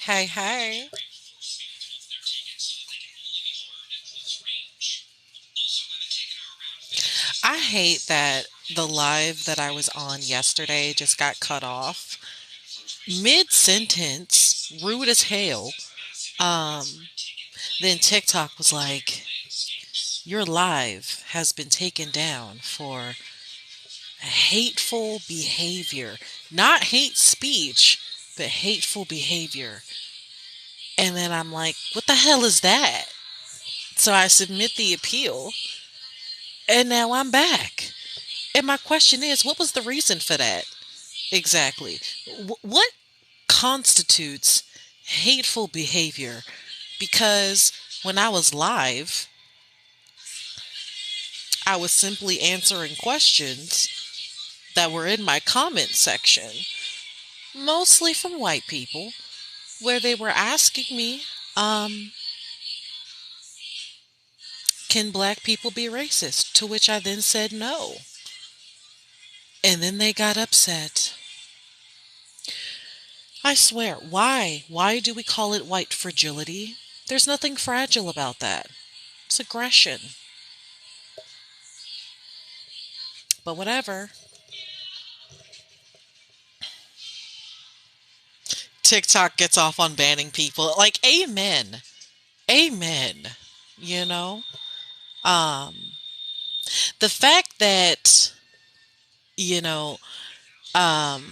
Hey, hey. I hate that the live that I was on yesterday just got cut off mid sentence, rude as hell. Um, then TikTok was like, your live has been taken down for hateful behavior. Not hate speech, but hateful behavior. And then I'm like, what the hell is that? So I submit the appeal, and now I'm back. And my question is, what was the reason for that? Exactly. What constitutes hateful behavior? Because when I was live, I was simply answering questions that were in my comment section, mostly from white people, where they were asking me, um, can black people be racist? To which I then said no. And then they got upset. I swear, why? Why do we call it white fragility? There's nothing fragile about that. It's aggression. But whatever. TikTok gets off on banning people. Like, amen. Amen. You know? Um, the fact that, you know, um,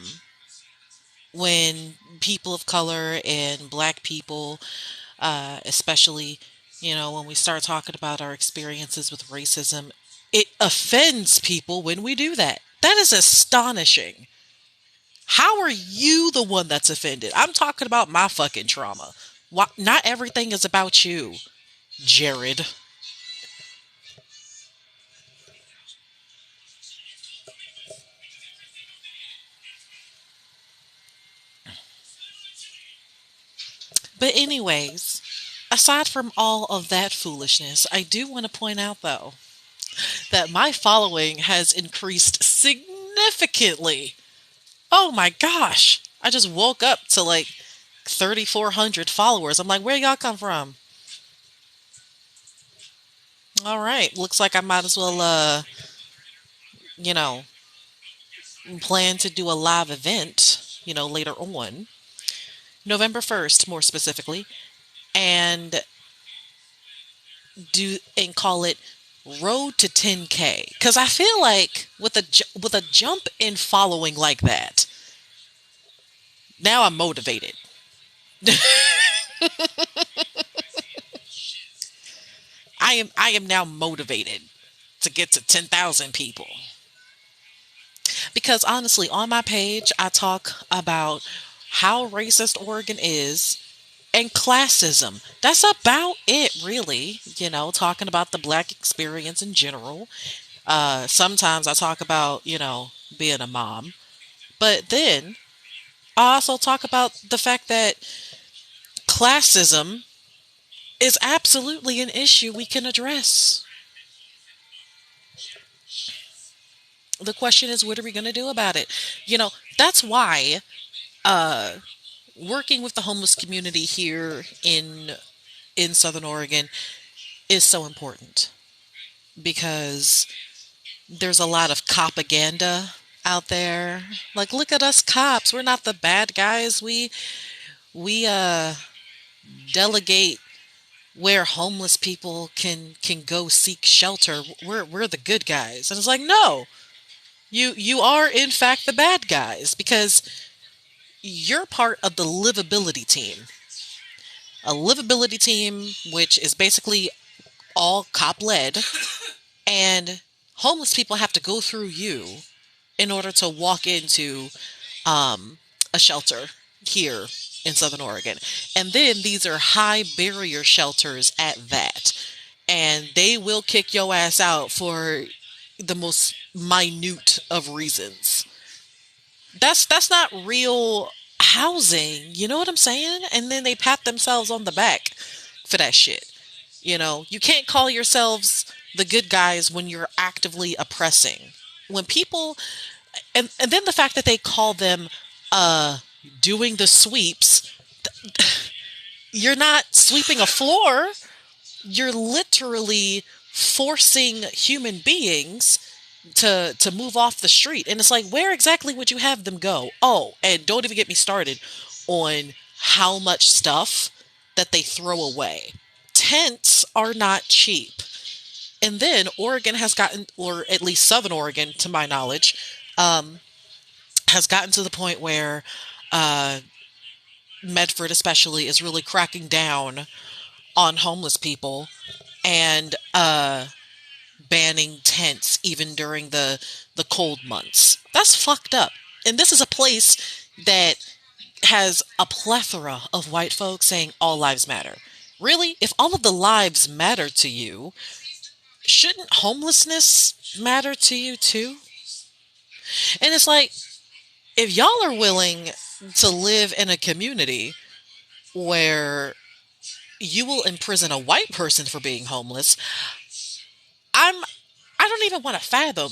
when people of color and black people, especially, when we start talking about our experiences with racism, it offends people when we do that. That is astonishing. How are you the one that's offended? I'm talking about my fucking trauma. Why, not everything is about you, Jared. But, anyways, aside from all of that foolishness, I do want to point out, though, that my following has increased significantly. Oh my gosh. I just woke up to like 3,400 followers. I'm like, where y'all come from? All right. Looks like I might as well, you know, plan to do a live event, later on. November 1st, more specifically, and call it Road to 10K. Because I feel like with a jump in following like that, now I'm motivated. I am now motivated to get to 10,000 people. Because honestly, on my page, I talk about how racist Oregon is and classism. That's about it, really. Talking about the black experience in general. Sometimes I talk about, being a mom. But then I also talk about the fact that classism is absolutely an issue we can address. The question is, what are we going to do about it? That's why uh, working with the homeless community here in Southern Oregon is so important because there's a lot of propaganda out there. Like, look at us cops. We're not the bad guys. We delegate where homeless people can go seek shelter. We're the good guys. And it's like, no. You are in fact the bad guys because you're part of the livability team. A livability team which is basically all cop led, and homeless people have to go through you in order to walk into um, a shelter here in Southern Oregon. And then these are high barrier shelters at that. And they will kick your ass out for the most minute of reasons. That's not real housing. You know what I'm saying? And then they pat themselves on the back for that shit. You can't call yourselves the good guys when you're actively oppressing. When people and then the fact that they call them uh doing the sweeps, You're not sweeping a floor. You're literally forcing human beings to move off the street. And it's like, where exactly would you have them go? Oh, and don't even get me started on how much stuff that they throw away. Tents are not cheap. And then Oregon has gotten, or at least Southern Oregon, to my knowledge, um, has gotten to the point where uh, Medford, especially, is really cracking down on homeless people and banning tents even during the cold months. That's fucked up. And this is a place that has a plethora of white folks saying all lives matter. Really, if all of the lives matter to you, shouldn't homelessness matter to you too? And it's like, if y'all are willing to live in a community where you will imprison a white person for being homeless, I'm I don't even want to fathom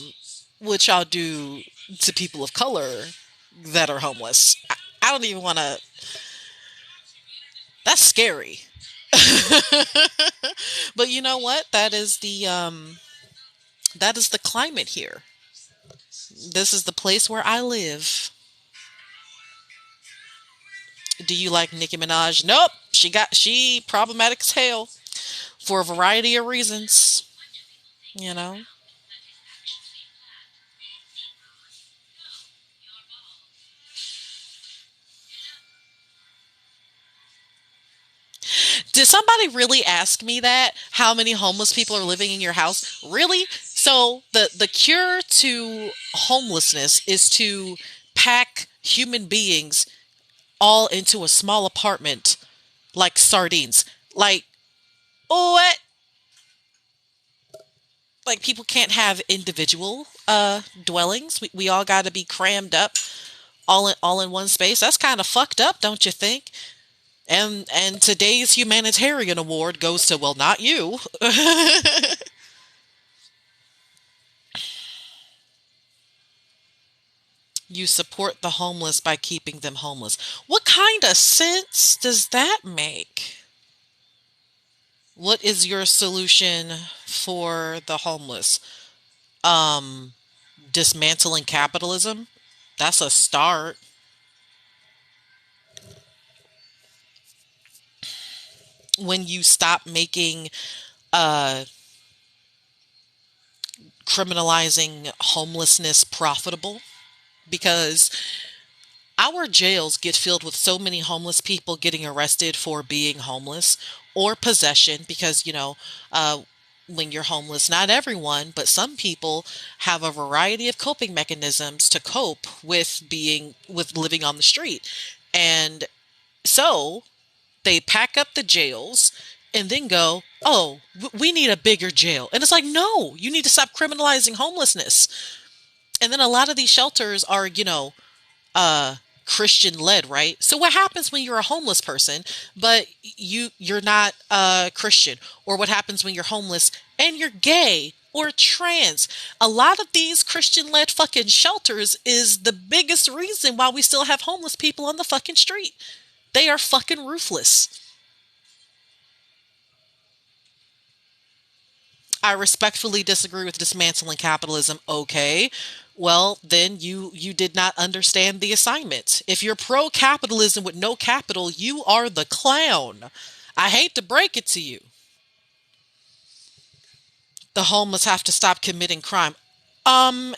what y'all do to people of color that are homeless. I don't even want to. That's scary. But you know what? That is the climate here. This is the place where I live. Do you like Nicki Minaj? Nope. She problematic as hell for a variety of reasons. You know. Did somebody really ask me that? How many homeless people are living in your house? Really? So the cure to homelessness is to pack human beings all into a small apartment like sardines. Like what? Like people can't have individual dwellings. We all got to be crammed up all in one space. That's kind of fucked up, don't you think? And today's humanitarian award goes to, well, not you. You support the homeless by keeping them homeless. What kind of sense does that make? What is your solution for the homeless? Um, Dismantling capitalism? That's a start. When you stop making uh criminalizing homelessness profitable, because our jails get filled with so many homeless people getting arrested for being homeless or possession because, when you're homeless, not everyone, but some people have a variety of coping mechanisms to cope with living on the street. And so they pack up the jails and then go, oh, we need a bigger jail. And it's like, no, you need to stop criminalizing homelessness. And then a lot of these shelters are, uh Christian led, right? So what happens when you're a homeless person but you're not Christian? Or what happens when you're homeless and you're gay or trans? A lot of these Christian led fucking shelters is the biggest reason why we still have homeless people on the fucking street. They are fucking ruthless. I respectfully disagree with dismantling capitalism. Okay. Well, then you did not understand the assignment. If you're pro capitalism with no capital, you are the clown. I hate to break it to you. The homeless have to stop committing crime.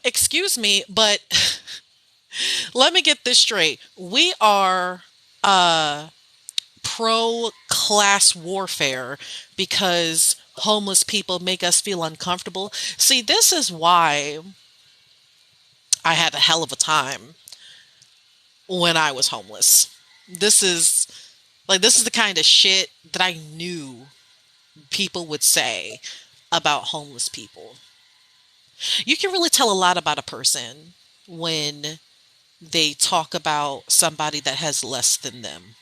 Excuse me, but let me get this straight. We are uh pro class warfare because homeless people make us feel uncomfortable. See, this is why I had a hell of a time when I was homeless. This is this is the kind of shit that I knew people would say about homeless people. You can really tell a lot about a person when they talk about somebody that has less than them.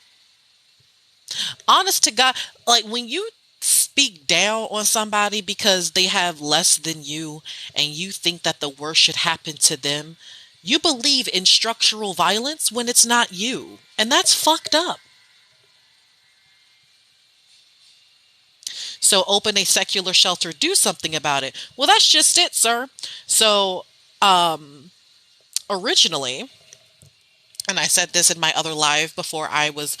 Honest to God, like when you speak down on somebody because they have less than you and you think that the worst should happen to them, you believe in structural violence when it's not you. And that's fucked up. So open a secular shelter, do something about it. Well, that's just it, sir. So um, originally, and I said this in my other live before I was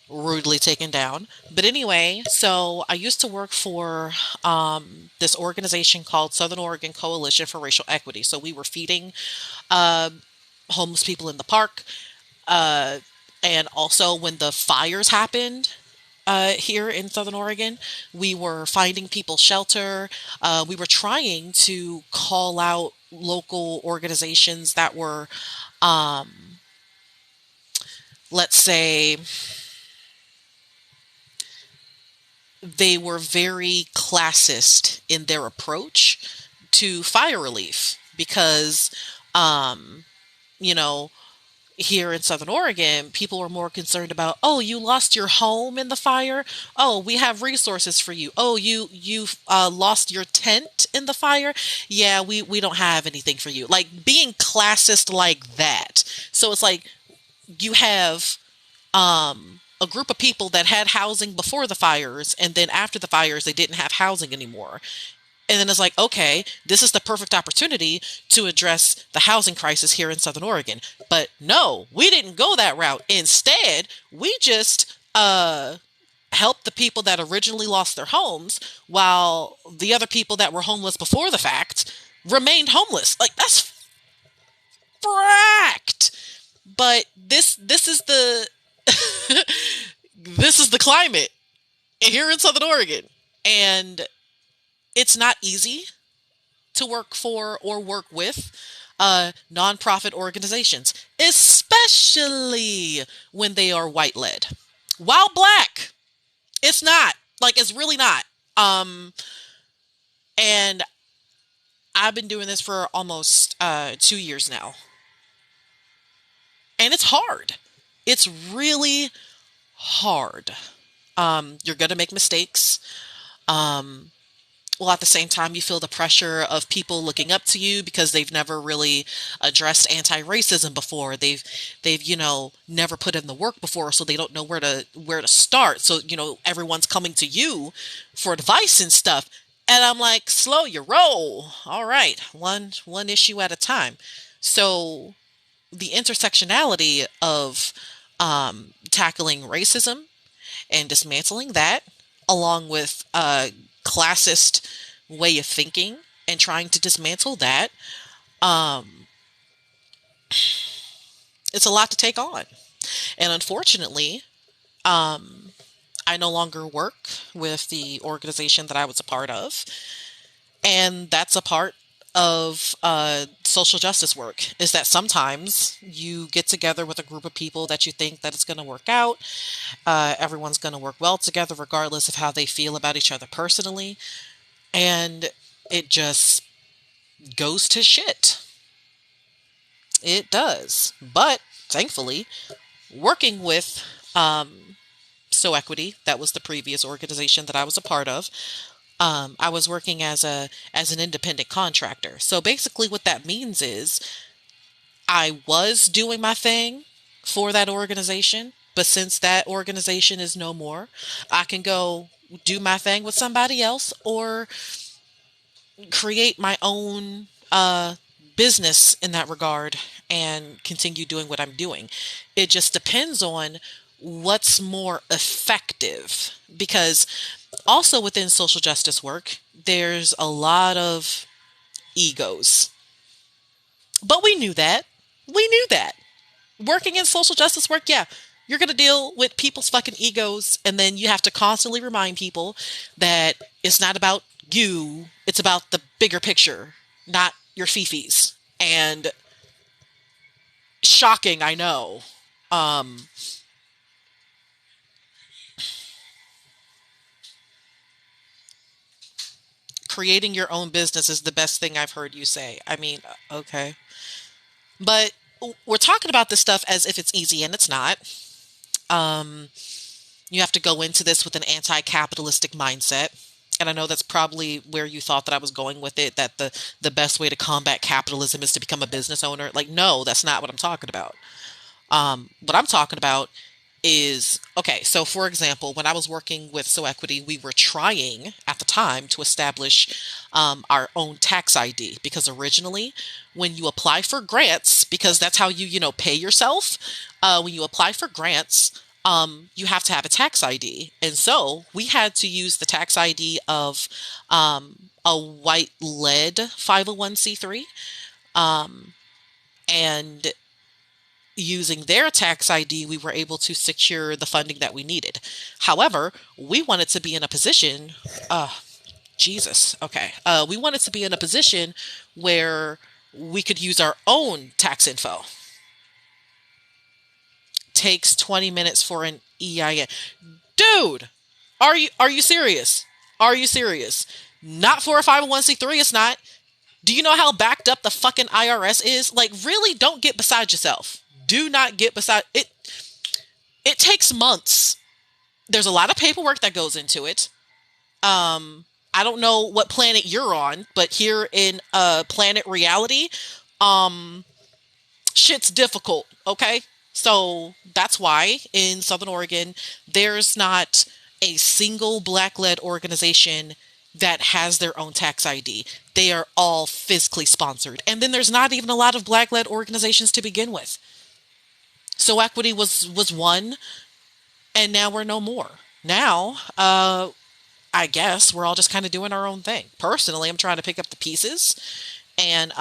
rudely taken down. But anyway, so I used to work for this organization called Southern Oregon Coalition for Racial Equity. So we were feeding uh, homeless people in the park. Uh, and also, when the fires happened here in Southern Oregon, we were finding people shelter. We were trying to call out local organizations that were, um, let's say, they were very classist in their approach to fire relief because, um, you know, here in Southern Oregon, people were more concerned about, oh, you lost your home in the fire. Oh, we have resources for you. Oh, you lost your tent in the fire. Yeah, we don't have anything for you. Like being classist like that. So it's like you have a group of people that had housing before the fires, and then after the fires, they didn't have housing anymore. And then it's like, okay, this is the perfect opportunity to address the housing crisis here in Southern Oregon. But no, we didn't go that route. Instead, we just helped the people that originally lost their homes while the other people that were homeless before the fact remained homeless. Like that's fracked. But this is the this is the climate here in Southern Oregon. And it's not easy to work for or work with nonprofit organizations, especially when they are white led. While black, it's not. Like, it's really not. And I've been doing this for almost 2 years now. And it's hard. It's really hard. You're going to make mistakes. Um, while at the same time you feel the pressure of people looking up to you because they've never really addressed anti-racism before. They've never put in the work before, so they don't know where to start. So everyone's coming to you for advice and stuff. And I'm like, slow your roll. All right, one issue at a time. So the intersectionality of tackling racism and dismantling that, along with classist way of thinking and trying to dismantle that, um, it's a lot to take on. And unfortunately, um, I no longer work with the organization that I was a part of. And that's a part of social justice work, is that sometimes you get together with a group of people that you think that it's going to work out. Everyone's going to work well together regardless of how they feel about each other personally. And it just goes to shit. It does. But thankfully, working with So Equity, that was the previous organization that I was a part of. I was working as an independent contractor. So basically, what that means is I was doing my thing for that organization, but since that organization is no more, I can go do my thing with somebody else or create my own business in that regard and continue doing what I'm doing. It just depends on what's more effective because also within social justice work, there's a lot of egos. But we knew that. We knew that. Working in social justice work, yeah, you're going to deal with people's fucking egos. And then you have to constantly remind people that it's not about you, it's about the bigger picture, not your fifis. And shocking, I know. Um, Creating your own business is the best thing I've heard you say. I mean, okay. But we're talking about this stuff as if it's easy, and it's not. Um, you have to go into this with an anti-capitalistic mindset. And I know that's probably where you thought that I was going with it, that the best way to combat capitalism is to become a business owner. Like, no, that's not what I'm talking about. What I'm talking about is okay. So, for example, when I was working with So Equity, we were trying at the time to establish our own tax ID because originally, when you apply for grants, because that's how you pay yourself, when you apply for grants, you have to have a tax ID. And so we had to use the tax ID of a white lead 501c3. And using their tax ID, we were able to secure the funding that we needed. However, we wanted to be in a position, Jesus, okay. We wanted to be in a position where we could use our own tax info. Takes 20 minutes for an EIN. Dude, are you serious? Are you serious? Not for a 501c3, it's not. Do you know how backed up the fucking IRS is? Like, really, don't get beside yourself. Do not get beside it. It takes months. There's a lot of paperwork that goes into it. I don't know what planet you're on, but here in planet reality, um, shit's difficult, okay? So that's why in Southern Oregon, there's not a single black led organization that has their own tax ID. They are all fiscally sponsored. And then there's not even a lot of black led organizations to begin with. So Equity was one, and now we're no more. Now, I guess we're all just kind of doing our own thing. Personally, I'm trying to pick up the pieces and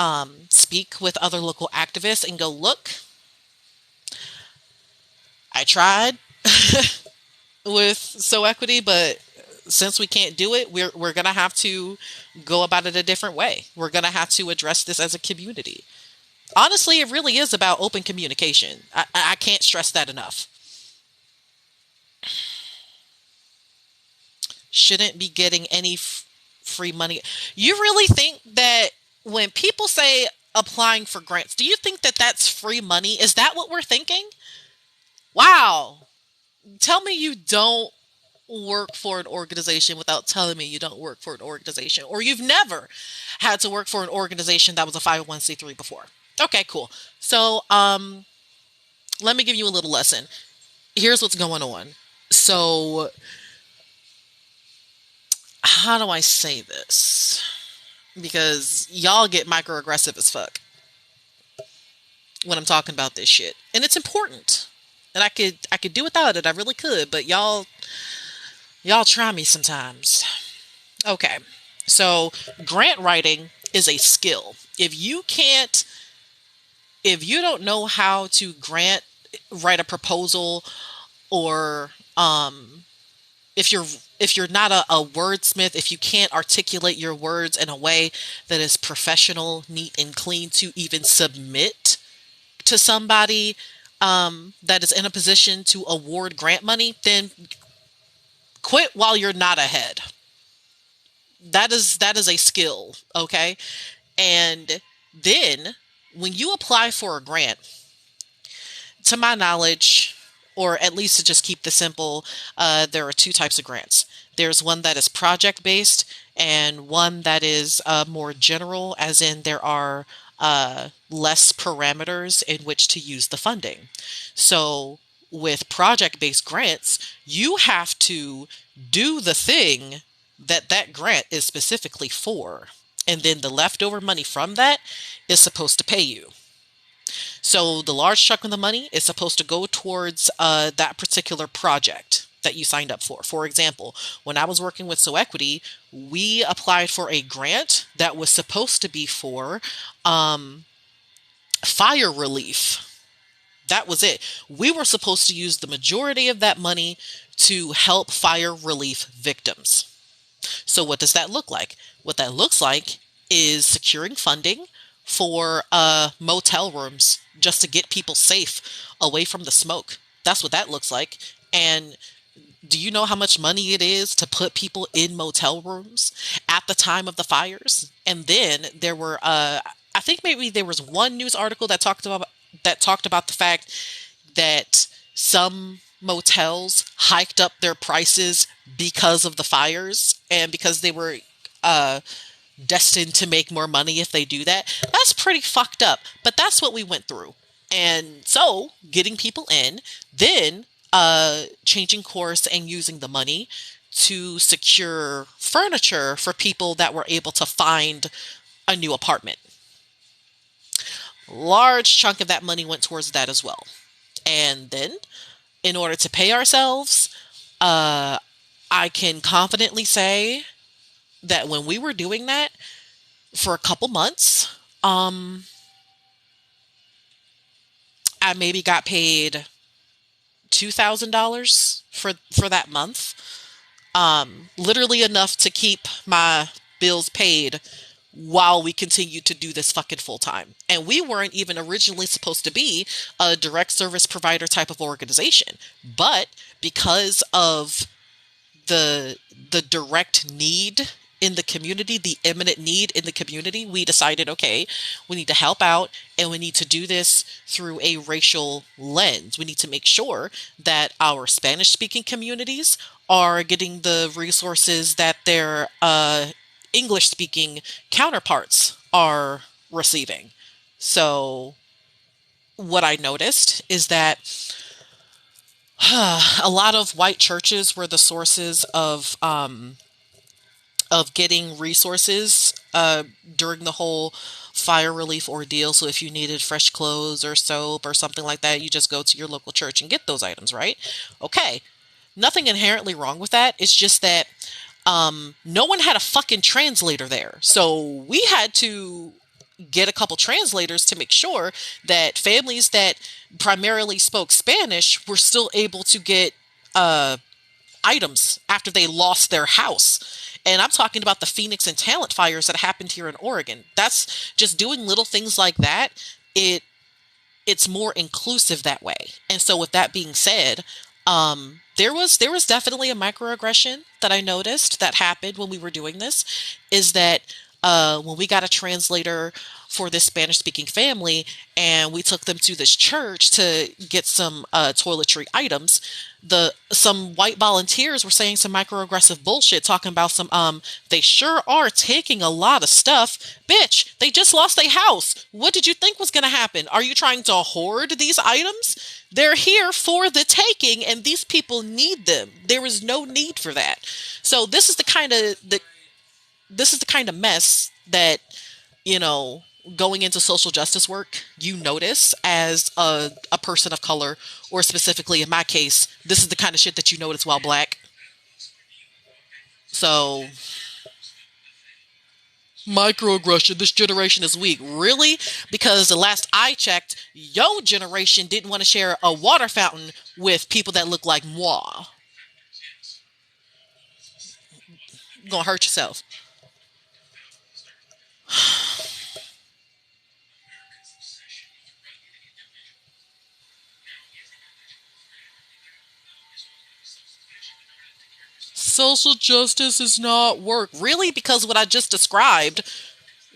speak with other local activists and go, look, I tried with So Equity, but since we can't do it, we're gonna have to go about it a different way. We're gonna have to address this as a community. Honestly, it really is about open communication. I can't stress that enough. Shouldn't be getting any free money. You really think that when people say applying for grants, do you think that that's free money? Is that what we're thinking? Wow. Tell me you don't work for an organization without telling me you don't work for an organization, or you've never had to work for an organization that was a 501c3 before. Okay, cool. So, let me give you a little lesson. Here's what's going on. So, how do I say this? Because y'all get microaggressive as fuck when I'm talking about this shit. And it's important. And I could do without it. I really could, but y'all try me sometimes. Okay. So, grant writing is a skill. If you don't know how to write a proposal, or if you're not a wordsmith, if you can't articulate your words in a way that is professional, neat, and clean to even submit to somebody that is in a position to award grant money, then quit while you're not ahead. That is a skill, okay? And then when you apply for a grant, to my knowledge, or at least to just keep this simple, there are two types of grants. There's one that is project based, and one that is more general, as in there are less parameters in which to use the funding. So with project based grants, you have to do the thing that grant is specifically for. And then the leftover money from that is supposed to pay you. So the large chunk of the money is supposed to go towards that particular project that you signed up for. For example, when I was working with So Equity, we applied for a grant that was supposed to be for fire relief. That was it. We were supposed to use the majority of that money to help fire relief victims. So what does that look like? What that looks like is securing funding for motel rooms just to get people safe away from the smoke. That's what that looks like. And do you know how much money it is to put people in motel rooms at the time of the fires? And then there were, I think maybe there was one news article that talked about the fact that some motels hiked up their prices because of the fires, and because they were uh, destined to make more money if they do that. That's pretty fucked up, but that's what we went through. And so, getting people in, then changing course and using the money to secure furniture for people that were able to find a new apartment. Large chunk of that money went towards that as well. And then, in order to pay ourselves, uh, I can confidently say that when we were doing that for a couple months, I maybe got paid $2,000 for that month. Literally enough to keep my bills paid while we continued to do this fucking full time. And we weren't even originally supposed to be a direct service provider type of organization, but because of the the direct need in the community, the imminent need in the community, we decided, okay, we need to help out and we need to do this through a racial lens. We need to make sure that our Spanish speaking communities are getting the resources that their English speaking counterparts are receiving. So, what I noticed is that a lot of white churches were the sources of getting resources during the whole fire relief ordeal. So if you needed fresh clothes or soap or something like that, you just go to your local church and get those items, right? Okay. Nothing inherently wrong with that. It's just that no one had a fucking translator there. So we had to get a couple translators to make sure that families that primarily spoke Spanish were still able to get uh, items after they lost their house. And I'm talking about the Phoenix and Talent fires that happened here in Oregon. That's just doing little things like that. It it's more inclusive that way. And so with that being said, there was definitely a microaggression that I noticed that happened when we were doing this is that when we got a translator for this Spanish speaking family and we took them to this church to get some toiletry items, the some white volunteers were saying some microaggressive bullshit talking about some they sure are taking a lot of stuff. Bitch, they just lost their house. What did you think was going to happen? Are you trying to hoard these items? They're here for the taking and these people need them. There is no need for that. So this is the kind of mess that, you know, going into social justice work, you notice as a person of color, or specifically in my case, this is the kind of shit that you notice while black. So, microaggression, this generation is weak. Really? Because the last I checked, your generation didn't want to share a water fountain with people that look like moi. You're gonna hurt yourself. Social justice is not work. Really? Because what I just described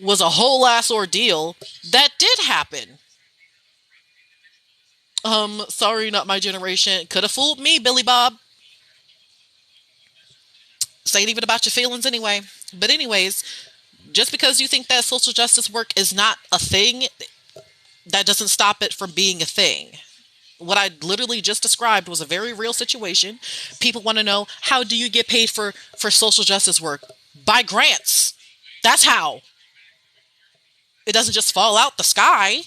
was a whole ass ordeal that did happen. Sorry, not my generation. Could have fooled me, Billy Bob. This ain't even about your feelings anyway. But anyways, just because you think that social justice work is not a thing, that doesn't stop it from being a thing. What I literally just described was a very real situation. People want to know, how do you get paid for social justice work? By grants. That's how. It doesn't just fall out the sky.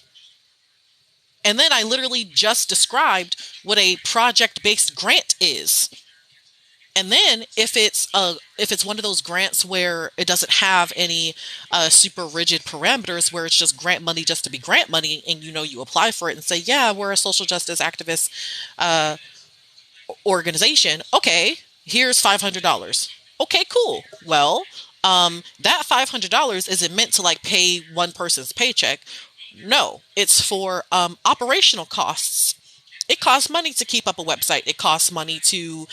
And then I literally just described what a project-based grant is. And then if it's one of those grants where it doesn't have any super rigid parameters, where it's just grant money just to be grant money, and you apply for it and say, yeah, we're a social justice activist uh, organization. Okay, here's $500. Okay, cool. Well, that $500 isn't meant to like pay one person's paycheck. No, it's for operational costs. It costs money to keep up a website. It costs money to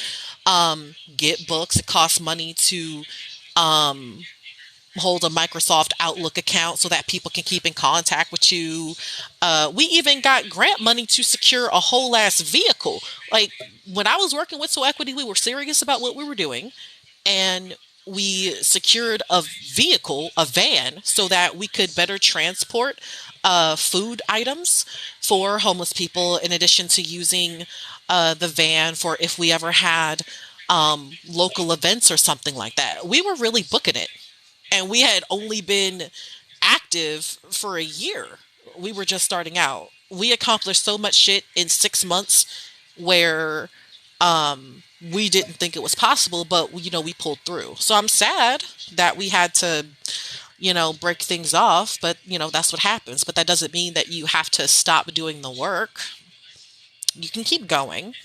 get books. It costs money to um, hold a Microsoft Outlook account so that people can keep in contact with you. We even got grant money to secure a whole ass vehicle. Like when I was working with So Equity, we were serious about what we were doing, and we secured a vehicle, a van, so that we could better transport food items for homeless people, in addition to using the van for if we ever had local events or something like that. We were really booking it, and we had only been active for a year. We were just starting out. We accomplished so much shit in 6 months where we didn't think it was possible, but we pulled through. So I'm sad that we had to, break things off, but that's what happens. But that doesn't mean that you have to stop doing the work. You can keep going.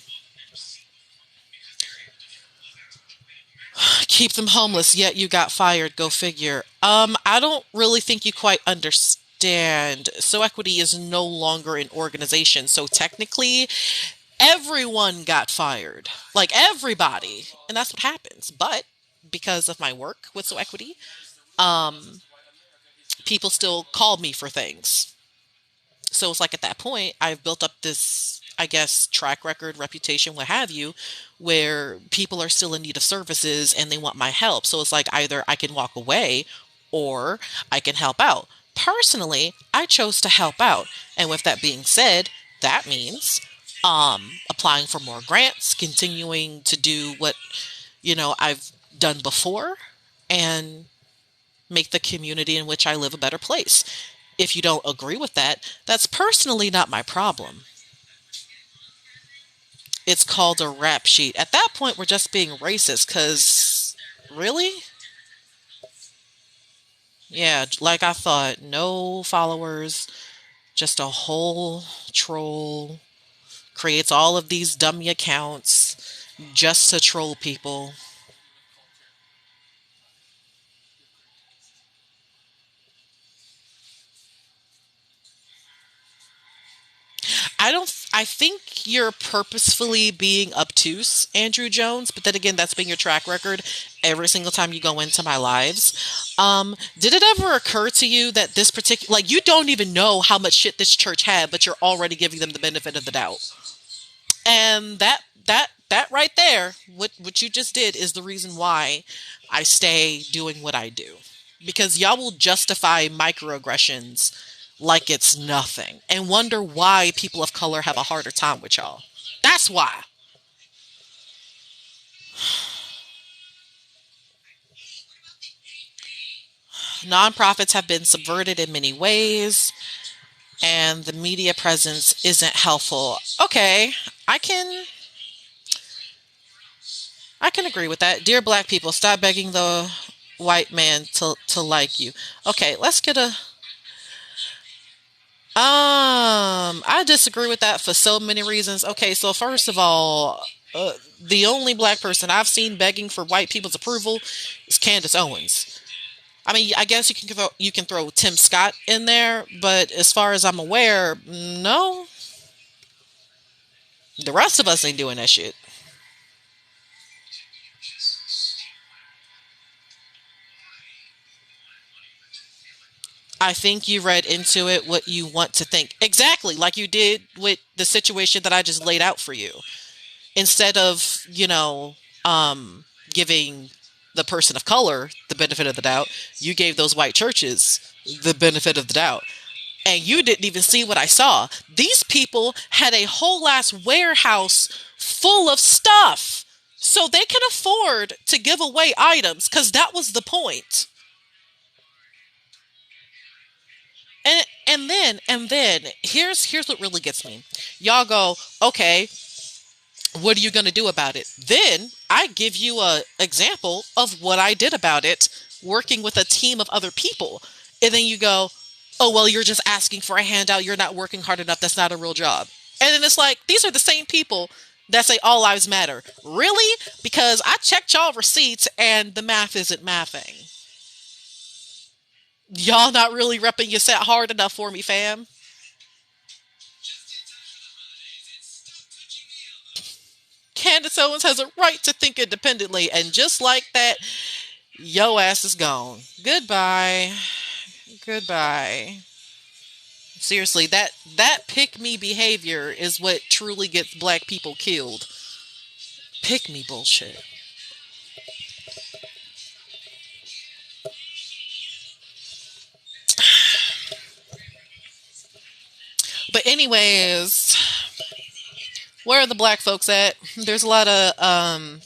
Keep them homeless, yet you got fired. Go figure. I don't really think you quite understand. So Equity is no longer an organization. So technically, everyone got fired. Like everybody. And that's what happens. But because of my work with So Equity, um, people still call me for things. So it's like at that point, I've built up this, I guess, track record, reputation, what have you, where people are still in need of services and they want my help. So it's like either I can walk away or I can help out. Personally, I chose to help out. And with that being said, that means applying for more grants, continuing to do what, I've done before, and make the community in which I live a better place. If you don't agree with that, that's personally not my problem. It's called a rap sheet. At that point, we're just being racist because, really? Yeah, like I thought, no followers, just a whole troll, creates all of these dummy accounts just to troll people. I think you're purposefully being obtuse, Andrew Jones, but then again, that's been your track record every single time you go into my lives. Did it ever occur to you that this particular, like, you don't even know how much shit this church had, but you're already giving them the benefit of the doubt? And that right there, what you just did is the reason why I stay doing what I do. Because y'all will justify microaggressions like it's nothing and wonder why people of color have a harder time with y'all. That's why. Nonprofits have been subverted in many ways, and the media presence isn't helpful. Okay, I can I can agree with that. Dear black people, stop begging the white man to like you. Okay, let's get a I disagree with that for so many reasons. Okay, so first of all, the only black person I've seen begging for white people's approval is Candace Owens. I mean, I guess you can throw Tim Scott in there, but as far as I'm aware, no, the rest of us ain't doing that shit. I think you read into it what you want to think. Exactly, like you did with the situation that I just laid out for you. Instead of, giving the person of color the benefit of the doubt, you gave those white churches the benefit of the doubt. And you didn't even see what I saw. These people had a whole ass warehouse full of stuff. So they can afford to give away items because that was the point. And then here's what really gets me. Y'all go, okay, what are you going to do about it? Then I give you a example of what I did about it working with a team of other people. And then you go, oh, well, you're just asking for a handout. You're not working hard enough. That's not a real job. And then it's like, these are the same people that say all lives matter. Really? Because I checked y'all receipts and the math isn't mathing. Y'all not really repping your set hard enough for me, fam. Candace Owens has a right to think independently. And just like that, yo ass is gone. Goodbye. Goodbye. Seriously, that pick me behavior is what truly gets black people killed. Pick me bullshit. But anyways, where are the black folks at? There's a lot of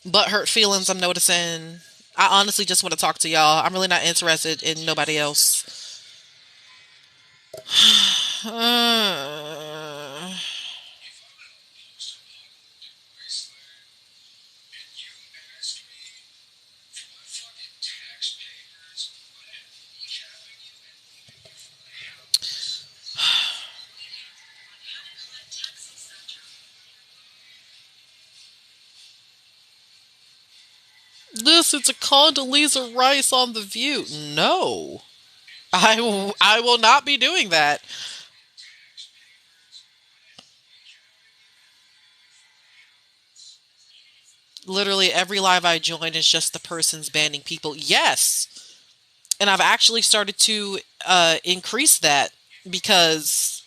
butt hurt feelings I'm noticing. I honestly just want to talk to y'all. I'm really not interested in nobody else. Uh, this it's a Condoleezza Rice on the View. No, I will not be doing that. Literally every live I join is just the person's banning people. Yes, and I've actually started to increase that because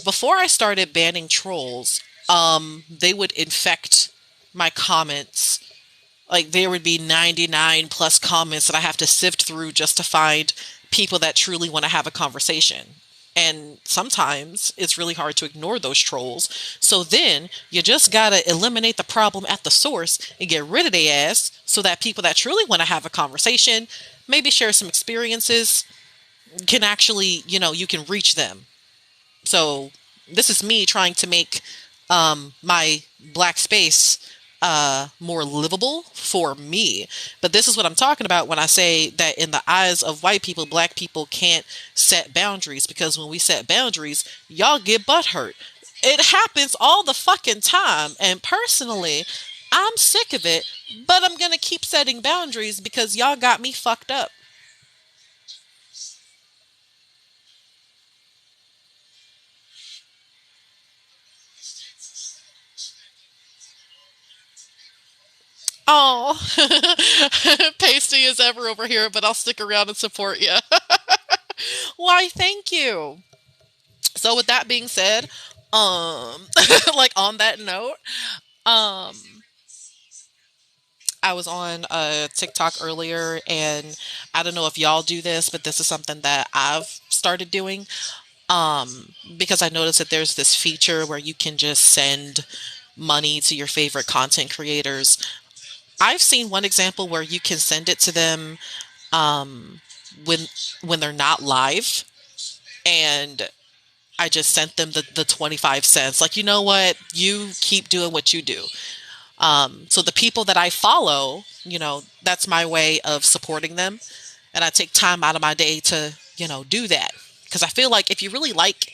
before I started banning trolls, they would infect my comments. Like there would be 99 plus comments that I have to sift through just to find people that truly want to have a conversation. And sometimes it's really hard to ignore those trolls. So then you just gotta eliminate the problem at the source and get rid of their ass so that people that truly want to have a conversation, maybe share some experiences, can actually, you can reach them. So this is me trying to make my black space more livable for me. But this is what I'm talking about when I say that in the eyes of white people, black people can't set boundaries because when we set boundaries, y'all get butt hurt. It happens all the fucking time. And personally, I'm sick of it, but I'm going to keep setting boundaries because y'all got me fucked up. Oh, pasty as ever over here, but I'll stick around and support you. Why, thank you. So, with that being said, like on that note, um, I was on TikTok earlier, and I don't know if y'all do this, but this is something that I've started doing. Because I noticed that there's this feature where you can just send money to your favorite content creators. I've seen one example where you can send it to them um, when they're not live, and I just sent them the 25 cents. Like, you know what? You keep doing what you do. So the people that I follow, that's my way of supporting them. And I take time out of my day to, do that. Because I feel like if you really like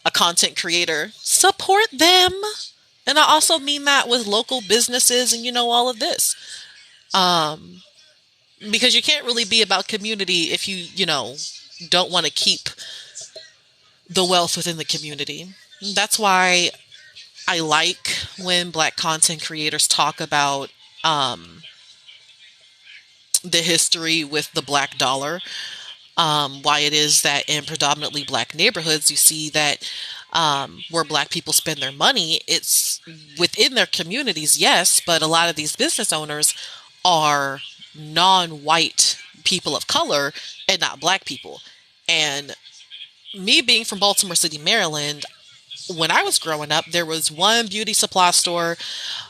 a content creator, support them. And I also mean that with local businesses and, all of this. Um, because you can't really be about community if you don't want to keep the wealth within the community. That's why I like when black content creators talk about um, the history with the black dollar. Why it is that in predominantly black neighborhoods, you see that where black people spend their money, it's within their communities, yes, but a lot of these business owners are non white people of color and not black people. And me being from Baltimore City, Maryland, when I was growing up, there was one beauty supply store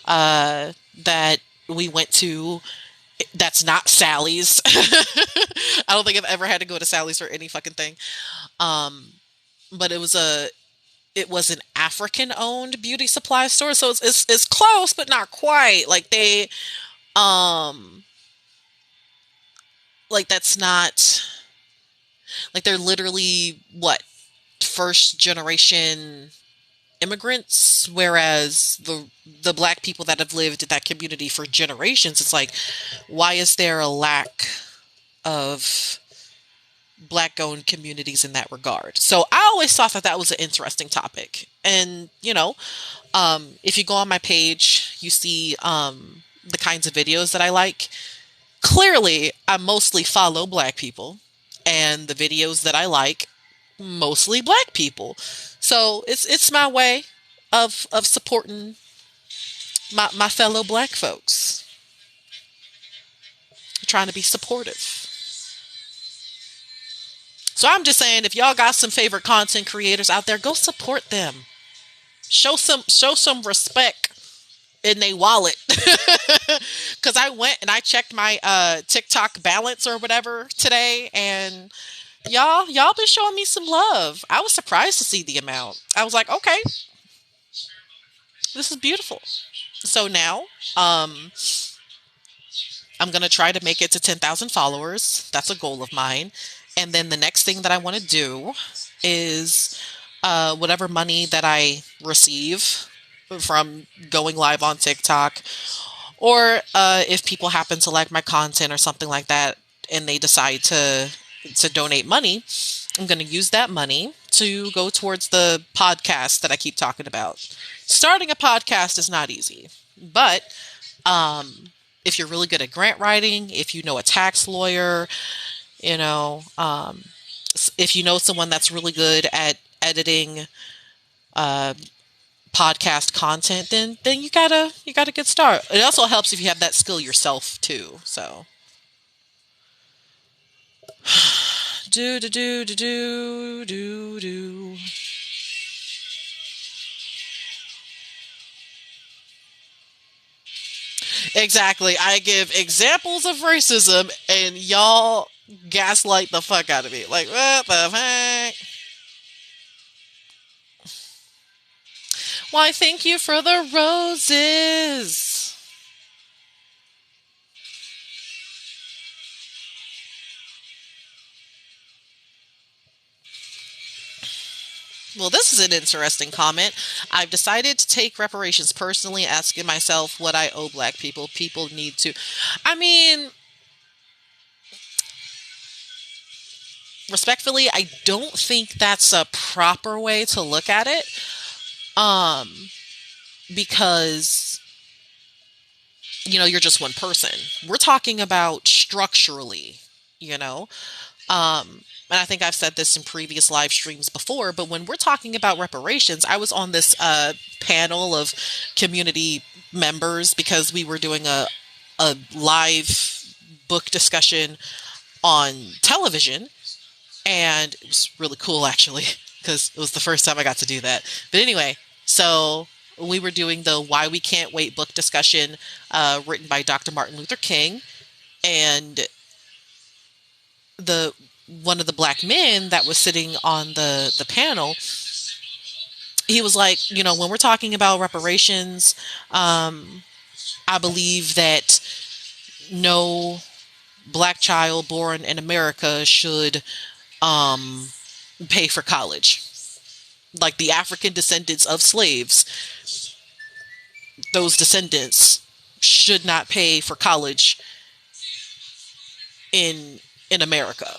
that we went to that's not Sally's. I don't think I've ever had to go to Sally's for any fucking thing. Um, but it was an African owned beauty supply store, so it's close but not quite. Like they um like that's not like they're literally what first generation immigrants, whereas the black people that have lived in that community for generations, it's like, why is there a lack of black owned communities in that regard? So I always thought that that was an interesting topic. And, if you go on my page, you see the kinds of videos that I like. Clearly, I mostly follow black people, and the videos that I like mostly black people. So it's my way of supporting my fellow black folks, trying to be supportive. So I'm just saying, if y'all got some favorite content creators out there, go support them. Show some respect in their wallet. Because I went and I checked my TikTok balance or whatever today, and y'all been showing me some love. I was surprised to see the amount. I was like, okay, this is beautiful. So now, um, I'm gonna try to make it to 10,000 followers. That's a goal of mine. And then the next thing that I want to do is whatever money that I receive from going live on TikTok, or if people happen to like my content or something like that, and they decide to donate money, I'm going to use that money to go towards the podcast that I keep talking about. Starting a podcast is not easy, but if you're really good at grant writing, if you know a tax lawyer, you know, if you know someone that's really good at editing uh, podcast content, then you got a good start. It also helps if you have that skill yourself too. So do do do do do do do. Exactly. I give examples of racism, and y'all gaslight the fuck out of me. Like, what the heck? Why, thank you for the roses. Well, this is an interesting comment. I've decided to take reparations personally, asking myself what I owe black people. People need to. I mean, respectfully, I don't think that's a proper way to look at it. Um, because you're just one person. We're talking about structurally, you know. And I think I've said this in previous live streams before, but when we're talking about reparations, I was on this panel of community members because we were doing a live book discussion on television, and it was really cool actually because it was the first time I got to do that. But anyway, so we were doing the Why We Can't Wait book discussion, written by Dr. Martin Luther King, and the one of the black men that was sitting on the panel, he was like, when we're talking about reparations, I believe that no black child born in America should um, pay for college. Like the African descendants of slaves, those descendants should not pay for college in America.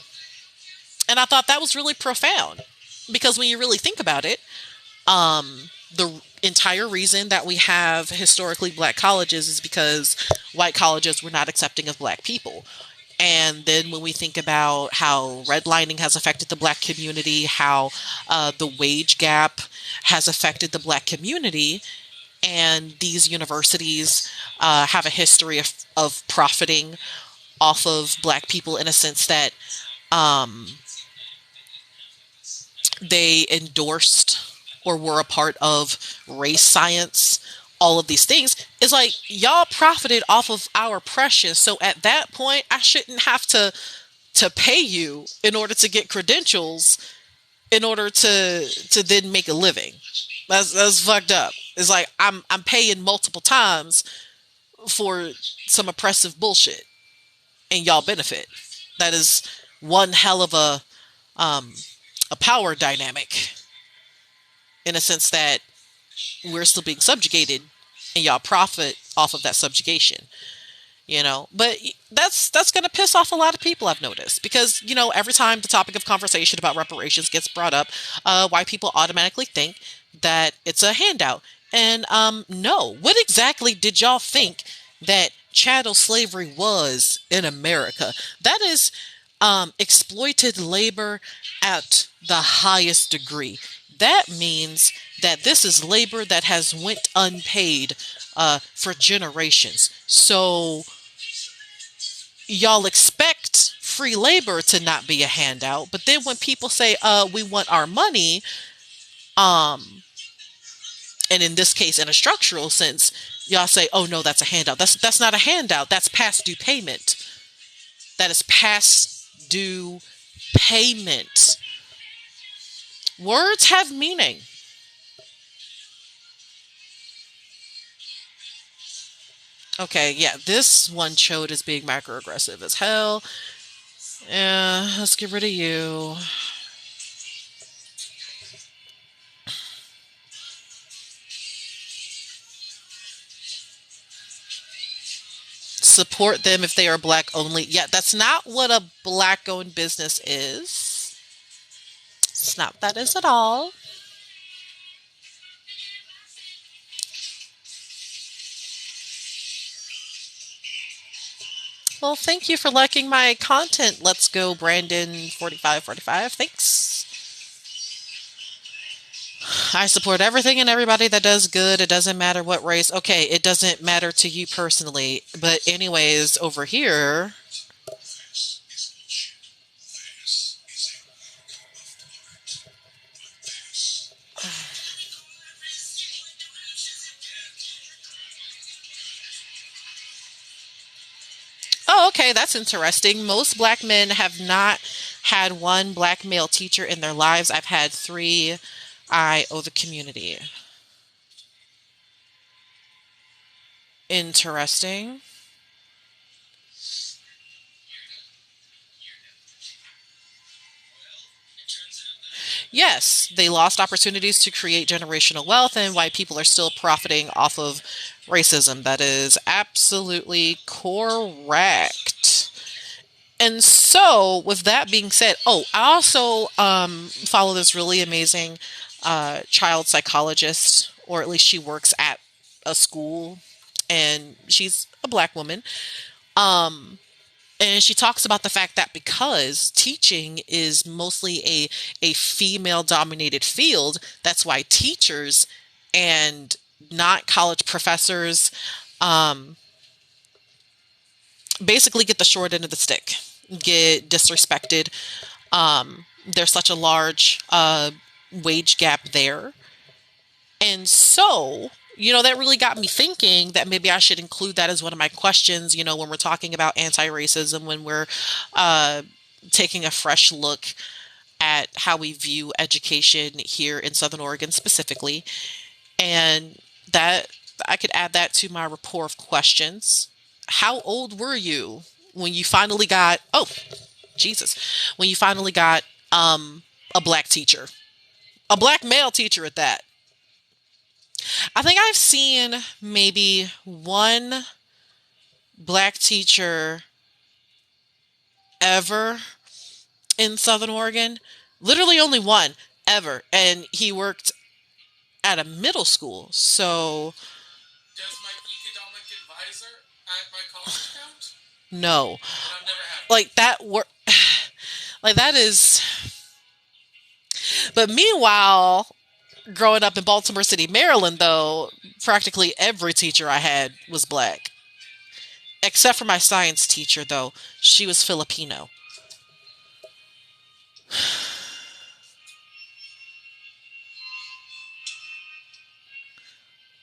And I thought that was really profound because when you really think about it, the entire reason that we have historically black colleges is because white colleges were not accepting of black people. And then when we think about how redlining has affected the black community, how the wage gap has affected the black community, and these universities have a history of profiting off of black people in a sense that um, they endorsed or were a part of race science, all of these things, it's like y'all profited off of our precious. So at that point, I shouldn't have to pay you in order to get credentials in order to then make a living. That's fucked up. It's like I'm paying multiple times for some oppressive bullshit, and y'all benefit. That is one hell of um, a power dynamic in a sense that we're still being subjugated and y'all profit off of that subjugation, but that's going to piss off a lot of people, I've noticed, because every time the topic of conversation about reparations gets brought up, white people automatically think that it's a handout. And no, what exactly did y'all think that chattel slavery was in America? That is exploited labor at the highest degree. That means that this is labor that has went unpaid for generations. So y'all expect free labor to not be a handout. But then when people say, we want our money, um, and in this case, in a structural sense, y'all say, oh no, that's a handout. That's not a handout. That's past due payment. That is past due payment. Words have meaning. Okay, yeah, this one showed as being microaggressive as hell. Yeah, let's get rid of you. Support them if they are black only. Yeah, that's not what a black owned business is. It's not what that is at all. Well, thank you for liking my content. Let's go, Brandon 4545. Thanks. I support everything and everybody that does good. It doesn't matter what race. Okay, it doesn't matter to you personally. But, anyways, over here. Oh, okay, that's interesting. Most black men have not had one black male teacher in their lives. I've had three. I owe the community. Interesting. Yes, they lost opportunities to create generational wealth, and white people are still profiting off of racism. That is absolutely correct. And so, with that being said, oh, I also follow this really amazing child psychologist, or at least she works at a school, and she's a black woman. Um, and she talks about the fact that because teaching is mostly a female dominated field, that's why teachers and not college professors um, basically get the short end of the stick, get disrespected. There's such a large wage gap there. And so, that really got me thinking that maybe I should include that as one of my questions, when we're talking about anti racism, when we're uh, taking a fresh look at how we view education here in Southern Oregon specifically. And that I could add that to my rapport of questions. How old were you when you finally got, oh, Jesus, when you finally got a black teacher, a black male teacher at that? I think I've seen maybe one black teacher ever in Southern Oregon. Literally only one ever. And he worked at a middle school. So, no. Like that work like that is but meanwhile, growing up in Baltimore City, Maryland though, practically every teacher I had was black. Except for my science teacher though. She was Filipino.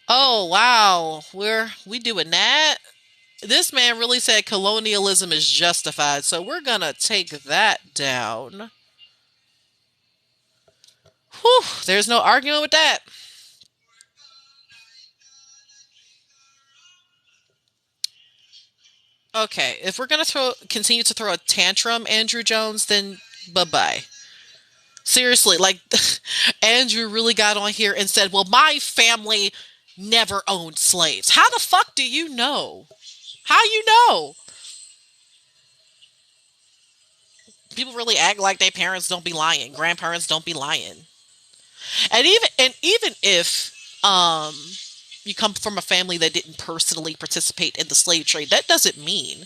Oh wow, we doing that? This man really said colonialism is justified, so we're gonna take that down. Whew, there's no arguing with that. Okay, if we're gonna continue to throw a tantrum, Andrew Jones, then bye bye. Seriously, like Andrew really got on here and said, "Well, my family never owned slaves." How the fuck do you know? How you know? People really act like their parents don't be lying, grandparents don't be lying. And even if you come from a family that didn't personally participate in the slave trade, that doesn't mean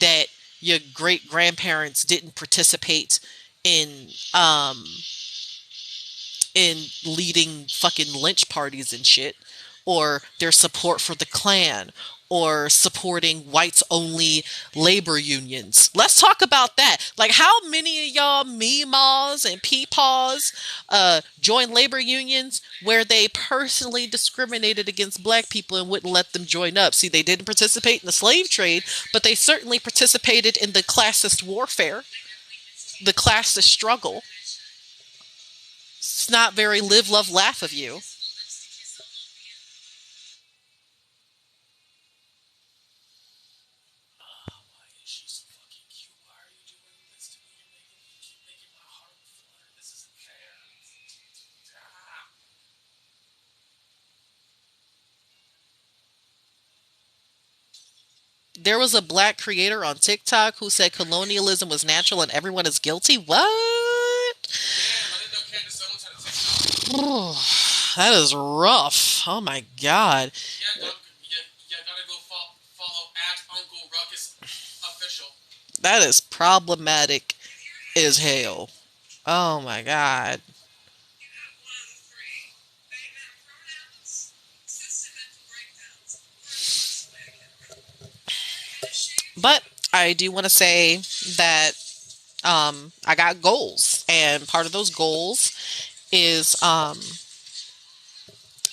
that your great grandparents didn't participate in in leading fucking lynch parties and shit. or their support for the Klan, or supporting whites only labor unions. Let's talk about that. Like, how many of y'all meemaws and peepaws joined labor unions where they personally discriminated against black people and wouldn't let them join up? See, they didn't participate in the slave trade, but they certainly participated in the classist warfare, the classist struggle. It's not very live, love, laugh of you. There was a black creator on TikTok who said colonialism was natural and everyone is guilty. What? That is rough. Oh my god. That is problematic as hell. Oh my god. But I do want to say that I got goals, and part of those goals is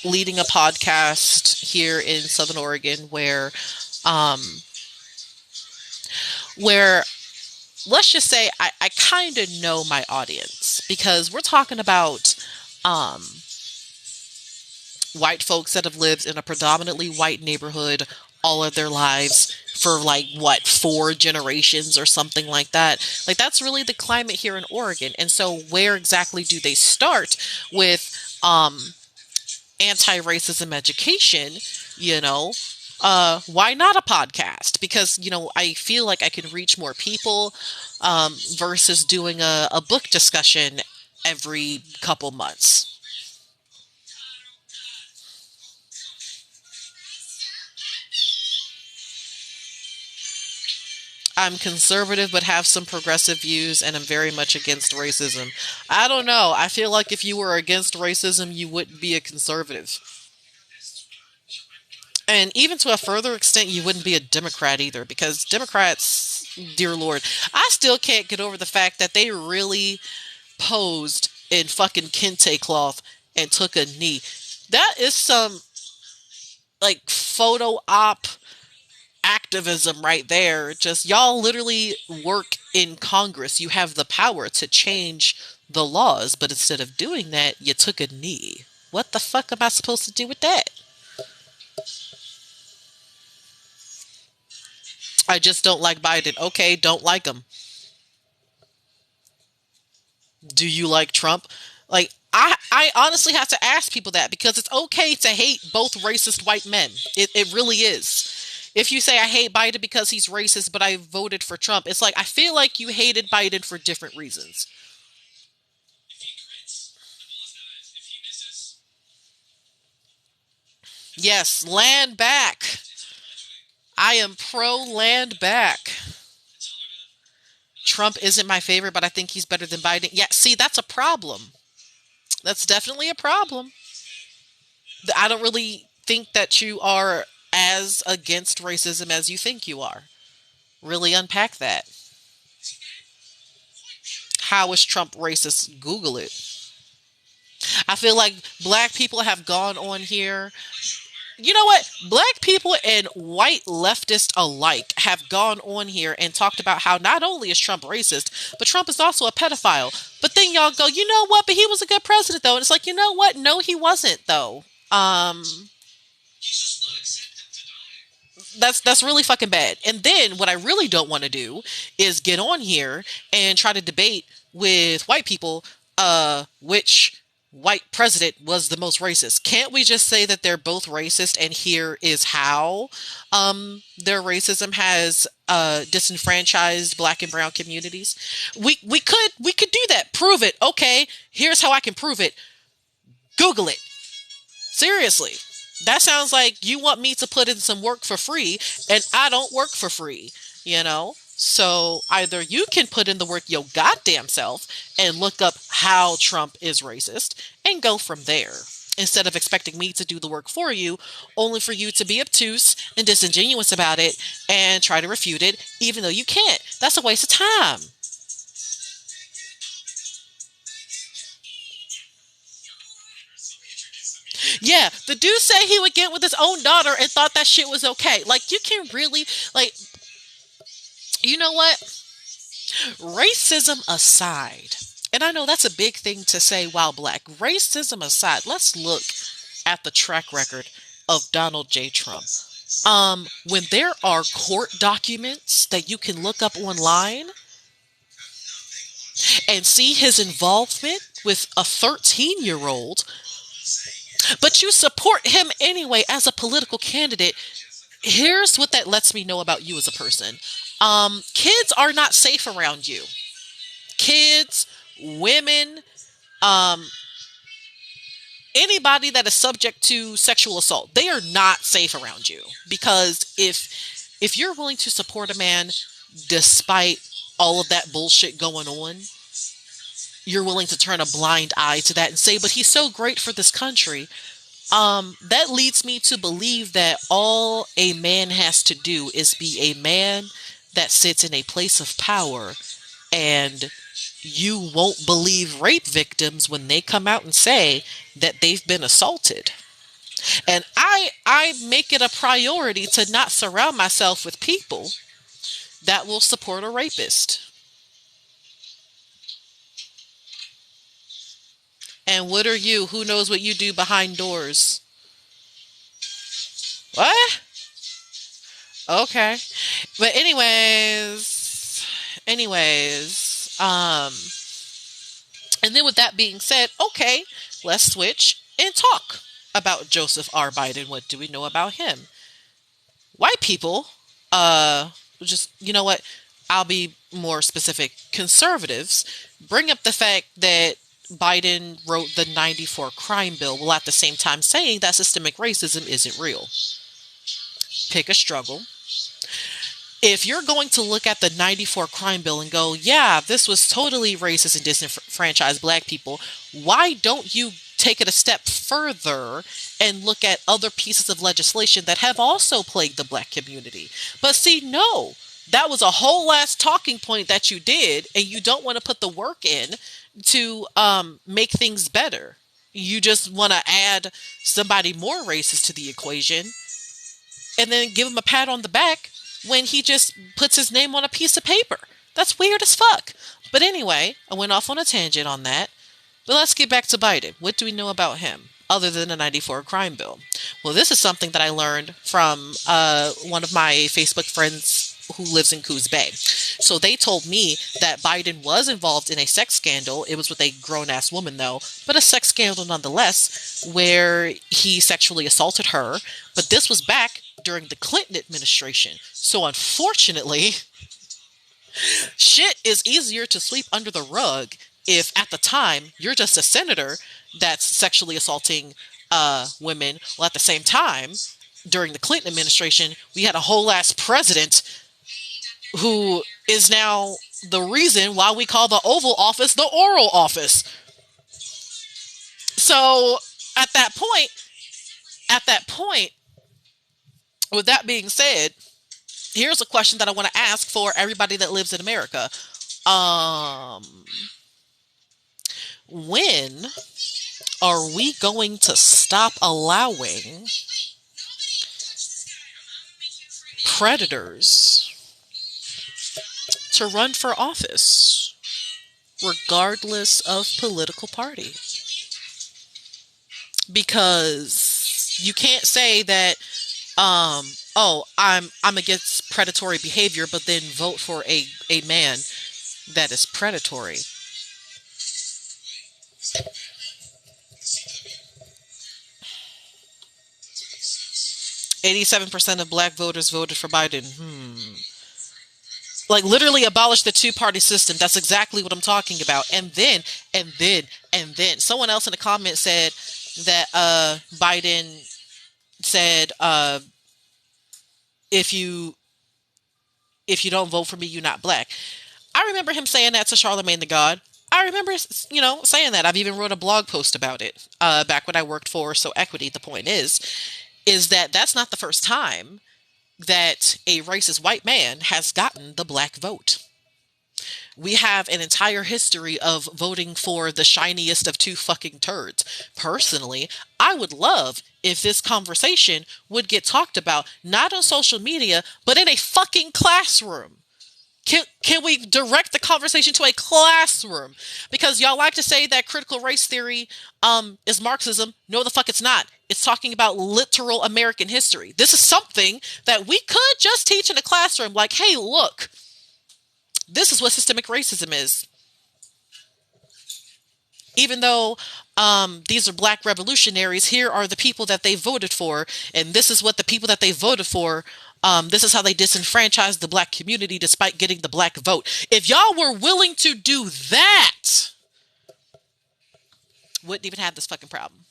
leading a podcast here in Southern Oregon um, where let's just say I kind of know my audience because we're talking about um, white folks that have lived in a predominantly white neighborhood all of their lives for like what, four generations or something like that. Like, that's really the climate here in Oregon. And so where exactly do they start with anti-racism education? you know why not a podcast? Because I feel like I can reach more people versus doing a book discussion every couple months. I'm conservative but have some progressive views and I'm very much against racism. I don't know. I feel like if you were against racism, you wouldn't be a conservative. And even to a further extent, you wouldn't be a Democrat either, because Democrats, dear Lord, I still can't get over the fact that they really posed in fucking kente cloth and took a knee. That is some like photo op activism right there. Just y'all literally work in Congress. You have the power to change the laws, but instead of doing that, you took a knee. What the fuck am I supposed to do with that? I just don't like Biden. Okay, don't like him. Do you like Trump? Like, I honestly have to ask people that because it's okay to hate both racist white men. It really is. If you say I hate Biden because he's racist, but I voted for Trump, it's like I feel like you hated Biden for different reasons. Yes, land back. I am pro land back. Trump isn't my favorite, but I think he's better than Biden. Yeah, see, that's a problem. That's definitely a problem. I don't really think that you are as against racism as you think you are. Really unpack that. How is Trump racist? Google it. I feel like black people have gone on here. You know what? Black people and white leftists alike have gone on here and talked about how not only is Trump racist, but Trump is also a pedophile. But then y'all go, you know what? But he was a good president, though. And it's like, you know what? No, he wasn't, though. That's really fucking bad. And then what I really don't want to do is get on here and try to debate with white people which white president was the most racist. Can't we just say that they're both racist and here is how their racism has disenfranchised black and brown communities? We could do that. Prove it. Okay, here's how I can prove it. Google it. Seriously. That sounds like you want me to put in some work for free, and I don't work for free, you know? So either you can put in the work your goddamn self and look up how Trump is racist and go from there. instead of expecting me to do the work for you, only for you to be obtuse and disingenuous about it and try to refute it, even though you can't. That's a waste of time. Yeah, the dude said he would get with his own daughter and thought that shit was okay. Like, you can really, like, you know what? Racism aside, and I know that's a big thing to say while black, racism aside, let's look at the track record of Donald J. Trump. When there are court documents that you can look up online and see his involvement with a 13-year-old old, but you support him anyway as a political candidate, here's what that lets me know about you as a person. Kids are not safe around you. Kids, women, um, anybody that is subject to sexual assault, they are not safe around you. Because if you're willing to support a man despite all of that bullshit going on, you're willing to turn a blind eye to that and say, but he's so great for this country. That leads me to believe that all a man has to do is be a man that sits in a place of power, and you won't believe rape victims when they come out and say that they've been assaulted. And I make it a priority to not surround myself with people that will support a rapist. And what are you? Who knows what you do behind doors? What? Okay. But anyways, and then with that being said, okay, let's switch and talk about Joseph R. Biden. What do we know about him? White people, just, you know what? I'll be more specific. Conservatives bring up the fact that Biden wrote the 94 crime bill while at the same time saying that systemic racism isn't real. Pick a struggle. If you're going to look at the 94 crime bill and go, yeah, this was totally racist and disenfranchised black people, why don't you take it a step further and look at other pieces of legislation that have also plagued the black community? But see, no, that was a whole last talking point that you did, and you don't want to put the work in to make things better. You just want to add somebody more racist to the equation and then give him a pat on the back when he just puts his name on a piece of paper. That's weird as fuck. But anyway, I went off on a tangent on that. But let's get back to Biden. What do we know about him other than the 94 crime bill? Well, this is something that I learned from one of my Facebook friends who lives in Coos Bay. So they told me that Biden was involved in a sex scandal. It was with a grown-ass woman, though, but a sex scandal nonetheless, where he sexually assaulted her. But this was back during the Clinton administration. So unfortunately, shit is easier to sweep under the rug if at the time you're just a senator that's sexually assaulting women. Well, at the same time, during the Clinton administration, we had a whole ass president who is now the reason why we call the Oval Office the Oral Office. So at that point, with that being said, here's a question that I want to ask for everybody that lives in America. When are we going to stop allowing predators to run for office, regardless of political party? Because you can't say that, oh, I'm against predatory behavior, but then vote for a man that is predatory. 87% of black voters voted for Biden. Like, literally abolish the two-party system. That's exactly what I'm talking about. And then someone else in the comments said that Biden said, if you don't vote for me, you're not black. I remember him saying that to Charlemagne the God. I remember, saying that. I've even wrote a blog post about it back when I worked for So Equity. The point is that that's not the first time that a racist white man has gotten the black vote. We have an entire history of voting for the shiniest of two fucking turds. Personally, I would love if this conversation would get talked about not on social media, but in a fucking classroom. Can we direct the conversation to a classroom? Because y'all like to say that critical race theory is Marxism. No, the fuck it's not. It's talking about literal American history. This is something that we could just teach in a classroom. Like, hey, look, this is what systemic racism is. Even though these are black revolutionaries, here are the people that they voted for, and this is what the people that they voted for, this is how they disenfranchised the black community despite getting the black vote. If y'all were willing to do that, wouldn't even have this fucking problem.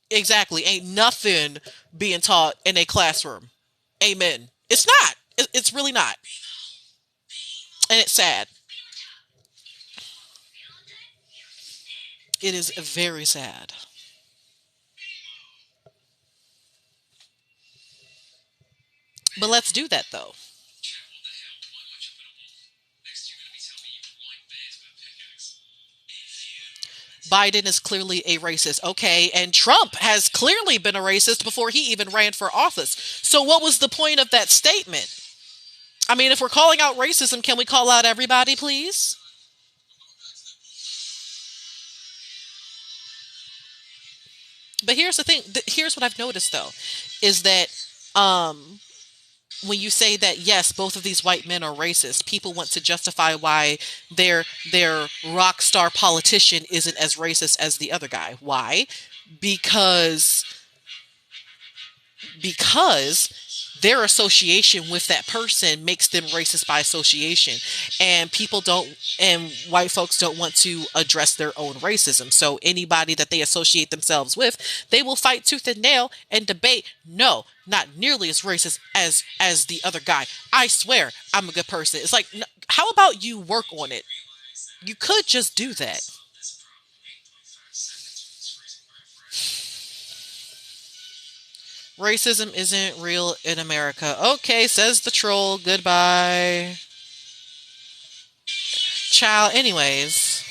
Exactly. Ain't nothing being taught in a classroom. Amen. It's not. It's really not. And it's sad. It is very sad. But let's do that though. Biden is clearly a racist. Okay, and Trump has clearly been a racist before he even ran for office. So what was the point of that statement? I mean, if we're calling out racism, can we call out everybody, please? But here's the thing. Here's what I've noticed though, is that um, when you say that yes, both of these white men are racist, people want to justify why their rock star politician isn't as racist as the other guy. Why? Because because their association with that person makes them racist by association, and people don't and white folks don't want to address their own racism, so anybody that they associate themselves with, they will fight tooth and nail and debate. No, not nearly as racist as the other guy. I swear I'm a good person. It's like, how about you work on it? You could just do that. Racism isn't real in America. Okay, says the troll. Goodbye. Ciao. Anyways,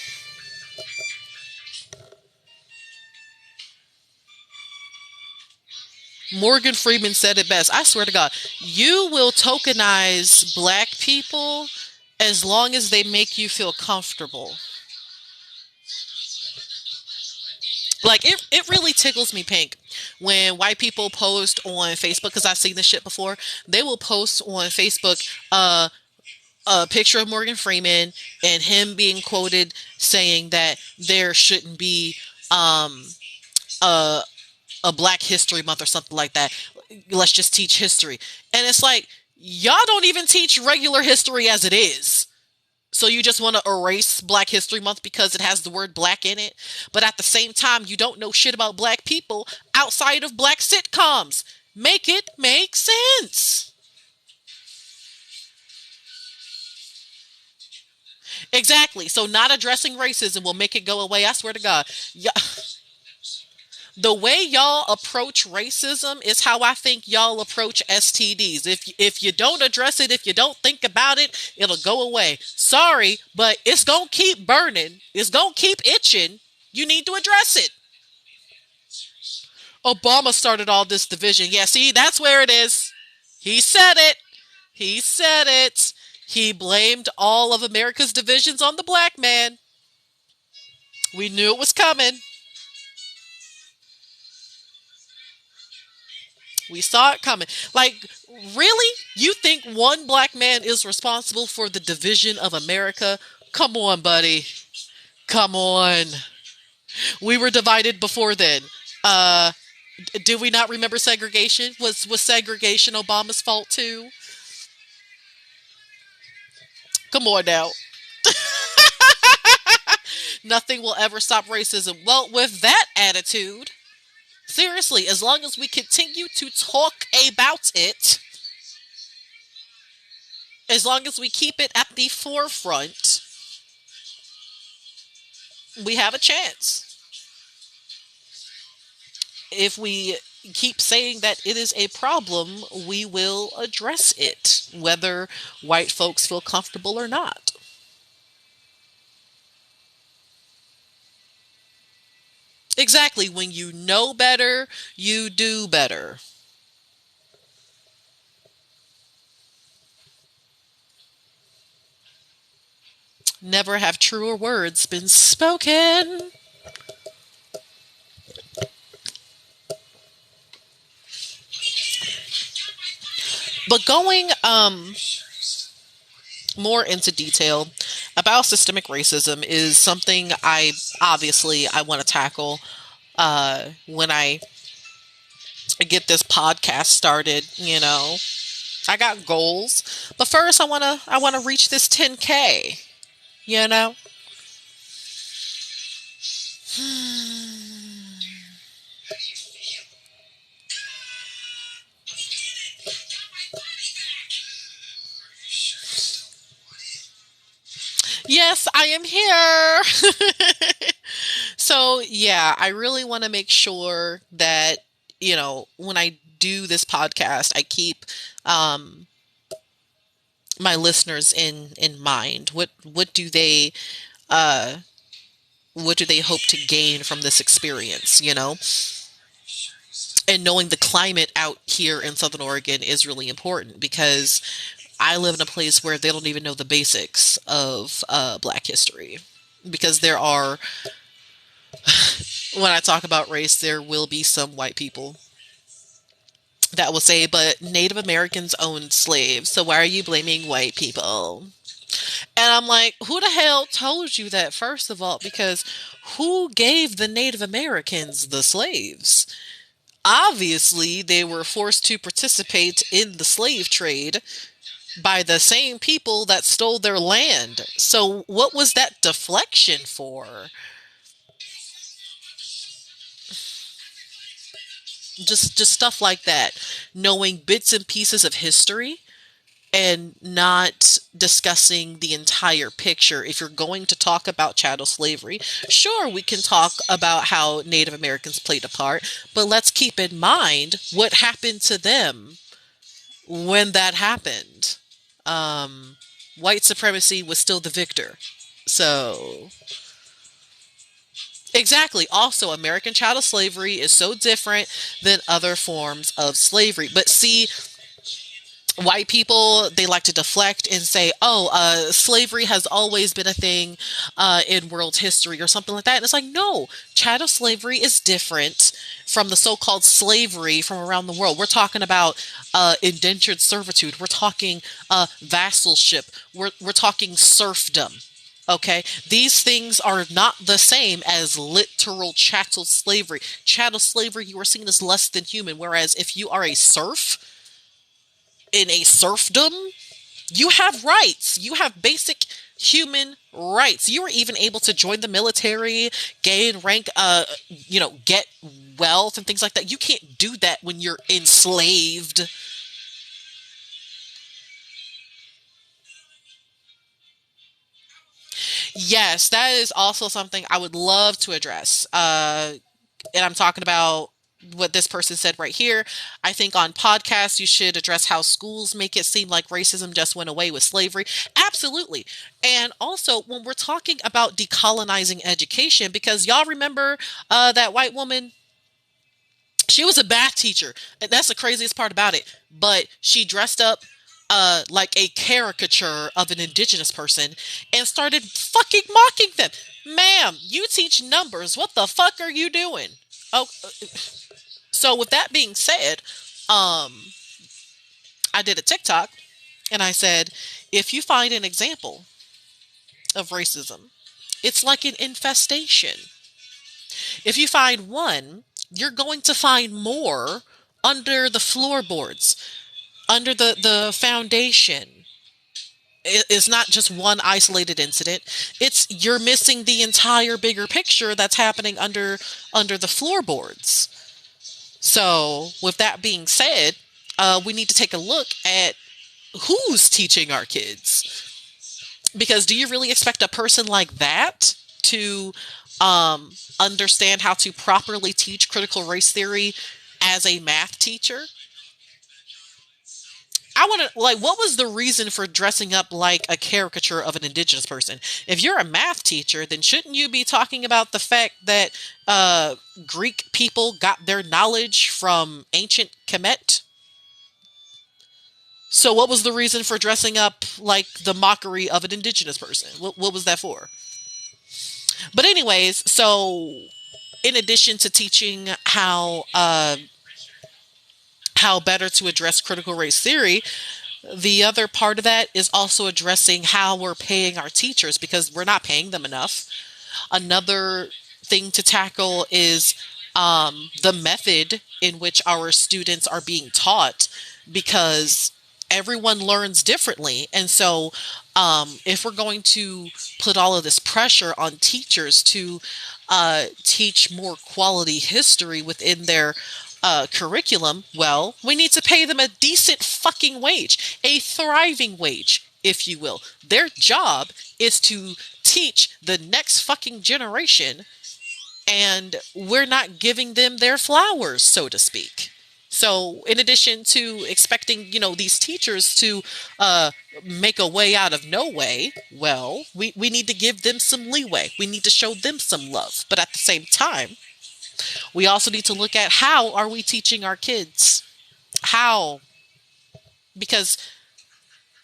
Morgan Freeman said it best. I swear to God, you will tokenize black people as long as they make you feel comfortable. Like it really tickles me pink when white people post on Facebook, because I've seen this shit before. They will post on Facebook a picture of Morgan Freeman and him being quoted saying that there shouldn't be um a a Black History Month or something like that. Let's just teach history. And it's like, y'all don't even teach regular history as it is. So you just want to erase Black History Month because it has the word black in it. But at the same time, you don't know shit about black people outside of black sitcoms. Make it make sense. Exactly. So not addressing racism will make it go away. I swear to God. Yeah, the way y'all approach racism is how I think y'all approach STDs. If you don't address it, if you don't think about it, it'll go away. Sorry, but it's going to keep burning. It's going to keep itching. You need to address it. Obama started all this division. Yeah, see, that's where it is. He said it. He said it. He blamed all of America's divisions on the black man. We knew it was coming. We saw it coming. Like, really? You think one black man is responsible for the division of America? Come on, buddy. Come on. We were divided before then. Uh, do we not remember segregation? Was segregation Obama's fault too? Come on now. Nothing will ever stop racism. Well, with that attitude, seriously, as long as we continue to talk about it, As long as we keep it at the forefront, we have a chance. If we keep saying that it is a problem, we will address it, whether white folks feel comfortable or not. Exactly. When you know better, you do better. Never have truer words been spoken. But going more into detail about systemic racism is something I want to tackle when I get this podcast started. I got goals, but first I want to reach this 10K. You know. Yes, I am here. So, yeah, I really want to make sure that, when I do this podcast, I keep um, my listeners in mind. Uh, what do they hope to gain from this experience, And knowing the climate out here in Southern Oregon is really important because I live in a place where they don't even know the basics of Black history. Because when I talk about race, there will be some white people that will say, but Native Americans owned slaves, so why are you blaming white people? And I'm like, who the hell told you that, first of all? Because who gave the Native Americans the slaves? Obviously, they were forced to participate in the slave trade by the same people that stole their land. So, what was that deflection for? Just stuff like that. Knowing bits and pieces of history and not discussing the entire picture. If you're going to talk about chattel slavery, sure, we can talk about how Native Americans played a part, but let's keep in mind what happened to them when that happened. Um, White supremacy was still the victor. So, exactly. Also, American chattel slavery is so different than other forms of slavery. But see, white people, they like to deflect and say, oh, slavery has always been a thing in world history or something like that. And it's like, no, chattel slavery is different from the so-called slavery from around the world. We're talking about indentured servitude. We're talking vassalship. We're talking serfdom. Okay, these things are not the same as literal chattel slavery. Chattel slavery, you are seen as less than human, whereas if you are a serf in a serfdom, you have rights. You have basic human rights. You were even able to join the military, gain rank, get wealth and things like that. You can't do that when you're enslaved. Yes, that is also something I would love to address. And I'm talking about what this person said right here. I think on podcasts, you should address how schools make it seem like racism just went away with slavery. Absolutely. And also, when we're talking about decolonizing education, because y'all remember that white woman, she was a math teacher. And that's the craziest part about it. But she dressed up like a caricature of an indigenous person and started fucking mocking them. Ma'am, you teach numbers. What the fuck are you doing? Oh, so with that being said, um, I did a TikTok and I said, if you find an example of racism, it's like an infestation. If you find one, you're going to find more under the floorboards, under the foundation. It's not just one isolated incident. It's you're missing the entire bigger picture that's happening under the floorboards. So, with that being said, we need to take a look at who's teaching our kids? Because do you really expect a person like that to understand how to properly teach critical race theory as a math teacher? I want to like, what was the reason for dressing up like a caricature of an indigenous person? If you're a math teacher, then shouldn't you be talking about the fact that uh, Greek people got their knowledge from ancient Kemet? So, what was the reason for dressing up like the mockery of an indigenous person? What was that for? But anyways, so in addition to teaching how better to address critical race theory, the other part of that is also addressing how we're paying our teachers because we're not paying them enough. Another thing to tackle is the method in which our students are being taught because everyone learns differently. And so, if we're going to put all of this pressure on teachers to teach more quality history within their curriculum, well, we need to pay them a decent fucking wage, a thriving wage, if you will. Their job is to teach the next fucking generation, and we're not giving them their flowers, so to speak. So, in addition to expecting, these teachers to uh, make a way out of no way, well, we need to give them some leeway. We need to show them some love. But at the same time, we also need to look at how are we teaching our kids? How? Because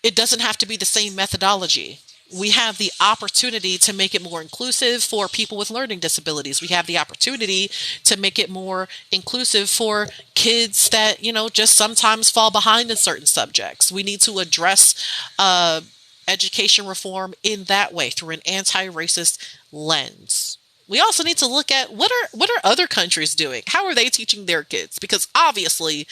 it doesn't have to be the same methodology. We have the opportunity to make it more inclusive for people with learning disabilities. We have the opportunity to make it more inclusive for kids that, just sometimes fall behind in certain subjects. We need to address uh, education reform in that way through an anti-racist lens. We also need to look at what are other countries doing? How are they teaching their kids? Because obviously,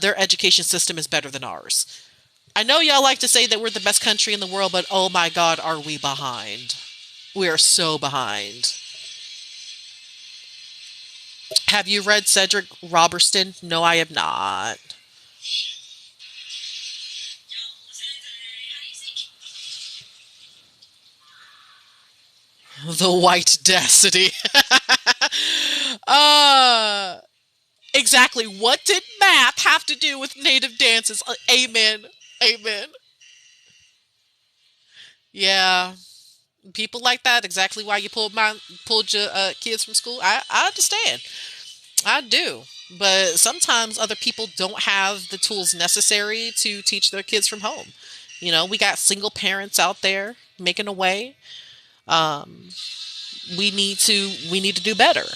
their education system is better than ours. I know y'all like to say that we're the best country in the world, but oh my God, are we behind? We are so behind. Have you read Cedric Robertson? No, I have not. The White Destiny. uh, exactly. What did math have to do with native dances? Amen. Amen. Yeah, people like that. Exactly why you pulled your kids from school. I understand. I do. But sometimes other people don't have the tools necessary to teach their kids from home. We got single parents out there making a way. Um, we need to do better.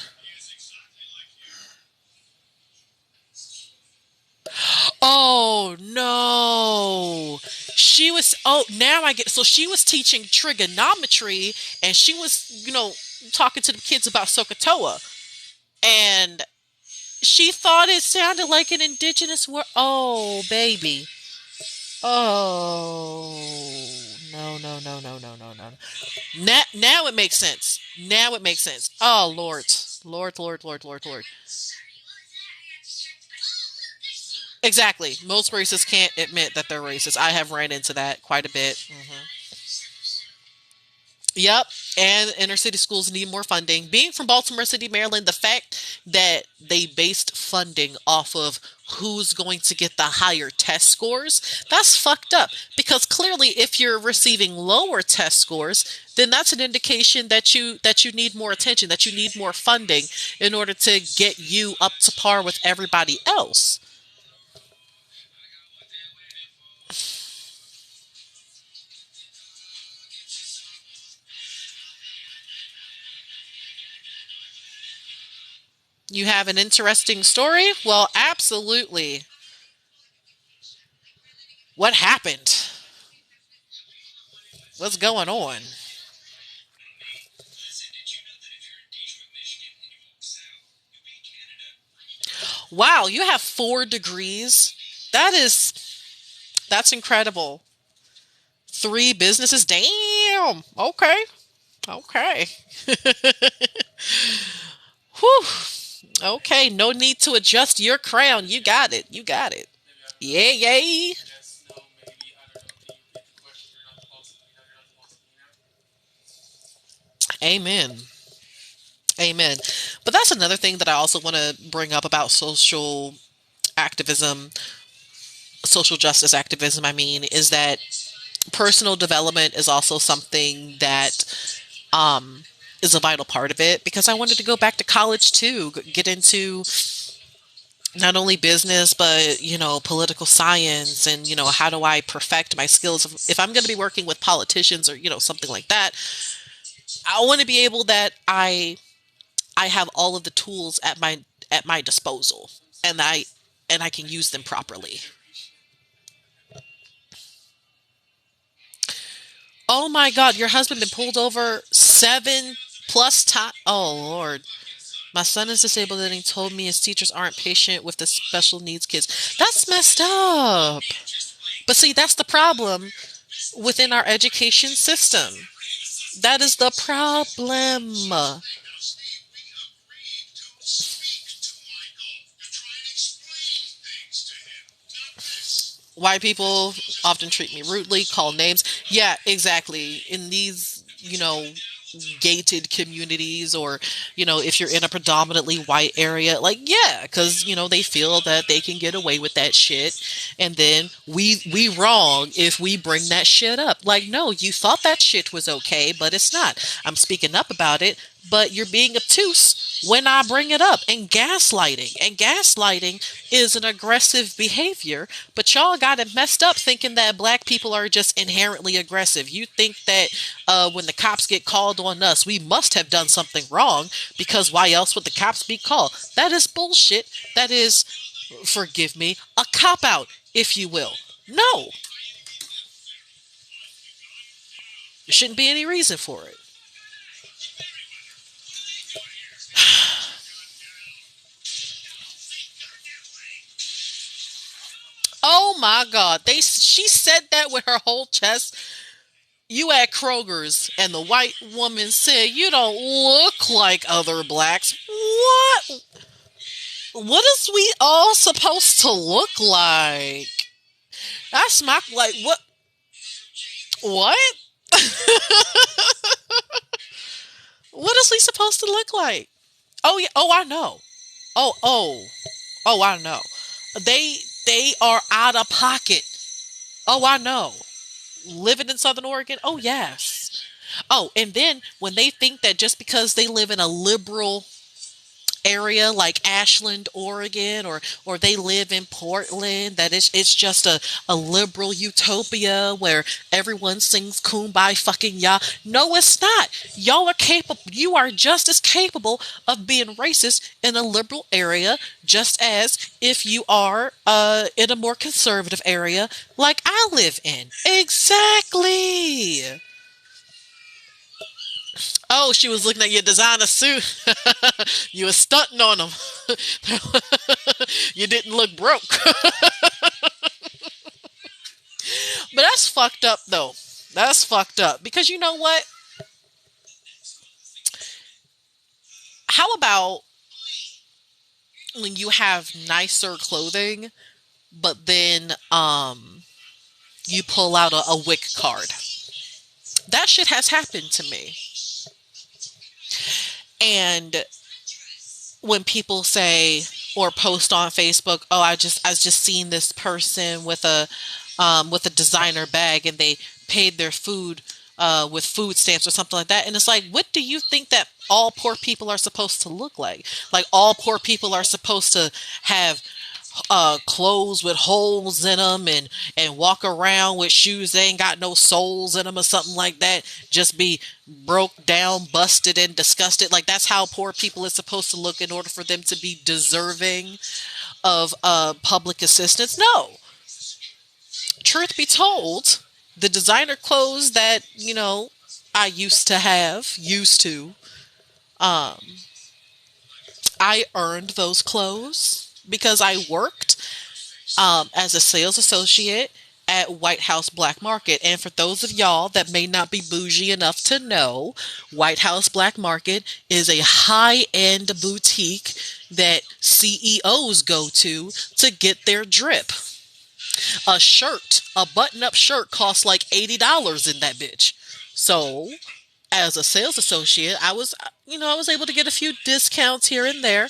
Oh no. Now I get, so she was teaching trigonometry and she was, talking to the kids about Sokotoa. And she thought it sounded like an indigenous word. Oh, baby. Oh, no, no, no, no, no, no, no. Now it makes sense. Now it makes sense. Oh, Lord. Lord, Lord, Lord, Lord, Lord. Exactly. Most racists can't admit that they're racist. I have ran into that quite a bit. Yep. And inner city schools need more funding. Being from Baltimore City, Maryland, the fact that they based funding off of who's going to get the higher test scores, that's fucked up. Because clearly if you're receiving lower test scores, then that's an indication that you need more attention, that you need more funding in order to get you up to par with everybody else. You have an interesting story? Well, absolutely. What happened? What's going on? Wow, you have 4 degrees. That is that's incredible. 3 businesses. Damn. Okay. Okay. Whew. Okay. No need to adjust your crown. You got it. You got it. Yeah, yay. Amen. Amen. But that's another thing that I also want to bring up about social activism, social justice activism, I mean, is that personal development is also something that um, is a vital part of it because I wanted to go back to college too, get into not only business, but, political science and, how do I perfect my skills? If I'm going to be working with politicians or, something like that, I want to be able that I have all of the tools at my disposal and I can use them properly. Oh my God, your husband been pulled over 7 plus times. Oh Lord. My son is disabled and he told me his teachers aren't patient with the special needs kids. That's messed up. But see, that's the problem within our education system. That is the problem. White people often treat me rudely, call names. Yeah, exactly. In these, gated communities or, if you're in a predominantly white area, like, yeah, because, they feel that they can get away with that shit. And then we wrong if we bring that shit up. Like, no, you thought that shit was okay, but it's not. I'm speaking up about it, but you're being obtuse when I bring it up. And gaslighting is an aggressive behavior, but y'all got it messed up thinking that black people are just inherently aggressive. You think that when the cops get called on us, we must have done something wrong because why else would the cops be called? That is bullshit. That is, forgive me, a cop out, if you will. No, there shouldn't be any reason for it. Oh my God. She said that with her whole chest. You at Kroger's and the white woman said you don't look like other blacks. What? What is we all supposed to look like? That's my like what? What? What is we supposed to look like? Oh yeah. Oh, I know. Oh, I know. They are out of pocket. Oh, I know. Living in Southern Oregon. Oh yes. Oh, and then when they think that just because they live in a liberal area like Ashland, Oregon, or they live in Portland, that it's just a liberal utopia where everyone sings kumbaya fucking ya. No, it's not. Y'all are capable. You are just as capable of being racist in a liberal area, just as if you are in a more conservative area like I live in. Exactly. Oh, she was looking at your designer suit. You was stunting on them. You didn't look broke. But that's fucked up, though. That's fucked up. Because you know what? How about when you have nicer clothing, but then you pull out a WIC card? That shit has happened to me. And when people say or post on Facebook, "Oh, I just seen this person with a designer bag and they paid their food with food stamps or something like that," and it's like, what do you think that all poor people are supposed to look like? Like all poor people are supposed to have clothes with holes in them and walk around with shoes that ain't got no soles in them or something like that, just be broke down, busted and disgusted. Like that's how poor people is supposed to look in order for them to be deserving of public assistance? No. Truth be told, the designer clothes that I used to um I earned those clothes because I worked as a sales associate at White House Black Market. And for those of y'all that may not be bougie enough to know, White House Black Market is a high end boutique that CEOs go to get their drip. A button up shirt costs like $80 in that bitch. So as a sales associate, I was able to get a few discounts here and there,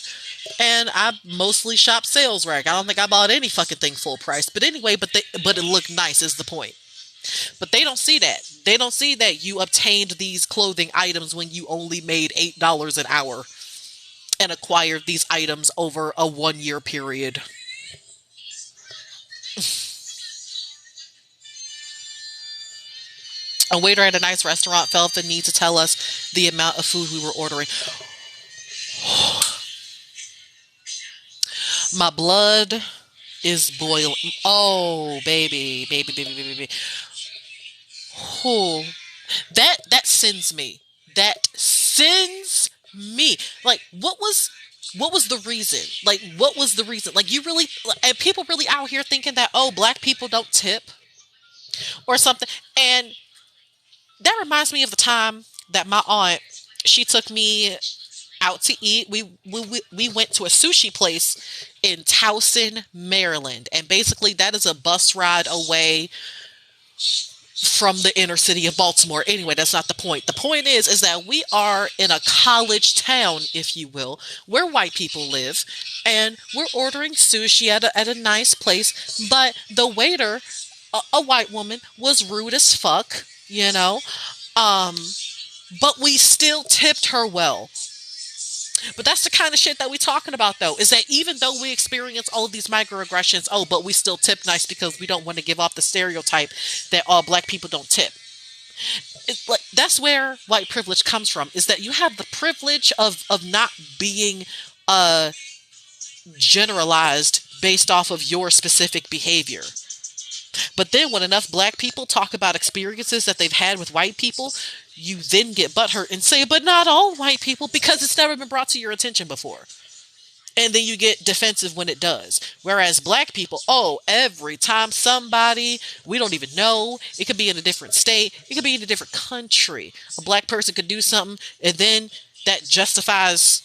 and I mostly shop sales rag. I don't think I bought any fucking thing full price. But anyway, but it looked nice is the point. But they don't see that. They don't see that you obtained these clothing items when you only made $8 an hour and acquired these items over a 1 year period. A waiter at a nice restaurant felt the need to tell us the amount of food we were ordering. My blood is boiling. Oh, baby, baby, baby, baby, baby. Oh, that sends me. That sends me. Like, what was the reason? Like, what was the reason? Like, you really, and people really out here thinking that, oh, black people don't tip or something. And that reminds me of the time that my aunt, she took me out to eat. We went to a sushi place in Towson, Maryland, and basically that is a bus ride away from the inner city of Baltimore. Anyway, that's not the point. The point is that we are in a college town, if you will, where white people live, and we're ordering sushi at a nice place, but the waiter, a white woman, was rude as fuck, you know. Um, but we still tipped her well. But that's the kind of shit that we talking about, though, is that even though we experience all of these microaggressions, oh, but we still tip nice because we don't want to give off the stereotype that all black people don't tip. It's like that's where white privilege comes from, is that you have the privilege of not being uh generalized based off of your specific behavior. But then when enough black people talk about experiences that they've had with white people, you then get butthurt and say, but not all white people, because it's never been brought to your attention before. And then you get defensive when it does. Whereas black people, oh, every time somebody we don't even know, it could be in a different state, it could be in a different country. A black person could do something, and then that justifies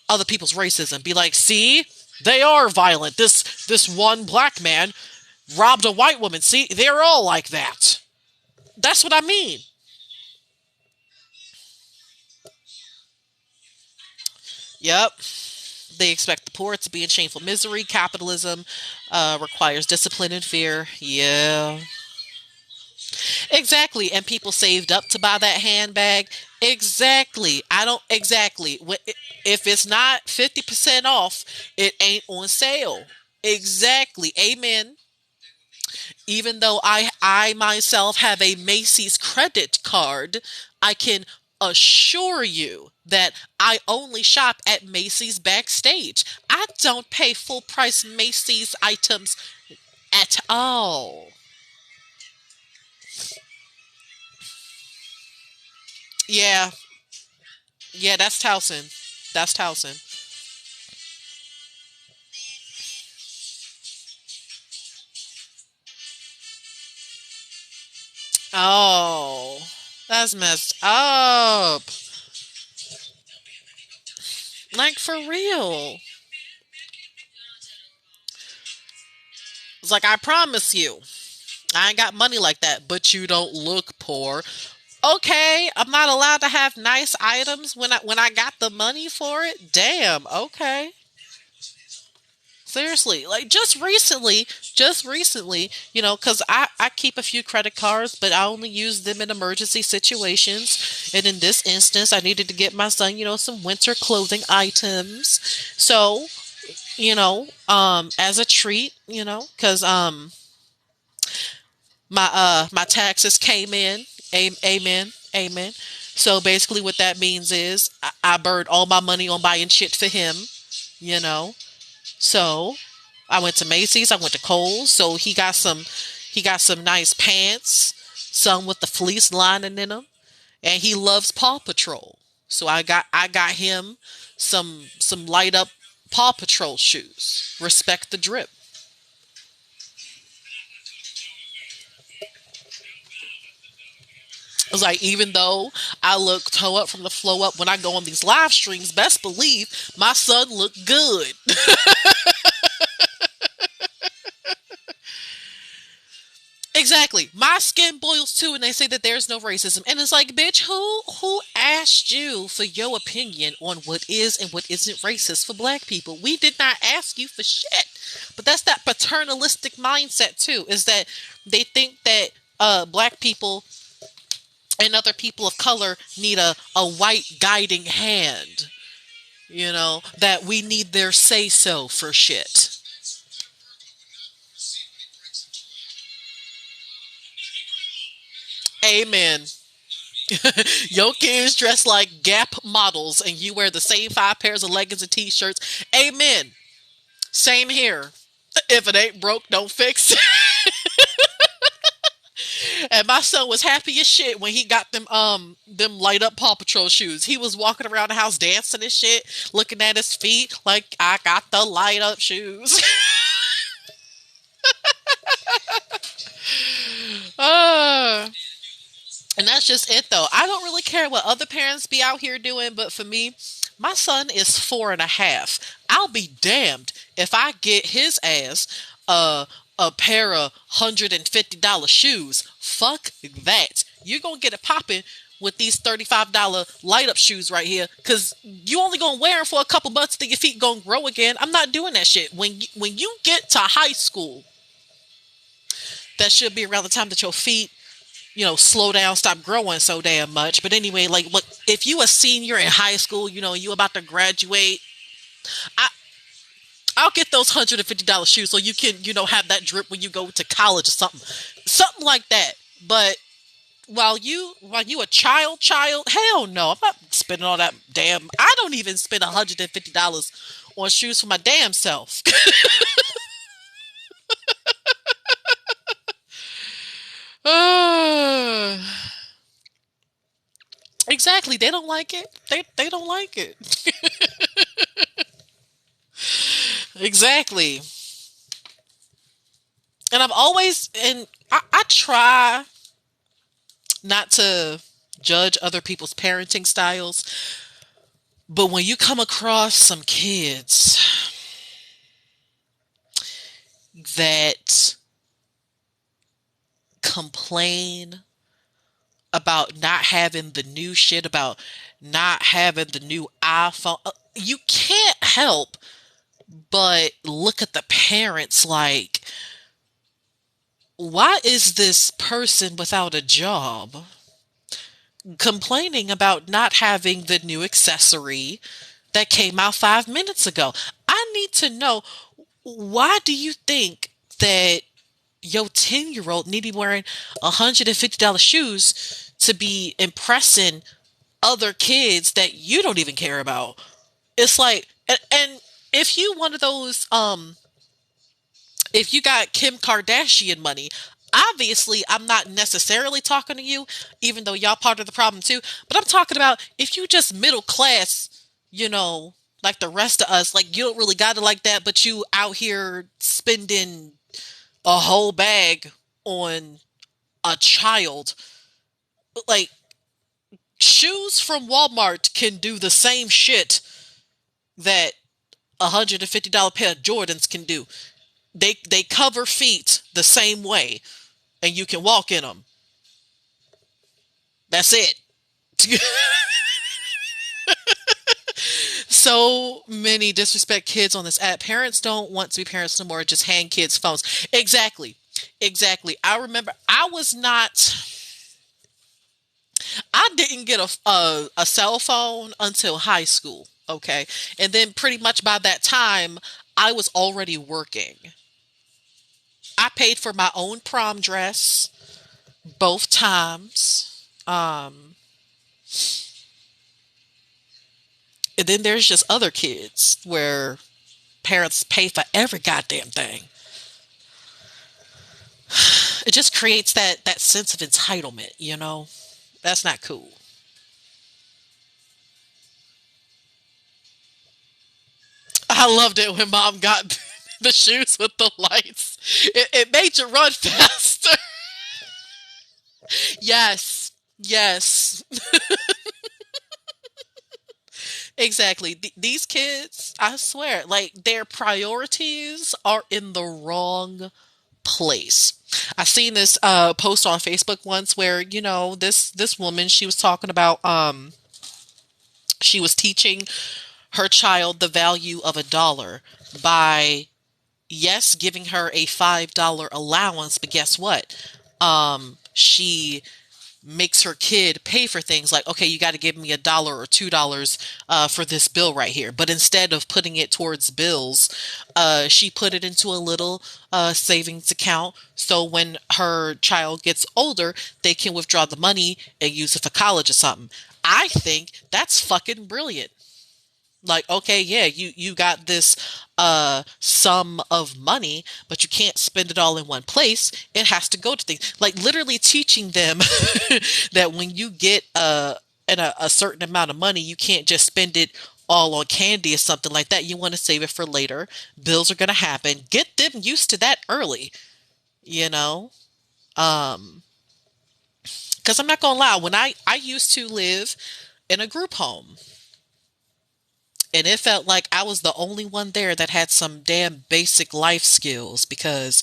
other people's racism. Be like, see, they are violent. This one black man robbed a white woman. See, they're all like that. That's what I mean. Yep. They expect the poor to be in shameful misery. Capitalism requires discipline and fear. Yeah. Exactly. And people saved up to buy that handbag. Exactly. I don't, exactly. If it's not 50% off, it ain't on sale. Exactly. Amen. Even though I myself have a Macy's credit card, I can assure you that I only shop at Macy's backstage. I don't pay full price Macy's items at all. Yeah, yeah, that's Towson. That's Towson. Oh, that's messed up. Like for real. It's like I promise you, I ain't got money like that, but you don't look poor. Okay, I'm not allowed to have nice items when I got the money for it. Damn. Okay. Seriously, like just recently, because I keep a few credit cards, but I only use them in emergency situations. And in this instance, I needed to get my son, some winter clothing items. So, as a treat, because my taxes came in. Amen. Amen. So basically, what that means is I burned all my money on buying shit for him. You know. So I went to Macy's. I went to Kohl's. So he got some nice pants, some with the fleece lining in them, and he loves Paw Patrol. So I got him some light up Paw Patrol shoes. Respect the drip. It's like even though I look toe up from the flow up when I go on these live streams, best believe my son looked good. Exactly. My skin boils too, and they say that there's no racism. And it's like, bitch, who asked you for your opinion on what is and what isn't racist for black people? We did not ask you for shit. But that's that paternalistic mindset too, is that they think that black people and other people of color need a white guiding hand. That we need their say so for shit. Amen. Your kids dress like Gap models and you wear the same five pairs of leggings and t-shirts. Amen. Same here. If it ain't broke, don't fix it. And my son was happy as shit when he got them light up Paw Patrol shoes. He was walking around the house dancing and shit, looking at his feet like I got the light up shoes. uh, and that's just it though. I don't really care what other parents be out here doing, but for me, my son is 4.5. I'll be damned if I get his ass a pair of $150 shoes. Fuck that. You're gonna get it popping with these $35 light up shoes right here, because you only gonna wear them for a couple months, then your feet gonna grow again. I'm not doing that shit. When you get to high school, that should be around the time that your feet slow down, stop growing so damn much. But anyway, like, what if you a senior in high school, you about to graduate, I I'll get those $150 shoes so you can, have that drip when you go to college or something. Something like that. But while you a child, hell no. I'm not spending all that damn. I don't even spend $150 on shoes for my damn self. Uh, exactly. They don't like it. They don't like it. Exactly. And I try not to judge other people's parenting styles, but when you come across some kids that complain about not having the new shit, about not having the new iPhone, you can't help but look at the parents like, why is this person without a job complaining about not having the new accessory that came out 5 minutes ago? I need to know, why do you think that your 10-year old need to be wearing $150 shoes to be impressing other kids that you don't even care about? It's like, and if you one of those, if you got Kim Kardashian money, obviously I'm not necessarily talking to you, even though y'all part of the problem too. But I'm talking about if you just middle class, you know, like the rest of us, like you don't really got it like that, but you out here spending a whole bag on a child. Like, shoes from Walmart can do the same shit that $150 pair of Jordans can do. They cover feet the same way, and you can walk in them. That's it. So many disrespect kids on this app. Parents don't want to be parents no more. Just hand kids phones. Exactly. Exactly. I remember I was not. I didn't get a cell phone until high school. Okay, and then pretty much by that time, I was already working. I paid for my own prom dress both times. And then there's just other kids where parents pay for every goddamn thing. It just creates that sense of entitlement. That's not cool. I loved it when mom got the shoes with the lights. It made you run faster. Yes. Yes. Exactly. These kids, I swear, like their priorities are in the wrong place. I seen this post on Facebook once where, this woman, she was talking about she was teaching her child the value of a dollar by, yes, giving her a $5 allowance, but guess what? She makes her kid pay for things like, okay, you got to give me $1 or $2 for this bill right here. But instead of putting it towards bills, she put it into a little savings account. So when her child gets older, they can withdraw the money and use it for college or something. I think that's fucking brilliant. Like, okay, yeah, you got this sum of money, but you can't spend it all in one place. It has to go to things like literally teaching them that when you get a certain amount of money, you can't just spend it all on candy or something like that. You want to save it for later. Bills are going to happen. Get them used to that early, you know? Um, because I'm not gonna lie, when I used to live in a group home, and it felt like I was the only one there that had some damn basic life skills because,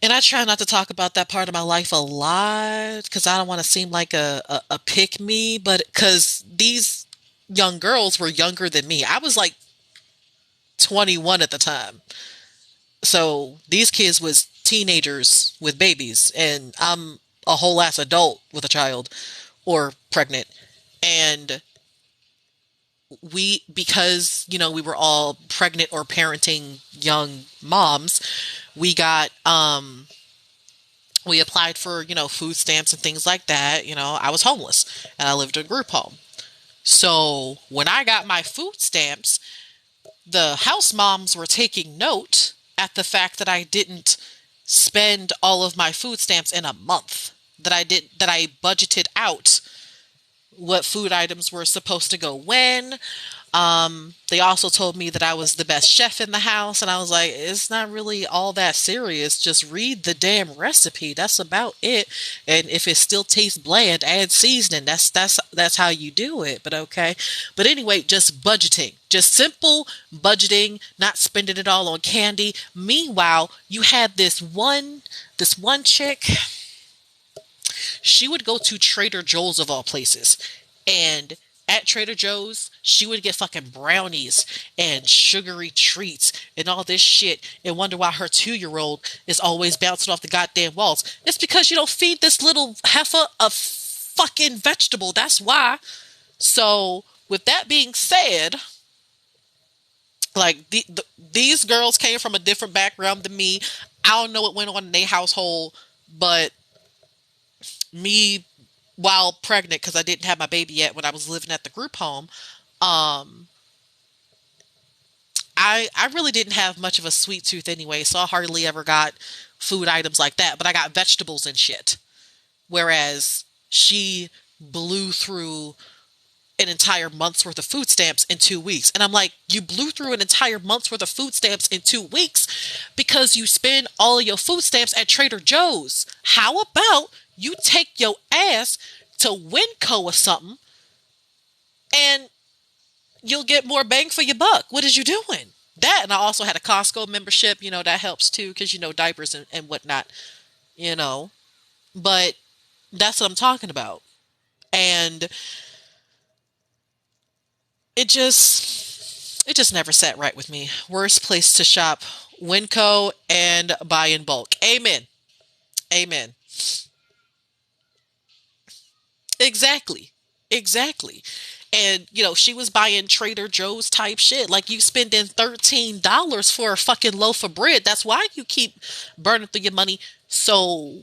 and I try not to talk about that part of my life a lot because I don't want to seem like a pick me, but because these young girls were younger than me. I was like 21 at the time. So these kids was teenagers with babies and I'm a whole ass adult with a child or pregnant. And because we were all pregnant or parenting young moms, we got we applied for food stamps and things like that. I was homeless and I lived in a group home. So when I got my food stamps, the house moms were taking note at the fact that I didn't spend all of my food stamps in a month, that I budgeted out what food items were supposed to go when. They also told me that I was the best chef in the house, and I was like, it's not really all that serious. Just read the damn recipe. That's about it. And if it still tastes bland, add seasoning. That's how you do it. But okay. But anyway, just budgeting. Just simple budgeting, not spending it all on candy. Meanwhile, you had this one chick, she would go to Trader Joe's of all places. And at Trader Joe's, she would get fucking brownies and sugary treats and all this shit and wonder why her 2-year-old is always bouncing off the goddamn walls. It's because you don't feed this little heifer a fucking vegetable. That's why. So, with that being said, like these girls came from a different background than me. I don't know what went on in their household, but me, while pregnant, because I didn't have my baby yet when I was living at the group home, um, I really didn't have much of a sweet tooth anyway, so I hardly ever got food items like that. But I got vegetables and shit. Whereas she blew through an entire month's worth of food stamps in 2 weeks. And I'm like, you blew through an entire month's worth of food stamps in 2 weeks because you spend all of your food stamps at Trader Joe's. How about you take your ass to Winco or something and you'll get more bang for your buck? What is you doing? That, and I also had a Costco membership, that helps too, because diapers and whatnot, you know. But that's what I'm talking about. And it just never sat right with me. Worst place to shop, Winco and buy in bulk. Amen. Amen. Exactly. Exactly. And she was buying Trader Joe's type shit. Like you spending $13 for a fucking loaf of bread. That's why you keep burning through your money. So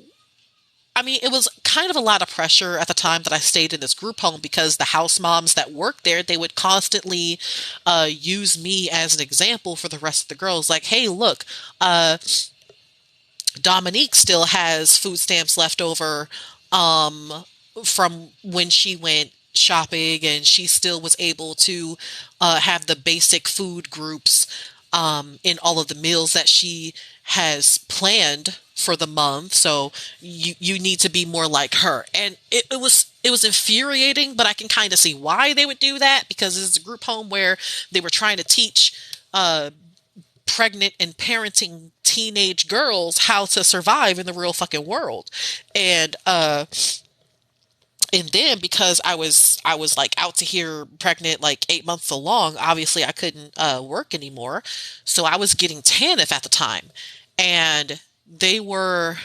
I mean, it was kind of a lot of pressure at the time that I stayed in this group home because the house moms that worked there, they would constantly use me as an example for the rest of the girls. Like, hey, look, uh, Dominique still has food stamps left over um, from when she went shopping, and she still was able to have the basic food groups in all of the meals that she has planned for the month. So you need to be more like her. And it was infuriating, but I can kind of see why they would do that because it's a group home where they were trying to teach uh, pregnant and parenting teenage girls how to survive in the real fucking world. And and then because I was like out to here pregnant like 8 months along, obviously I couldn't work anymore. So I was getting TANF at the time. And they were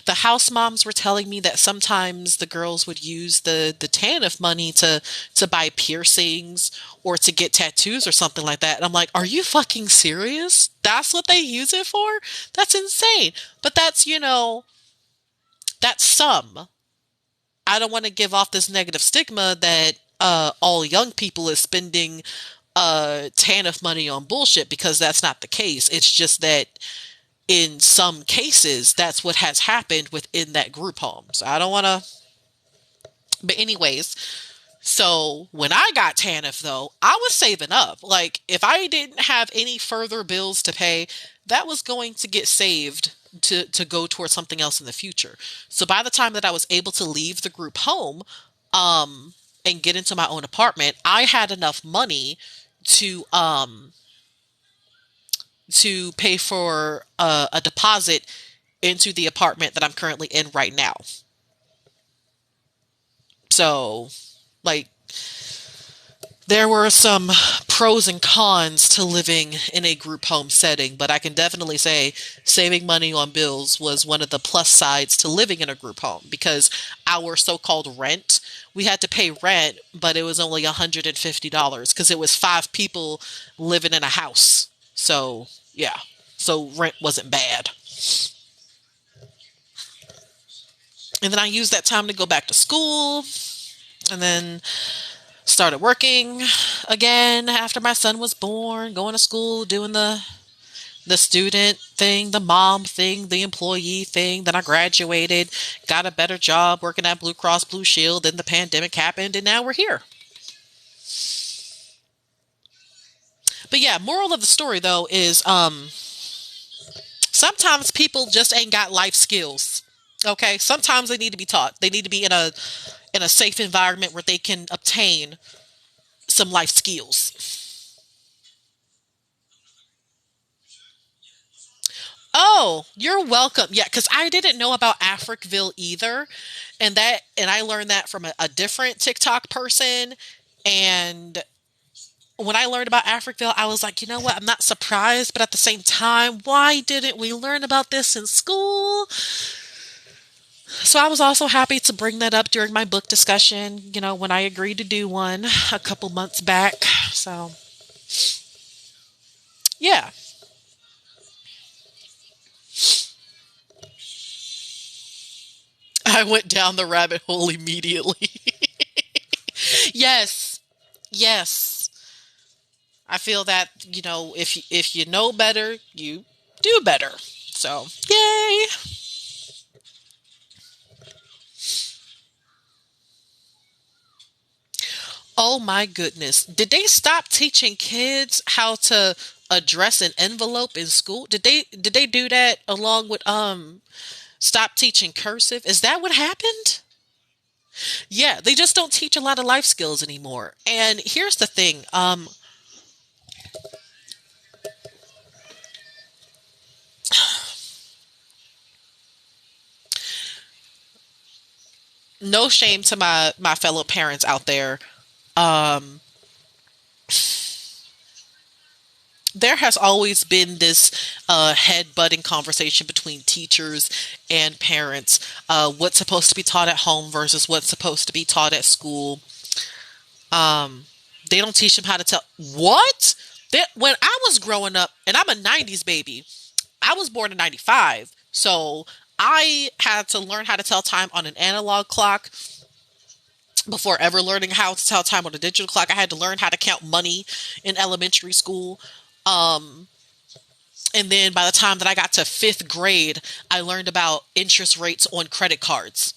the house moms were telling me that sometimes the girls would use the TANF money to buy piercings or to get tattoos or something like that. And I'm like, are you fucking serious? That's what they use it for? That's insane. But that's, that's some. I don't want to give off this negative stigma that all young people is spending TANF money on bullshit, because that's not the case. It's just that in some cases, that's what has happened within that group home. So I don't want to. But anyways, so when I got TANF though, I was saving up. Like if I didn't have any further bills to pay, that was going to get saved to go towards something else in the future. So by the time that I was able to leave the group home, and get into my own apartment, I had enough money to pay for a deposit into the apartment that I'm currently in right now. So, like, there were some pros and cons to living in a group home setting, but I can definitely say saving money on bills was one of the plus sides to living in a group home, because our so-called rent, we had to pay rent, but it was only $150 because it was five people living in a house. So, yeah. So rent wasn't bad. And then I used that time to go back to school, and then started working again after my son was born, going to school, doing the student thing, the mom thing, the employee thing. Then I graduated, got a better job working at Blue Cross Blue Shield, then the pandemic happened, and now we're here. But yeah, moral of the story though is sometimes people just ain't got life skills. Okay? Sometimes they need to be taught. They need to be in a safe environment where they can obtain some life skills. Oh, you're welcome. Yeah, because I didn't know about Africville either. And I learned that from a different TikTok person. And when I learned about Africville, I was like, you know what? I'm not surprised, but at the same time, why didn't we learn about this in school? So I was also happy to bring that up during my book discussion, when I agreed to do one a couple months back. So, yeah. I went down the rabbit hole immediately. Yes. Yes. I feel that, if you know better, you do better. So, yay. Oh my goodness. Did they stop teaching kids how to address an envelope in school? Did they do that along with stop teaching cursive? Is that what happened? Yeah, they just don't teach a lot of life skills anymore. And here's the thing, no shame to my fellow parents out there. Um there has always been this head-butting conversation between teachers and parents. What's supposed to be taught at home versus what's supposed to be taught at school. Um, they don't teach them how to tell what. When I was growing up, and I'm a '90s baby. I was born in '95, so I had to learn how to tell time on an analog clock before ever learning how to tell time on a digital clock. I had to learn how to count money in elementary school. Um, and then by the time that I got to fifth grade, I learned about interest rates on credit cards.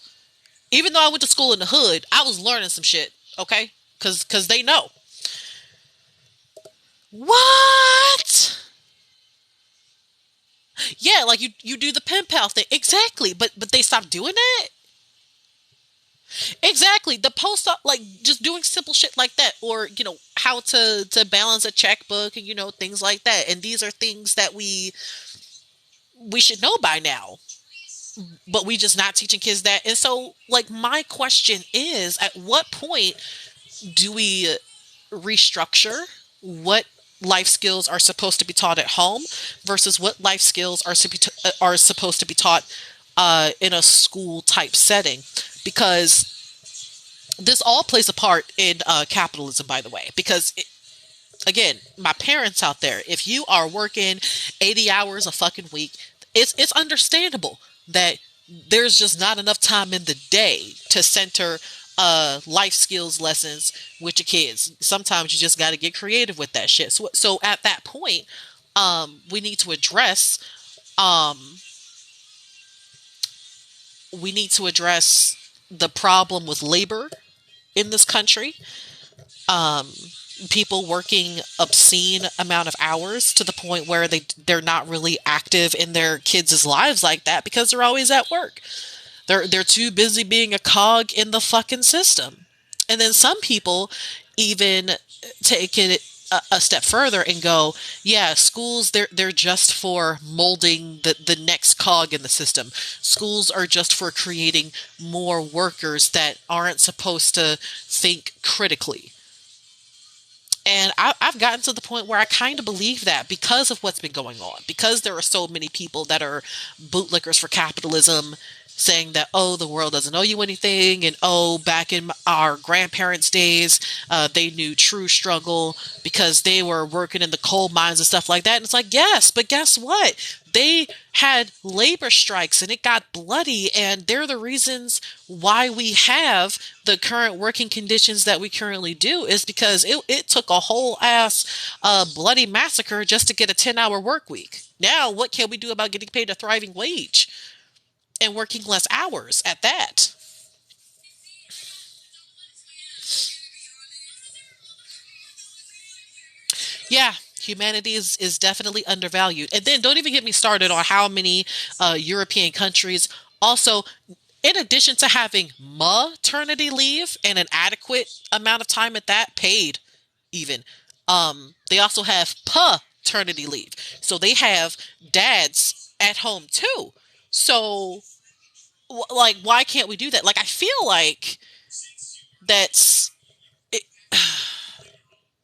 Even though I went to school in the hood, I was learning some shit. Okay, because they know what. Yeah, like you do the pen pal thing exactly, but they stopped doing it. Exactly. The post op, like just doing simple shit like that, or how to balance a checkbook, and things like that. And these are things that we should know by now, but we just not teaching kids that. And so, like, my question is, at what point do we restructure what life skills are supposed to be taught at home versus what life skills are supposed to be taught in a school type setting? Because this all plays a part in capitalism, by the way. Because again, my parents out there, if you are working 80 hours a fucking week, it's understandable that there's just not enough time in the day to center life skills lessons with your kids. Sometimes you just got to get creative with that shit. So at that point, we need to address um, the problem with labor in this country. Um, People working obscene amount of hours to the point where they're not really active in their kids' lives like that because they're always at work. They're too busy being a cog in the fucking system. And then some people even take it a step further and go, yeah, schools, they're just for molding the next cog in the system. Schools are just for creating more workers that aren't supposed to think critically. And I've gotten to the point where I kind of believe that because of what's been going on, because there are so many people that are bootlickers for capitalism, saying that, oh, the world doesn't owe you anything. And oh, back in our grandparents' days, they knew true struggle because they were working in the coal mines and stuff like that. And it's like, yes, but guess what? They had labor strikes and it got bloody, and they're the reasons why we have the current working conditions that we currently do, is because it took a whole ass bloody massacre just to get a 10-hour work week. Now, what can we do about getting paid a thriving wage and working less hours at that? Yeah, humanity is definitely undervalued. And then don't even get me started on how many European countries also, in addition to having maternity leave and an adequate amount of time at that, paid even, they also have paternity leave. So they have dads at home too. So, like, why can't we do that? Like, I feel like that's it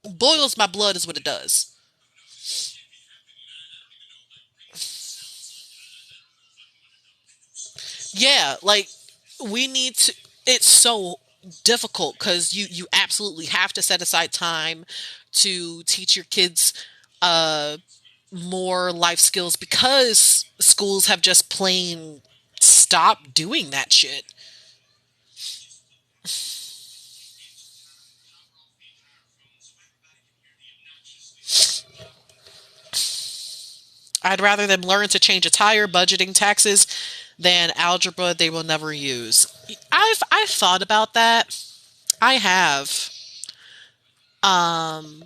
boils my blood, is what it does. Yeah, like we need to. It's so difficult because you absolutely have to set aside time to teach your kids uh more life skills because schools have just plain stopped doing that shit. I'd rather them learn to change a tire, budgeting, taxes, than algebra they will never use. I've thought about that. I have. Um,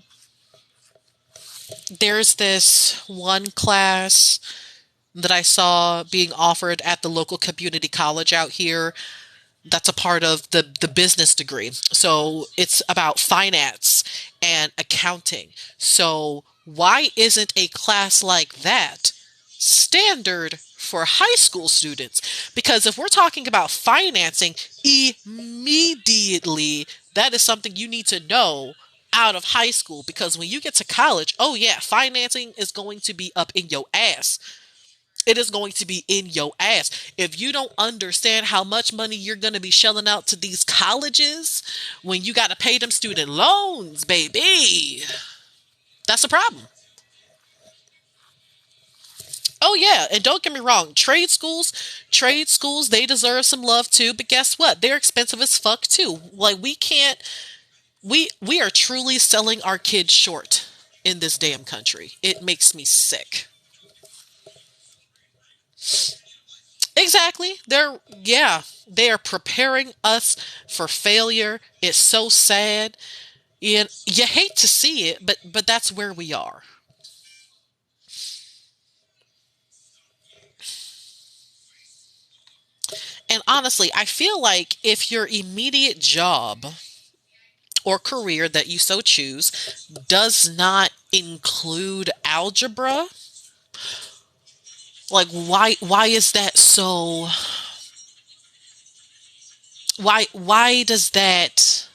there's this one class that I saw being offered at the local community college out here that's a part of the business degree. So it's about finance and accounting. So why isn't a class like that standard for high school students? Because if we're talking about financing, immediately that is something you need to know out of high school, because when you get to college, oh yeah, financing is going to be up in your ass. It is going to be in your ass. If you don't understand how much money you're going to be shelling out to these colleges when you got to pay them student loans, baby, that's a problem. Oh yeah, and don't get me wrong, trade schools, they deserve some love too, but guess what? They're expensive as fuck too. Like we can't we are truly selling our kids short in this damn country. It makes me sick. Exactly. They are preparing us for failure. It's so sad. And you hate to see it, but that's where we are. And honestly, I feel like if your immediate job or career that you so choose does not include algebra, like why is that so why does that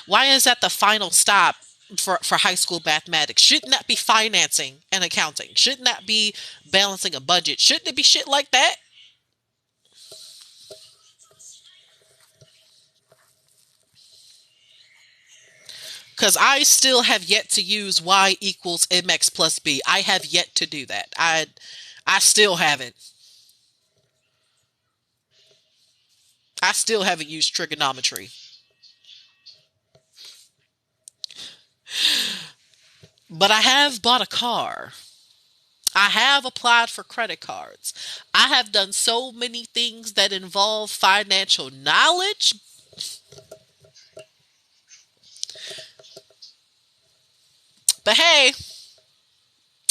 why is that the final stop for high school mathematics? Shouldn't that be financing and accounting? Shouldn't that be balancing a budget? Shouldn't it be shit like that? Because I still have yet to use y equals mx plus b. I have yet to do that. I still haven't. I still haven't used trigonometry. But I have bought a car. I have applied for credit cards. I have done so many things that involve financial knowledge. But hey,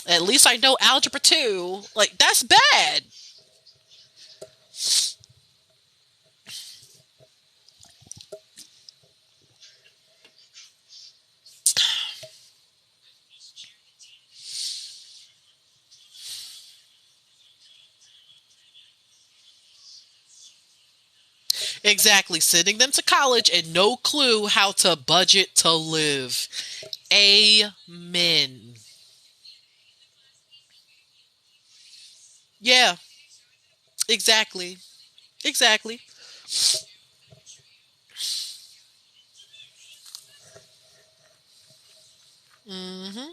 at least I know algebra 2. Like, that's bad. Exactly. Sending them to college and no clue how to budget to live. Amen. Yeah, exactly. Exactly. Hmm.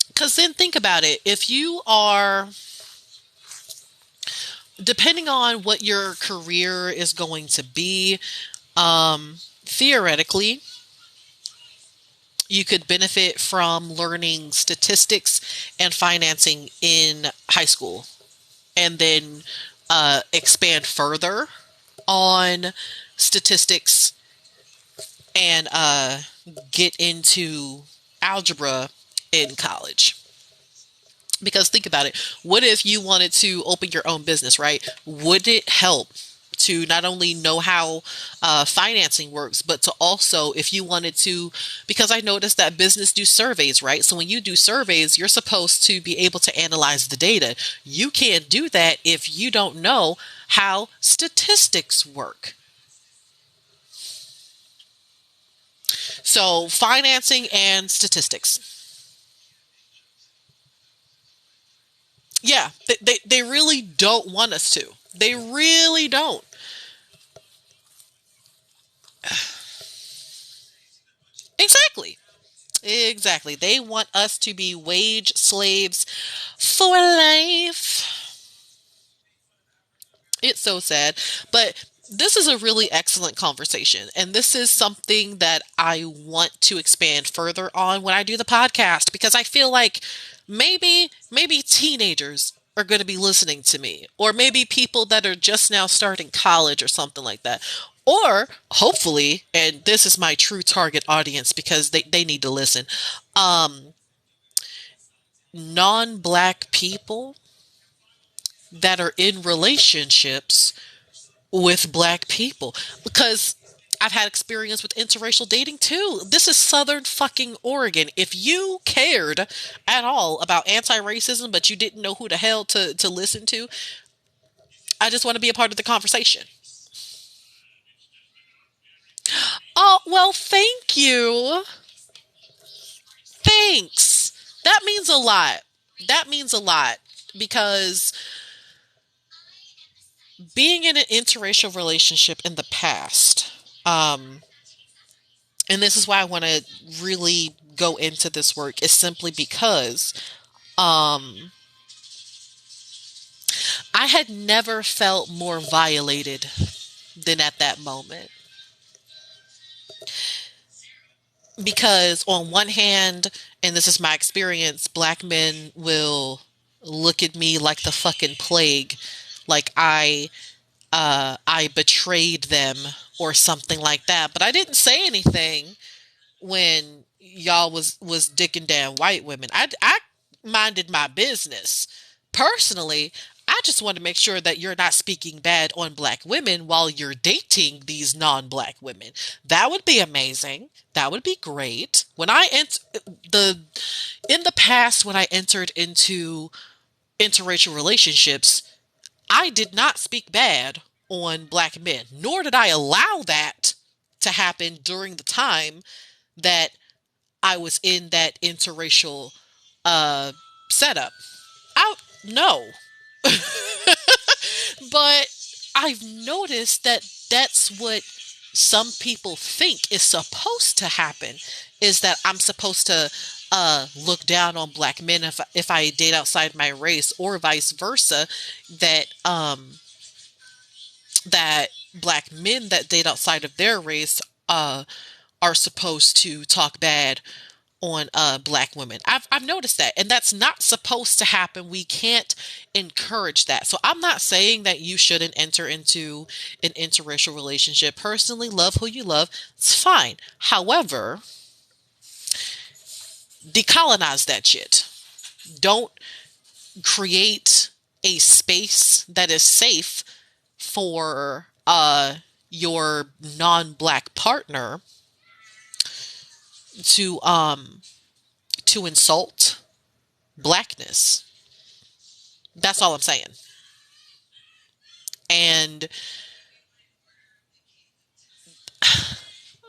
Because then think about it. If you are, depending on what your career is going to be, theoretically, you could benefit from learning statistics and financing in high school and then expand further on statistics and get into algebra in college. Because think about it. What if you wanted to open your own business, right? Would it help to not only know how financing works, but to also, if you wanted to, because I noticed that business do surveys, right? So when you do surveys, you're supposed to be able to analyze the data. You can't do that if you don't know how statistics work. So financing and statistics. Yeah, they really don't want us to. They really don't. Exactly. Exactly. They want us to be wage slaves for life. It's so sad. But this is a really excellent conversation. And this is something that I want to expand further on when I do the podcast because I feel like maybe teenagers are going to be listening to me or maybe people that are just now starting college or something like that. Or hopefully, and this is my true target audience because they need to listen, um, non-black people that are in relationships with black people because I've had experience with interracial dating too. This is Southern fucking Oregon. If you cared at all about anti-racism but you didn't know who the hell to listen to, I just want to be a part of the conversation. Oh, well, thank you. Thanks. That means a lot. That means a lot because being in an interracial relationship in the past, um, and this is why I want to really go into this work, is simply because um, I had never felt more violated than at that moment. Because, on one hand, and this is my experience, black men will look at me like the fucking plague, like I betrayed them or something like that. But I didn't say anything when y'all was dicking down white women. I minded my business. Personally, I just want to make sure that you're not speaking bad on black women while you're dating these non-black women. That would be amazing. That would be great. When I the in the past when I entered into interracial relationships, I did not speak bad on black men, nor did I allow that to happen during the time that I was in that interracial uh setup. I no. But I've noticed that that's what some people think is supposed to happen, is that I'm supposed to look down on black men if I date outside my race, or vice versa, that that black men that date outside of their race are supposed to talk bad on black women. I've noticed that, and that's not supposed to happen. We can't encourage that. So I'm not saying that you shouldn't enter into an interracial relationship. Personally, love who you love. It's fine. However, decolonize that shit. Don't create a space that is safe for your non-black partner to insult blackness. That's all I'm saying. And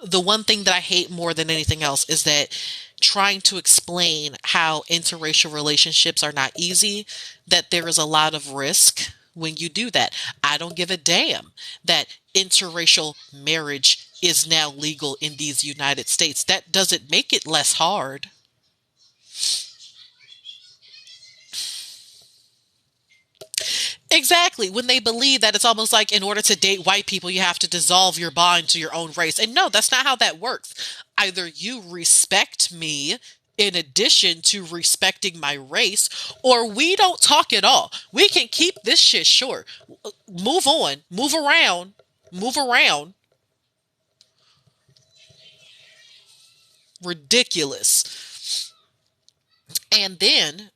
the one thing that I hate more than anything else is that trying to explain how interracial relationships are not easy, that there is a lot of risk when you do that. I don't give a damn that interracial marriage is now legal in these United States. That doesn't make it less hard. Exactly. When they believe that it's almost like in order to date white people, you have to dissolve your bond to your own race. And no, that's not how that works. Either you respect me in addition to respecting my race, or we don't talk at all. We can keep this shit short. Move on, move around. Ridiculous. And then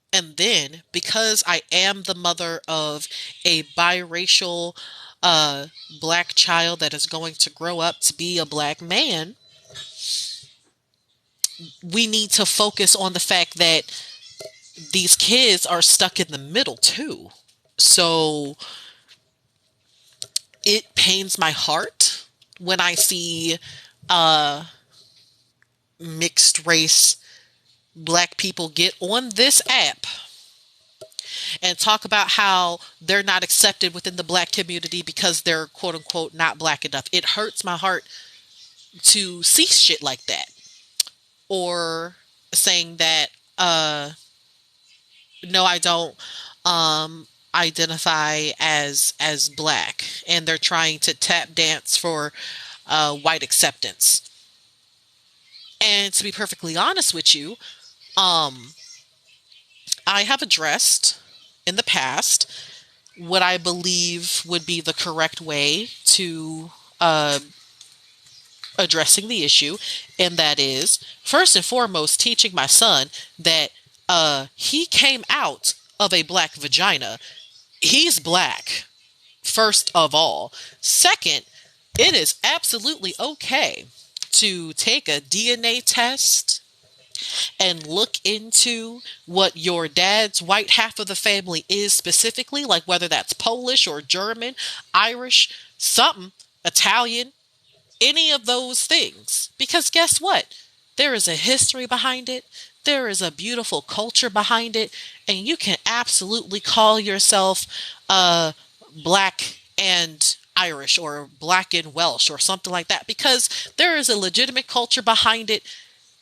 because I am the mother of a biracial uh black child that is going to grow up to be a black man, we need to focus on the fact that these kids are stuck in the middle too. So it pains my heart when I see uh mixed race black people get on this app and talk about how they're not accepted within the black community because they're quote unquote not black enough. It hurts my heart to see shit like that. Or saying that no, I don't identify as black, and they're trying to tap dance for white acceptance. And to be perfectly honest with you, um I have addressed in the past what I believe would be the correct way to uh, addressing the issue, and that is first and foremost teaching my son that he came out of a black vagina. He's black, first of all. Second, it is absolutely okay to take a DNA test and look into what your dad's white half of the family is specifically, like whether that's Polish or German, Irish, something, Italian, any of those things. Because guess what? There is a history behind it. There is a beautiful culture behind it. And you can absolutely call yourself black and Irish or black and Welsh or something like that, because there is a legitimate culture behind it,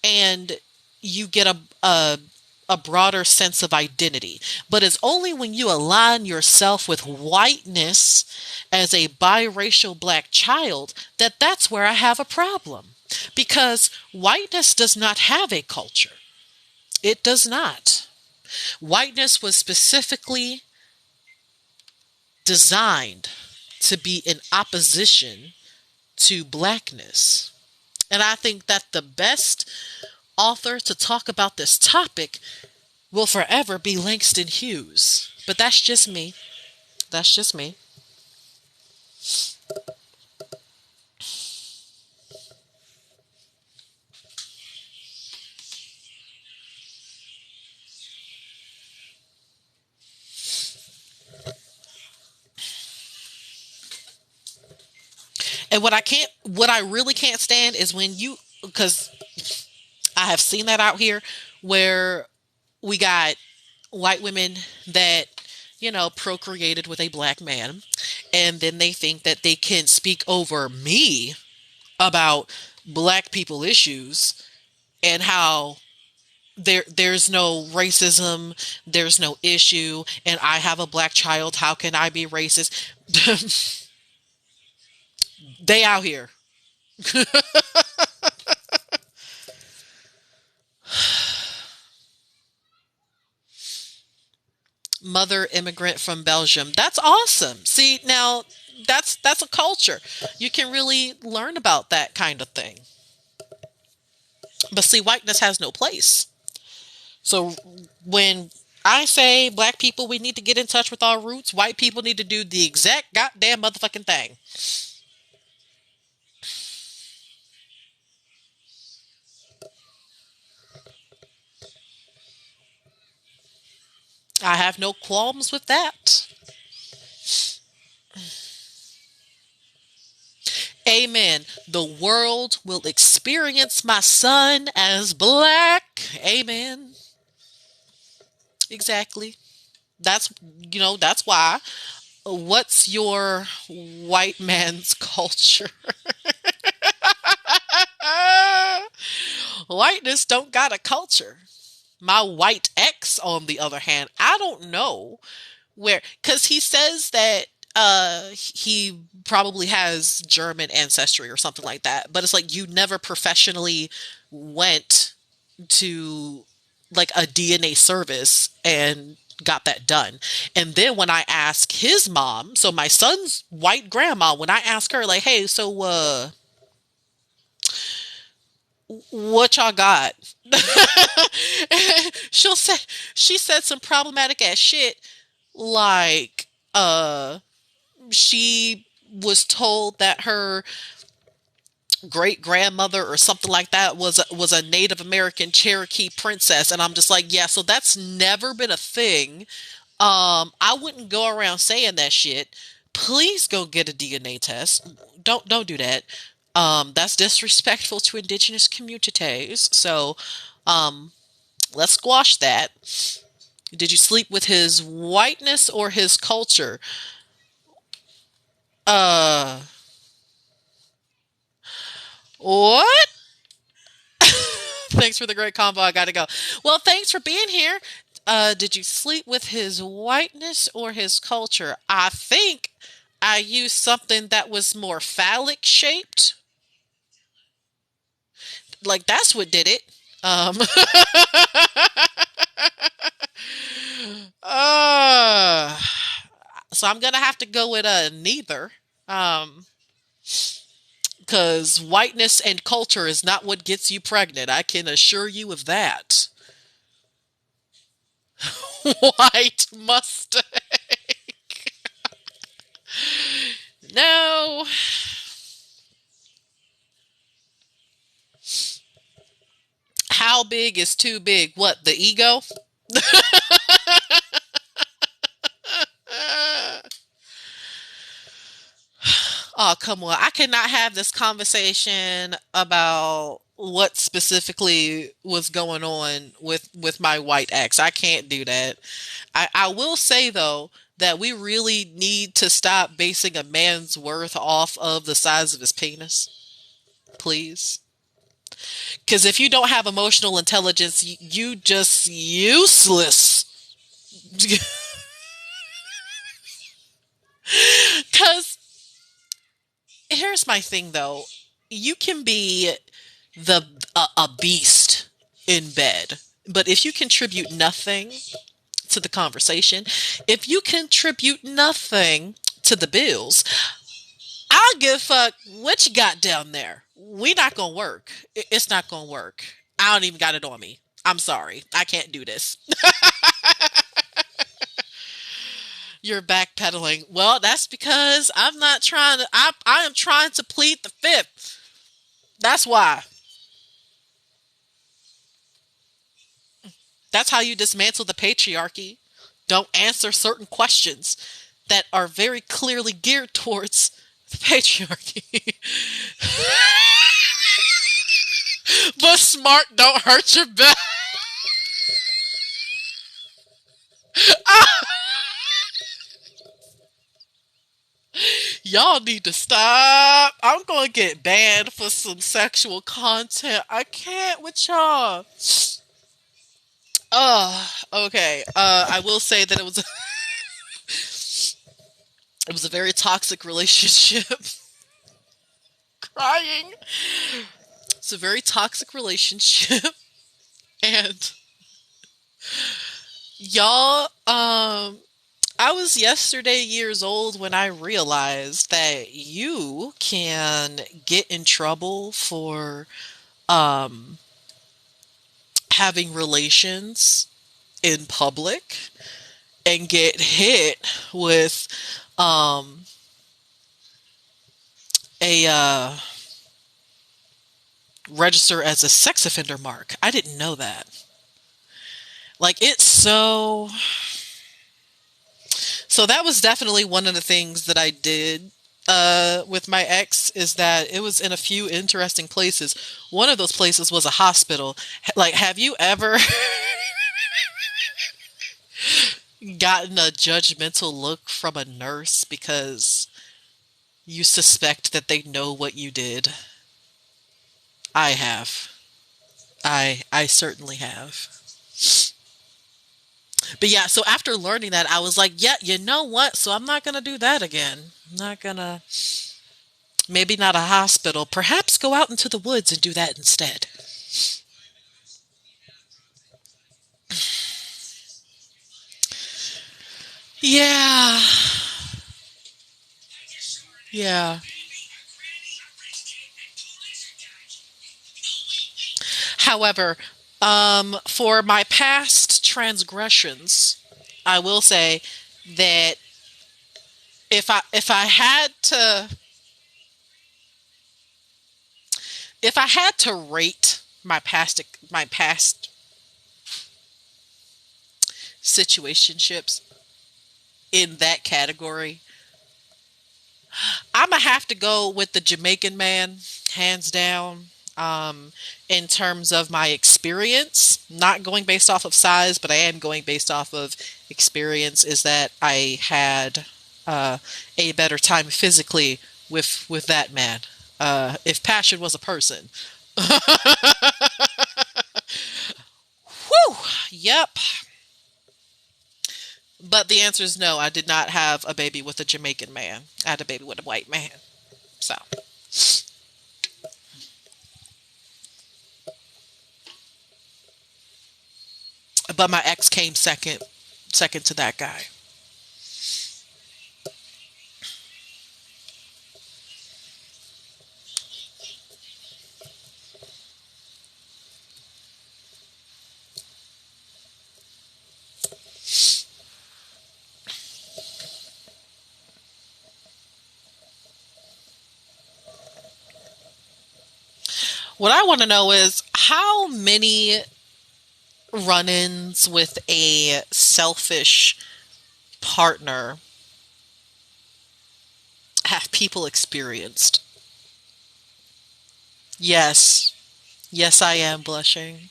and you get a broader sense of identity. But it's only when you align yourself with whiteness as a biracial black child that that's where I have a problem. Because whiteness does not have a culture. It does not. Whiteness was specifically designed to be in opposition to blackness. And I think that the best author to talk about this topic will forever be Langston Hughes. But that's just me. That's just me. And what I really can't stand is when you, because I have seen that out here where we got white women that, procreated with a black man, and then they think that they can speak over me about black people issues and how there's no racism, there's no issue, and I have a black child, how can I be racist? They out here. Mother immigrant from Belgium. That's awesome. See, now that's a culture. You can really learn about that kind of thing. But see, whiteness has no place. So when I say black people, we need to get in touch with our roots, white people need to do the exact goddamn motherfucking thing. I have no qualms with that. Amen. The world will experience my son as black. Amen. Exactly. That's that's why. What's your white man's culture? Whiteness don't got a culture. My white ex, on the other hand, I don't know where, because he says that he probably has German ancestry or something like that. But it's like you never professionally went to like a DNA service and got that done. And then when I ask his mom, so my son's white grandma, when I ask her like, "Hey, so what y'all got?" She'll say she said some problematic ass shit like she was told that her great grandmother or something like that was a Native American Cherokee princess, and I'm just like, yeah, so that's never been a thing. I wouldn't go around saying that shit. Please go get a DNA test. Don't do that. That's disrespectful to indigenous communities. So, um, let's squash that. Did you sleep with his whiteness or his culture? Uh, what? Thanks for the great combo. I gotta go. Well, thanks for being here. Did you sleep with his whiteness or his culture? I think I used something that was more phallic shaped. Like that's what did it. Um, uh, so I'm gonna have to go with neither. Um, because whiteness and culture is not what gets you pregnant. I can assure you of that. White Mustang. No. How big is too big? What, the ego? Oh, come on. I cannot have this conversation about what specifically was going on with my white ex. I can't do that. I will say though that we really need to stop basing a man's worth off of the size of his penis, please. Because if you don't have emotional intelligence, you just useless. Because here's my thing though, you can be a beast in bed, but if you contribute nothing to the conversation, if you contribute nothing to the bills, I'll give a fuck what you got down there. We not gonna work. It's not gonna work. I don't even got it on me. I'm sorry. I can't do this. You're backpedaling. Well, that's because I'm not trying to. I am trying to plead the fifth. That's why. That's how you dismantle the patriarchy. Don't answer certain questions that are very clearly geared towards the patriarchy. But smart don't hurt your back. Y'all need to stop. I'm gonna get banned for some sexual content. I can't with y'all. Okay. I will say that it was a very toxic relationship. Crying. It's a very toxic relationship, and y'all. I was yesterday years old when I realized that you can get in trouble for um having relations in public and get hit with um a register as a sex offender mark. I didn't know that. Like it's so that was definitely one of the things that I did with my ex is that it was in a few interesting places. One of those places was a hospital. Like have you ever gotten a judgmental look from a nurse because you suspect that they know what you did? I have. I certainly have. But yeah, so after learning that, I was like, yeah, you know what? So I'm not going to do that again. I'm not going to, maybe not a hospital. Perhaps go out into the woods and do that instead. Yeah. Yeah. However, for my past transgressions, I will say that if I had to if I had to rate my past situationships in that category, I'm gonna have to go with the Jamaican man, hands down. In terms of my experience, not going based off of size, but I am going based off of experience, is that I had a better time physically with that man. If passion was a person, whew, yep. But the answer is no. I did not have a baby with a Jamaican man. I had a baby with a white man. So, but my ex came second to that guy. What I want to know is how many run-ins with a selfish partner have people experienced? Yes. Yes, I am blushing.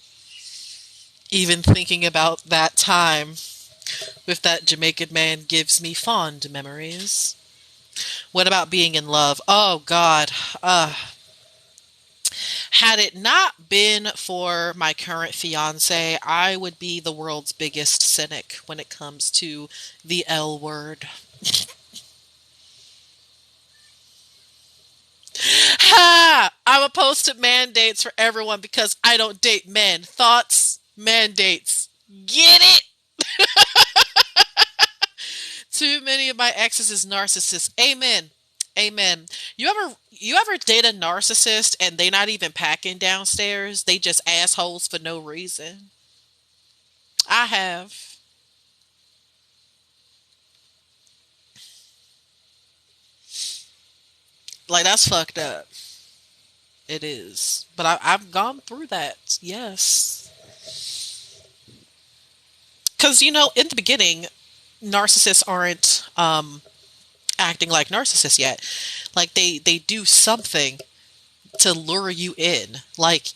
Even thinking about that time with that Jamaican man gives me fond memories. What about being in love? Oh God. Had it not been for my current fiance, I would be the world's biggest cynic when it comes to the L word. Ha! I'm opposed to mandates for everyone because I don't date men. Thoughts? Mandates. Get it? Too many of my exes is narcissists. Amen. Amen. You ever date a narcissist and they not even packing downstairs? They just assholes for no reason. I have. Like that's fucked up. It is. But I've gone through that. Yes. Because, in the beginning, narcissists aren't acting like narcissists yet. Like they do something to lure you in. Like,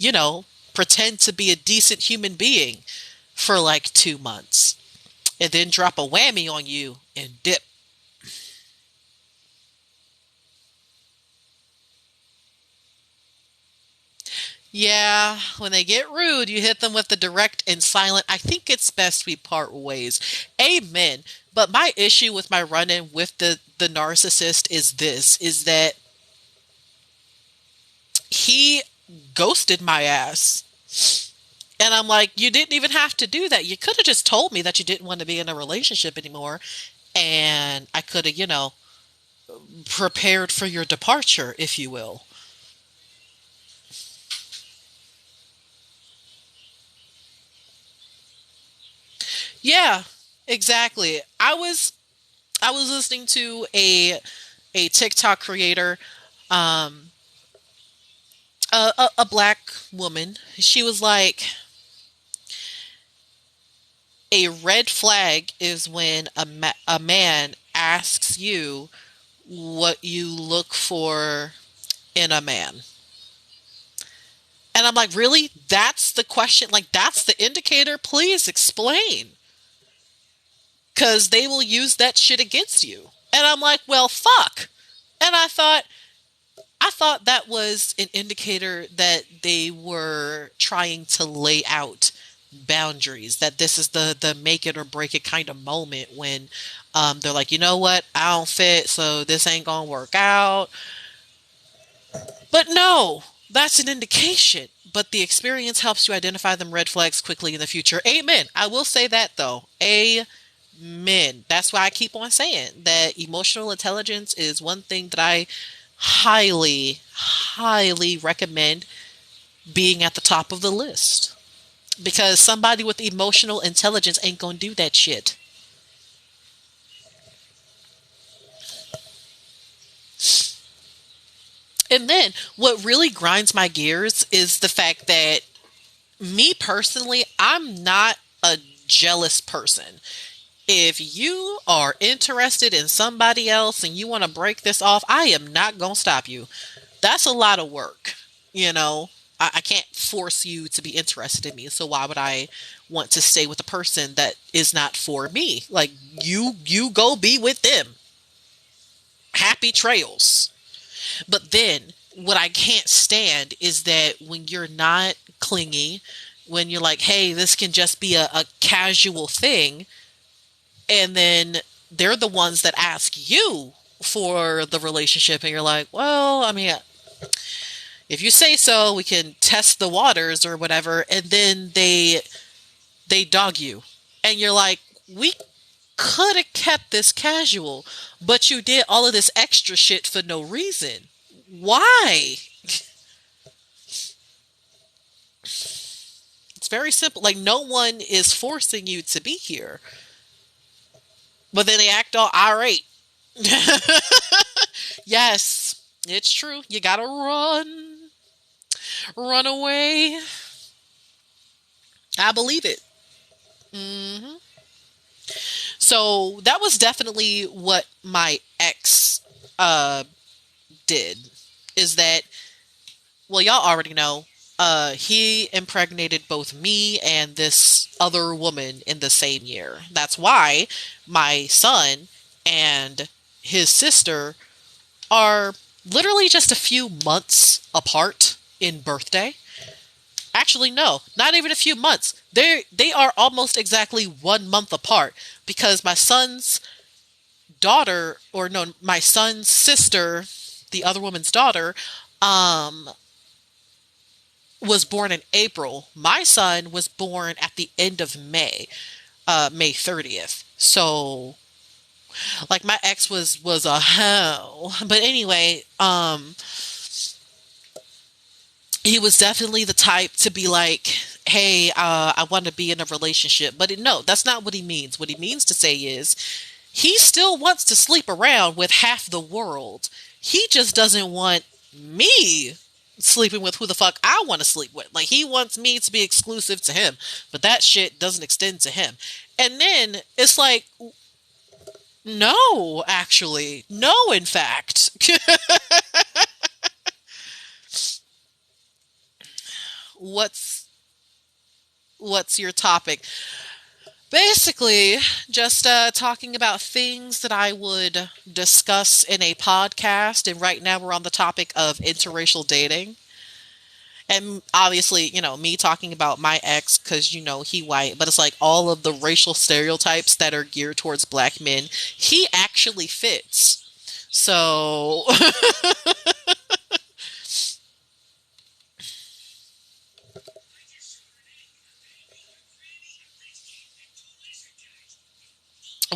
pretend to be a decent human being for like 2 months and then drop a whammy on you and dip. Yeah, when they get rude, you hit them with the direct and silent. I think it's best we part ways. Amen. But my issue with my run-in with the narcissist is that he ghosted my ass. And I'm like, you didn't even have to do that. You could have just told me that you didn't want to be in a relationship anymore, and I could have, prepared for your departure, if you will. Yeah, exactly. I was listening to a TikTok creator, um, a black woman. She was like, a red flag is when a man asks you what you look for in a man. And I'm like, really? That's the question? Like, that's the indicator? Please explain. Because they will use that shit against you. And I'm like, well, fuck. And I thought that was an indicator that they were trying to lay out boundaries, that this is the make it or break it kind of moment when they're like, you know what, I don't fit, so this ain't gonna work out. But no, that's an indication. But the experience helps you identify them red flags quickly in the future. Amen. I will say that though. Amen. That's why I keep on saying that emotional intelligence is one thing that I highly, highly recommend being at the top of the list. Because somebody with emotional intelligence ain't gonna do that shit. And then what really grinds my gears is the fact that me personally, I'm not a jealous person. If you are interested in somebody else and you want to break this off, I am not going to stop you. That's a lot of work. You know, I can't force you to be interested in me. So why would I want to stay with a person that is not for me? Like you go be with them. Happy trails. But then what I can't stand is that when you're not clingy, when you're like, hey, this can just be a casual thing, and then they're the ones that ask you for the relationship, and you're like, well, I mean, if you say so, we can test the waters or whatever, and then they dog you. And you're like, we could have kept this casual, but you did all of this extra shit for no reason. Why? It's very simple. Like, no one is forcing you to be here, but then they act all irate. Yes, it's true. You gotta run away. I believe it. Hmm. So that was definitely what my ex uh, did. Is that, well, y'all already know. He impregnated both me and this other woman in the same year. That's why my son and his sister are literally just a few months apart in birthday. Actually, no, not even a few months. They are almost exactly 1 month apart because my son's daughter, or no, my son's sister, the other woman's daughter, um, was born in April. My son was born at the end of May, May 30th. So, like, my ex was a hoe. But anyway, he was definitely the type to be like, hey, I want to be in a relationship. But no, that's not what he means. What he means to say is, He still wants to sleep around with half the world. He just doesn't want me sleeping with who the fuck I want to sleep with. Like, he wants me to be exclusive to him, but that shit doesn't extend to him. And then it's like, no, actually. No, in fact. what's what's your topic? Basically, just talking about things that I would discuss in a podcast. And right now we're on the topic of interracial dating. And obviously, me talking about my ex because, he white, but it's like all of the racial stereotypes that are geared towards black men, he actually fits. So,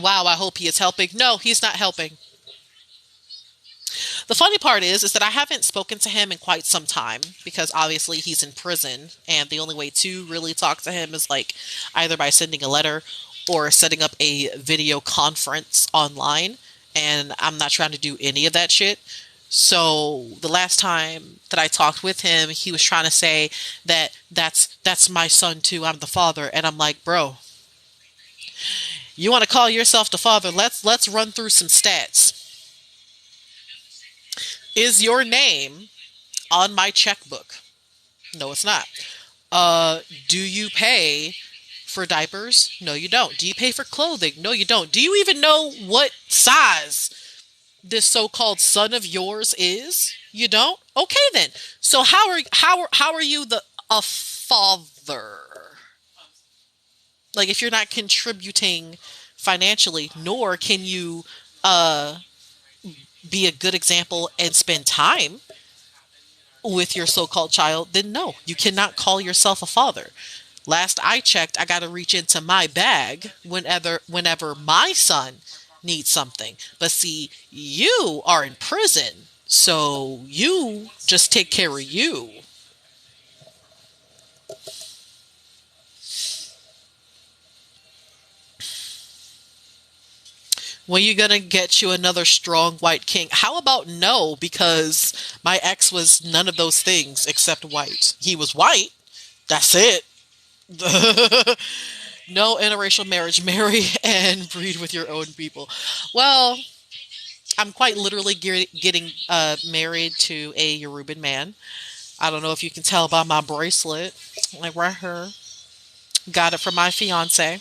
wow, I hope he is helping. No, he's not helping. The funny part is that I haven't spoken to him in quite some time because obviously he's in prison, and the only way to really talk to him is like either by sending a letter or setting up a video conference online. And I'm not trying to do any of that shit. So the last time that I talked with him, he was trying to say that that's my son too. I'm the father, and I'm like, bro, you want to call yourself the father? Let's run through some stats. Is your name on my checkbook? No, it's not. Do you pay for diapers? No, you don't. Do you pay for clothing? No, you don't. Do you even know what size this so-called son of yours is? You don't? Okay then. So how are you the a father? Like, if you're not contributing financially, nor can you uh be a good example and spend time with your so-called child, then no, you cannot call yourself a father. Last I checked, I got to reach into my bag whenever my son needs something. But see, you are in prison, so you just take care of you. When you gonna get you another strong white king? How about no? Because my ex was none of those things except white. He was white. That's it. No interracial marriage. Marry and breed with your own people. Well, I'm quite literally getting married to a Yoruban man. I don't know if you can tell by my bracelet, like right here. Got it from my fiance.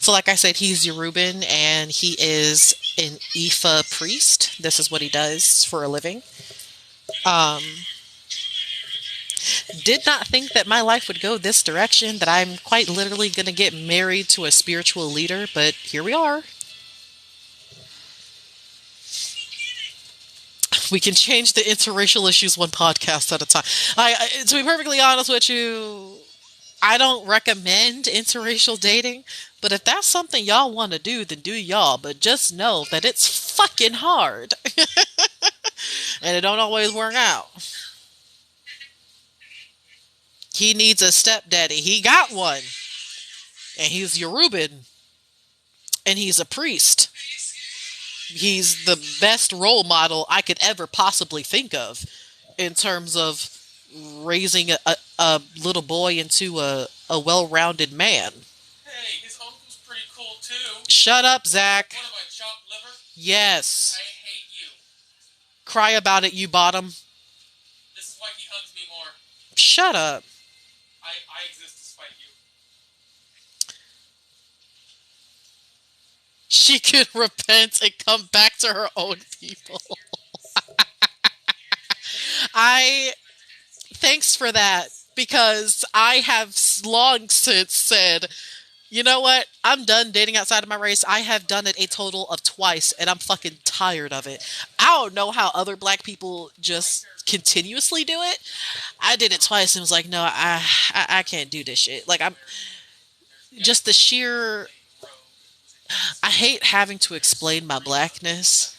So, like I said, he's Yoruban and he is an Ifa priest. This is what he does for a living. Um, did not think that my life would go this direction, that I'm quite literally going to get married to a spiritual leader, but here we are. We can change the interracial issues one podcast at a time. To be perfectly honest with you, I don't recommend interracial dating, but if that's something y'all want to do, then do y'all. But just know that it's fucking hard, and it don't always work out. He needs a stepdaddy. He got one, and he's Yoruban, and he's a priest. He's the best role model I could ever possibly think of in terms of raising a little boy into a well-rounded man. Hey, his uncle's pretty cool too. Shut up, Zach. What am I, chopped liver? Yes. I hate you. Cry about it, you bottom. This is why he hugs me more. Shut up. I exist to spite you. She can repent and come back to her own people. I Thanks for that, because I have long since said, you know what? I'm done dating outside of my race. I have done it a total of twice, and I'm fucking tired of it. I don't know how other black people just continuously do it. I did it twice and was like, no, I can't do this shit. Like, I'm just the sheer. I hate having to explain my blackness.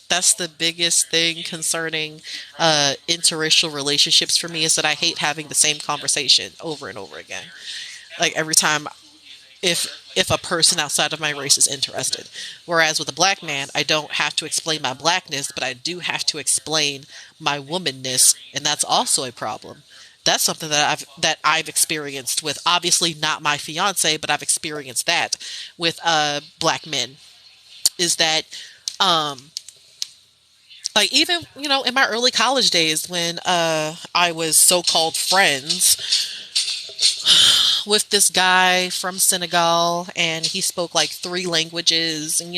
That's the biggest thing concerning interracial relationships for me, is that I hate having the same conversation over and over again. Like, every time, if if a person outside of my race is interested. Whereas with a black man, I don't have to explain my blackness, but I do have to explain my womanness, and that's also a problem. That's something that I've experienced with, obviously not my fiance, but I've experienced that with black men. Is that um like, even in my early college days when I was so called friends with this guy from Senegal, and he spoke like three languages, and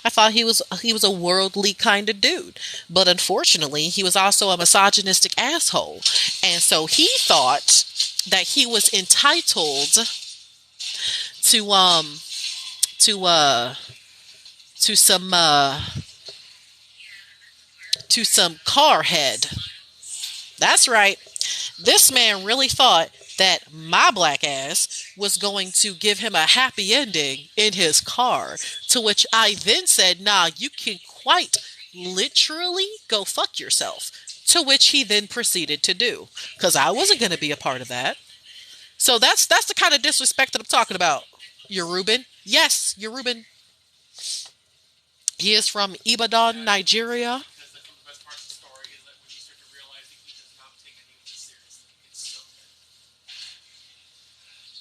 I thought he was a worldly kind of dude. But unfortunately, he was also a misogynistic asshole. And so he thought that he was entitled to to uh to some to some car head. That's right. This man really thought that my black ass was going to give him a happy ending in his car. To which I then said, nah, you can quite literally go fuck yourself. To which he then proceeded to do. Because I wasn't going to be a part of that. So that's the kind of disrespect that I'm talking about. Yoruban. Yes, Yoruban. He is from Ibadan, Nigeria. Because the best part of the story is that when you start to realize that he does not take any of this seriously, it's so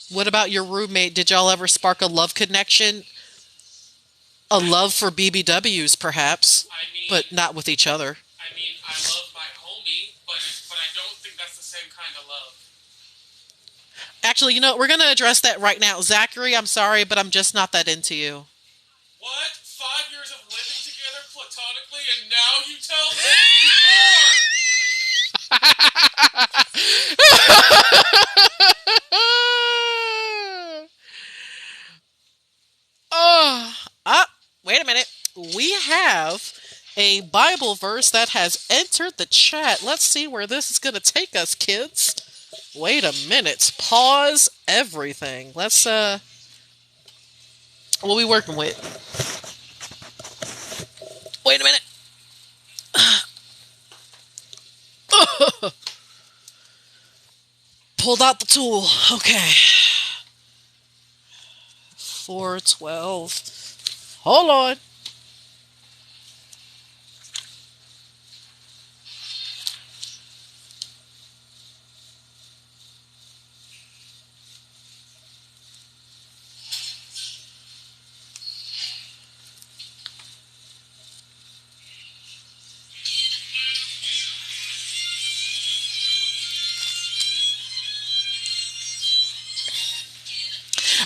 good. What about your roommate? Did y'all ever spark a love connection? A love for BBWs, perhaps, I mean, but not with each other. I love my homie, but I don't think that's the same kind of love. Actually, we're going to address that right now. Zachary, I'm sorry, but I'm just not that into you. What? 5 years of living together platonically, and now you tell me you are? Oh, wait a minute. We have a Bible verse that has entered the chat. Let's see where this is going to take us, kids. Wait a minute. Pause everything. What are we working with? Wait a minute. Pulled out the tool. Okay. 412. Hold on.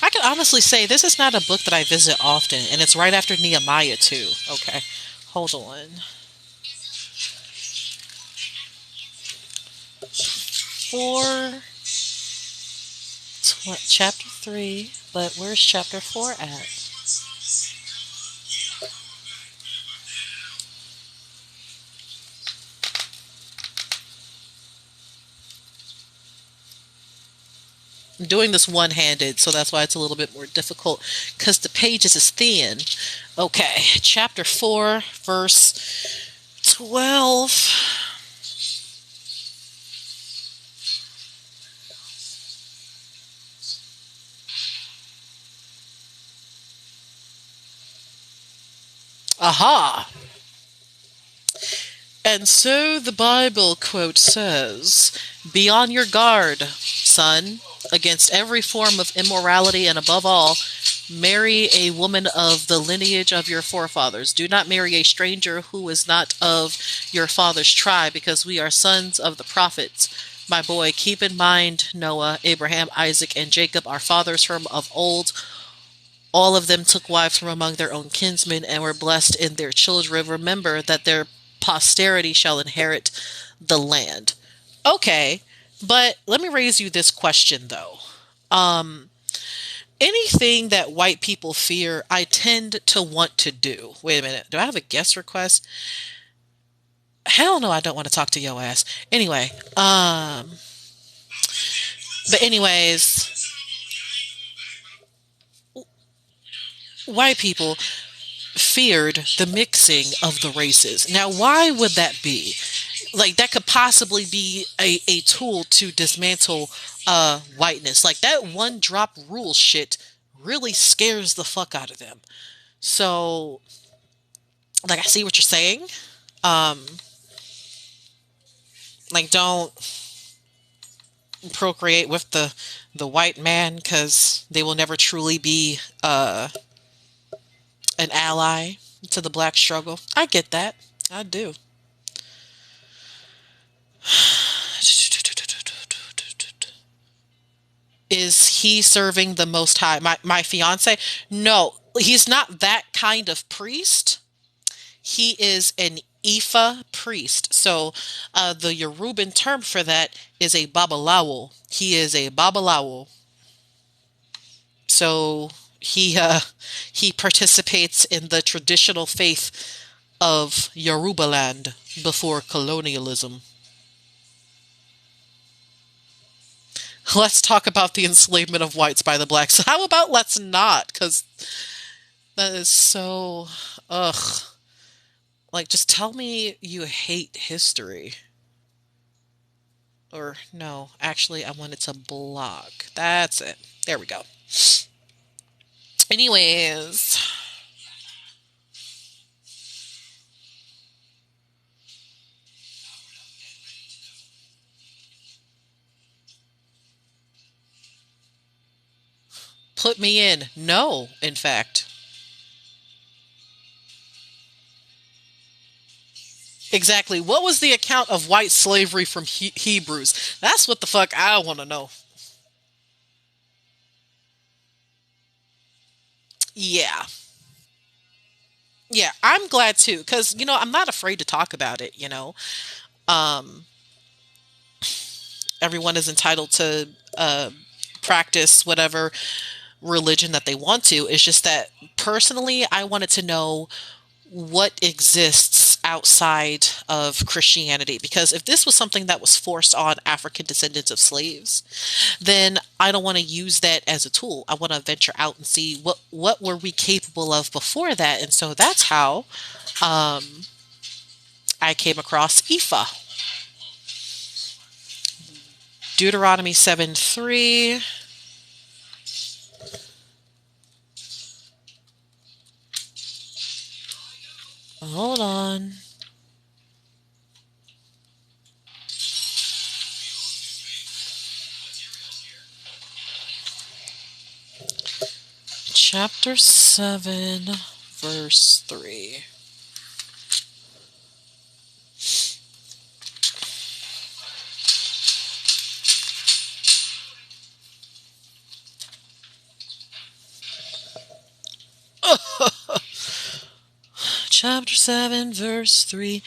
I can honestly say this is not a book that I visit often, and it's right after Nehemiah too. Okay, hold on. Four, chapter 3, but where's chapter 4 at? I'm doing this one-handed, so that's why it's a little bit more difficult because the pages is thin. Okay, chapter 4, verse 12. Aha! And so the Bible quote says, "Be on your guard, son, against every form of immorality, and above all, marry a woman of the lineage of your forefathers. Do not marry a stranger who is not of your father's tribe, because we are sons of the prophets. My boy, keep in mind Noah, Abraham, Isaac, and Jacob, our fathers from of old. All of them took wives from among their own kinsmen and were blessed in their children. Remember that their posterity shall inherit the land." Okay, but let me raise you this question though. Um, Anything that white people fear, I tend to want to do. Wait a minute, do I have a guest request? Hell no, I don't want to talk to your ass. Anyway, but anyways, white people feared the mixing of the races. Now, why would that be? Like, that could possibly be a tool to dismantle whiteness. Like, that one drop rule shit really scares the fuck out of them. So, like, I see what you're saying. Um, like, don't procreate with the white man because they will never truly be an ally to the black struggle. I get that. I do. Is he serving the Most High? My fiance? No, he's not that kind of priest. He is an Ifa priest. So the Yoruban term for that is a Babalawo. He is a Babalawo. So he participates in the traditional faith of Yorubaland before colonialism. Let's talk about the enslavement of whites by the blacks. How about let's not? Because that is so, ugh. Like, just tell me you hate history. Or, no, actually, I wanted to block. That's it. There we go. Anyways, put me in. No, in fact. Exactly. What was the account of white slavery from Hebrews? That's what the fuck I want to know. Yeah. Yeah, I'm glad too, because, I'm not afraid to talk about it. Um, everyone is entitled to practice whatever religion that they want to. It's just that personally, I wanted to know what exists outside of Christianity. Because if this was something that was forced on African descendants of slaves, then I don't want to use that as a tool. I want to venture out and see what were we capable of before that. And so that's how um, I came across Ifa. Deuteronomy 7:3. Hold on. Chapter 7, verse 3. Chapter 7, verse 3.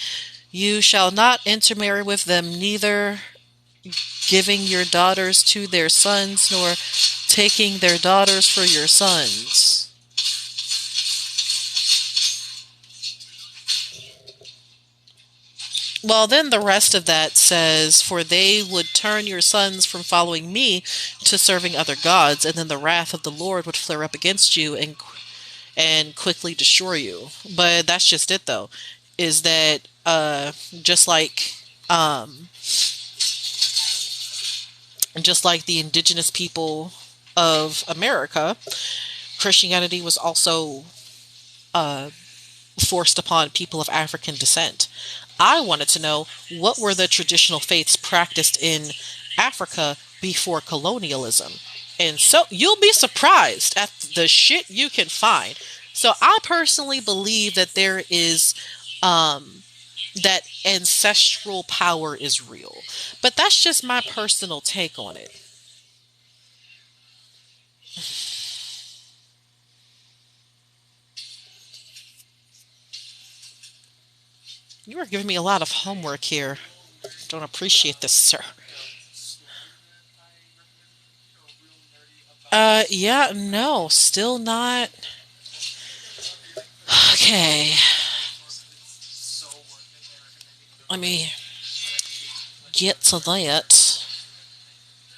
You shall not intermarry with them, neither giving your daughters to their sons, nor taking their daughters for your sons. Well, then the rest of that says, for they would turn your sons from following me to serving other gods, and then the wrath of the Lord would flare up against you and quickly destroy you. But that's just it, though. Is that just like um, just like the indigenous people of America, Christianity was also uh, forced upon people of African descent. I wanted to know what were the traditional faiths practiced in Africa before colonialism. And so you'll be surprised at the shit you can find. So I personally believe that there is that ancestral power is real. But that's just my personal take on it. You are giving me a lot of homework here. Don't appreciate this, sir. Yeah, no, still not. Okay, let me get to that.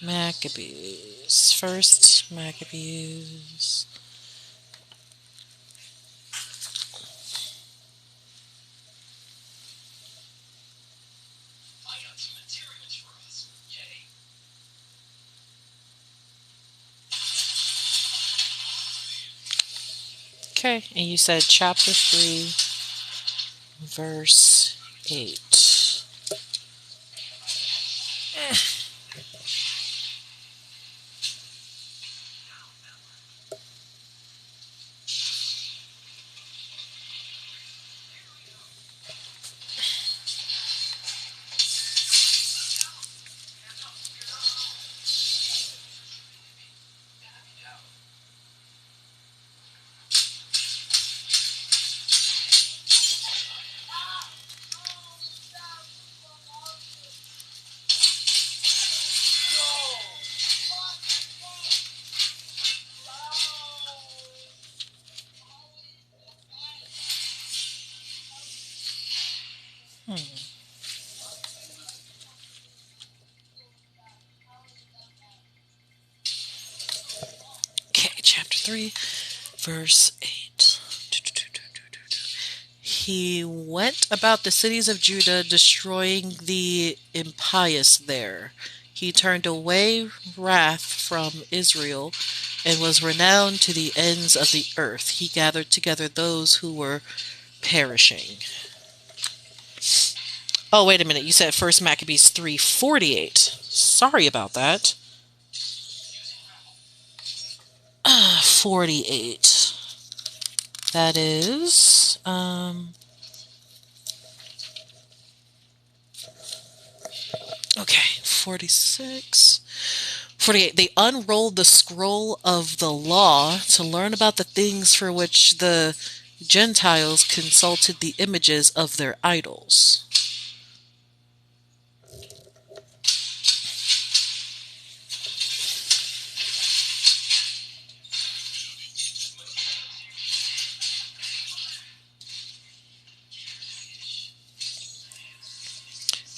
Maccabees. First Maccabees. Okay, and you said chapter 3, verse 8. Okay, chapter 3, verse 8. He went about the cities of Judah, destroying the impious there. He turned away wrath from Israel and was renowned to the ends of the earth. He gathered together those who were perishing. Oh, wait a minute. You said First Maccabees 3:48. Sorry about that. 48. That is okay, 46. 48. They unrolled the scroll of the law to learn about the things for which the Gentiles consulted the images of their idols.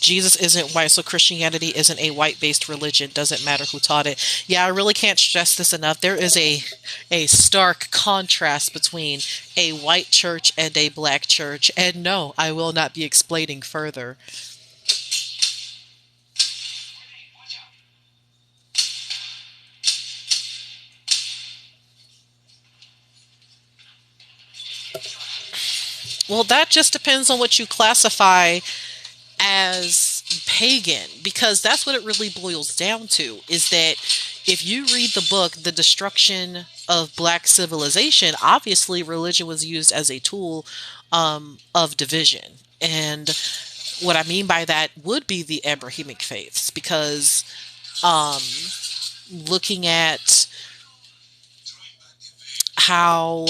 Jesus isn't white, so Christianity isn't a white-based religion. Doesn't matter who taught it. Yeah, I really can't stress this enough. There is a stark contrast between a white church and a black church. And no, I will not be explaining further. Well, that just depends on what you classify as pagan, because that's what it really boils down to, is that if you read the book The Destruction of Black Civilization, obviously religion was used as a tool of division. And what I mean by that would be the Abrahamic faiths, because um, looking at how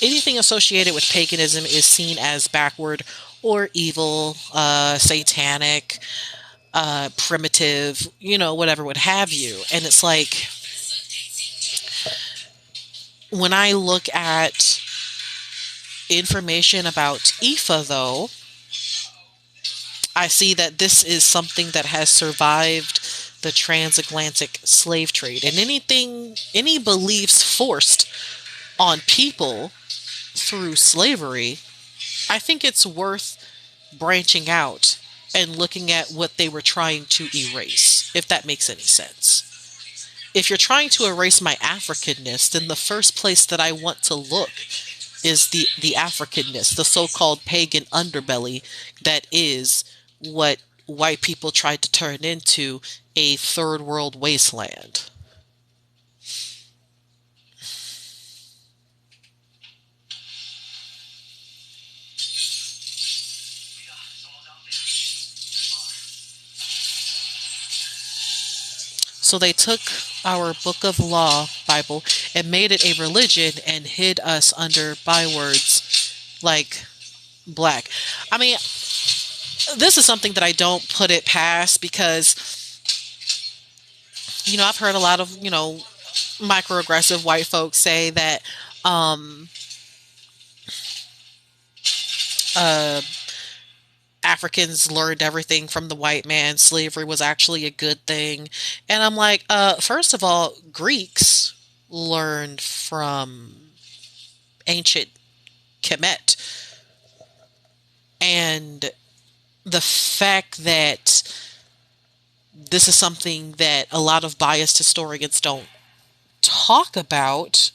anything associated with paganism is seen as backward or evil, satanic, primitive, whatever, what have you. And it's like, when I look at information about Ifa, though, I see that this is something that has survived the transatlantic slave trade. And any beliefs forced on people through slavery, I think it's worth branching out and looking at what they were trying to erase, if that makes any sense. If you're trying to erase my Africanness, then the first place that I want to look is the Africanness, the so-called pagan underbelly that is what white people tried to turn into a third world wasteland. So they took our book of law, Bible, and made it a religion and hid us under bywords like black. I mean, this is something that I don't put it past, because, I've heard a lot of, microaggressive white folks say that um, uh, Africans learned everything from the white man. Slavery was actually a good thing. And I'm like, first of all, Greeks learned from ancient Kemet. And the fact that this is something that a lot of biased historians don't talk about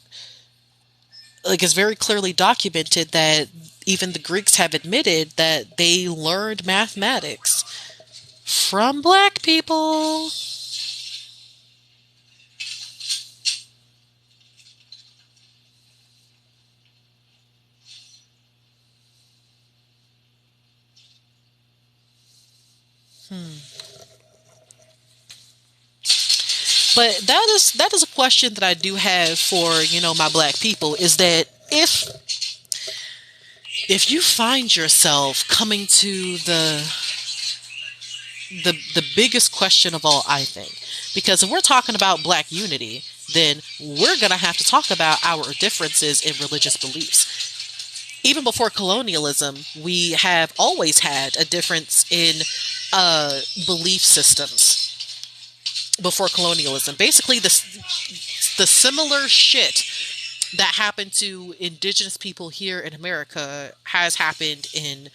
like it's very clearly documented that even the Greeks have admitted that they learned mathematics from black people. But that is a question that I do have for, my black people, is that if you find yourself coming to the biggest question of all, I think, because if we're talking about black unity, then we're going to have to talk about our differences in religious beliefs. Even before colonialism, we have always had a difference in belief systems. Before colonialism, basically the similar shit that happened to indigenous people here in America has happened in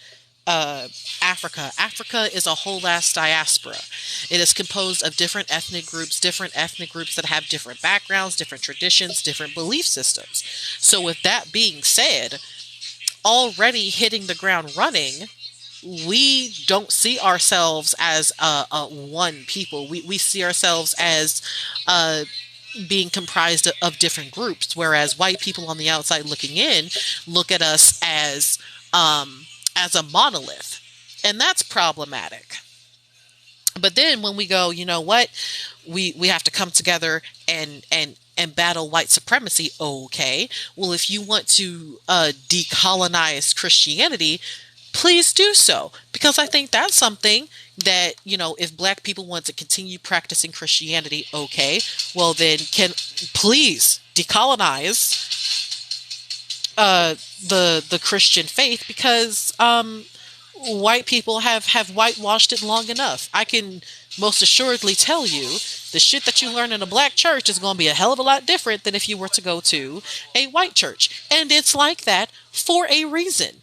uh, Africa. Africa is a whole ass diaspora. It is composed of different ethnic groups that have different backgrounds, different traditions, different belief systems. So, with that being said, already hitting the ground running, we don't see ourselves as a one people. We see ourselves as uh, being comprised of different groups, whereas white people on the outside looking in look at us as a monolith, and that's problematic. But then when we go, you know what, we have to come together and battle white supremacy. Okay, well, if you want to decolonize Christianity, please do so, because I think that's something that, if black people want to continue practicing Christianity, okay, well then, can please decolonize the Christian faith, because white people have whitewashed it long enough. I can most assuredly tell you the shit that you learn in a black church is going to be a hell of a lot different than if you were to go to a white church, and it's like that for a reason.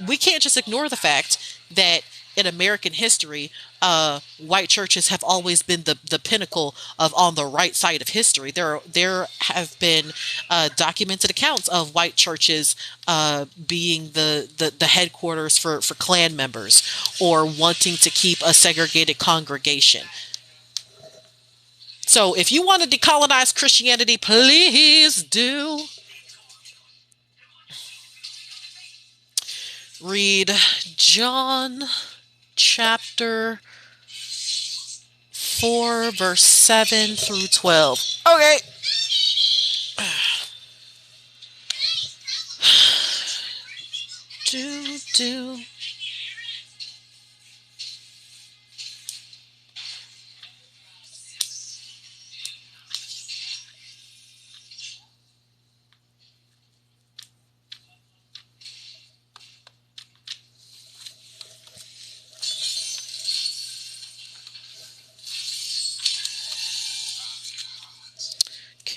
We can't just ignore the fact that in American history, white churches have always been the pinnacle of on the right side of history. There have been documented accounts of white churches being the headquarters for Klan members, or wanting to keep a segregated congregation. So if you want to decolonize Christianity, please do. Read John chapter 4, verse 7 through 12. Okay. Do.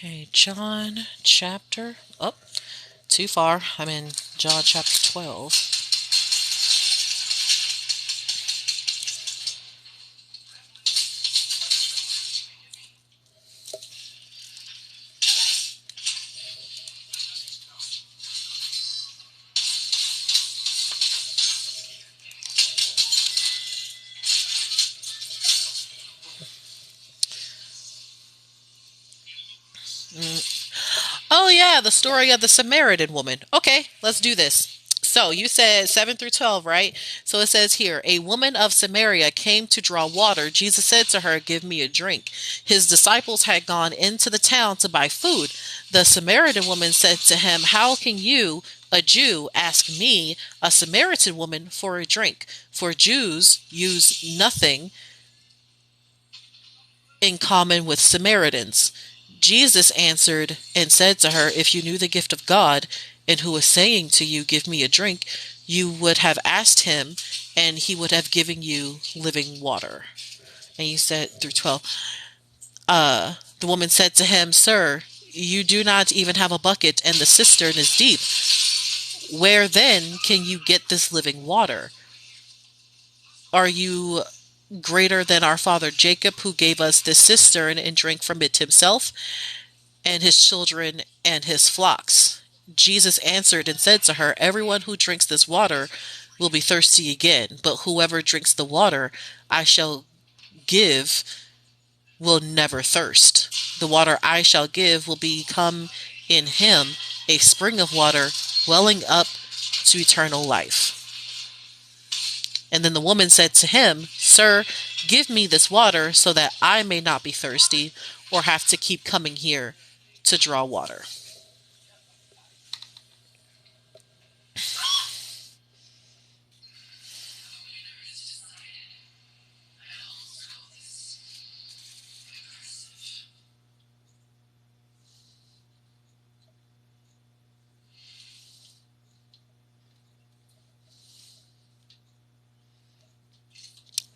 Okay, John chapter. Oh, too far. I'm in John chapter 12. Oh, yeah, the story of the Samaritan woman. Okay, let's do this. So you said 7 through 12, right? So it says here, a woman of Samaria came to draw water. Jesus said to her, "Give me a drink." His disciples had gone into the town to buy food. The Samaritan woman said to him, "How can you, a Jew, ask me, a Samaritan woman, for a drink?" For Jews use nothing in common with Samaritans. Jesus answered and said to her, "If you knew the gift of God, and who is saying to you, 'Give me a drink,' you would have asked him, and he would have given you living water." And you said through 12, the woman said to him, "Sir, you do not even have a bucket, and the cistern is deep. Where then can you get this living water? Are you greater than our father Jacob, who gave us this cistern and drank from it himself, and his children and his flocks?" Jesus answered and said to her, "Everyone who drinks this water will be thirsty again, but whoever drinks the water I shall give will never thirst. The water I shall give will become in him a spring of water welling up to eternal life." And then the woman said to him, "Sir, give me this water so that I may not be thirsty or have to keep coming here to draw water."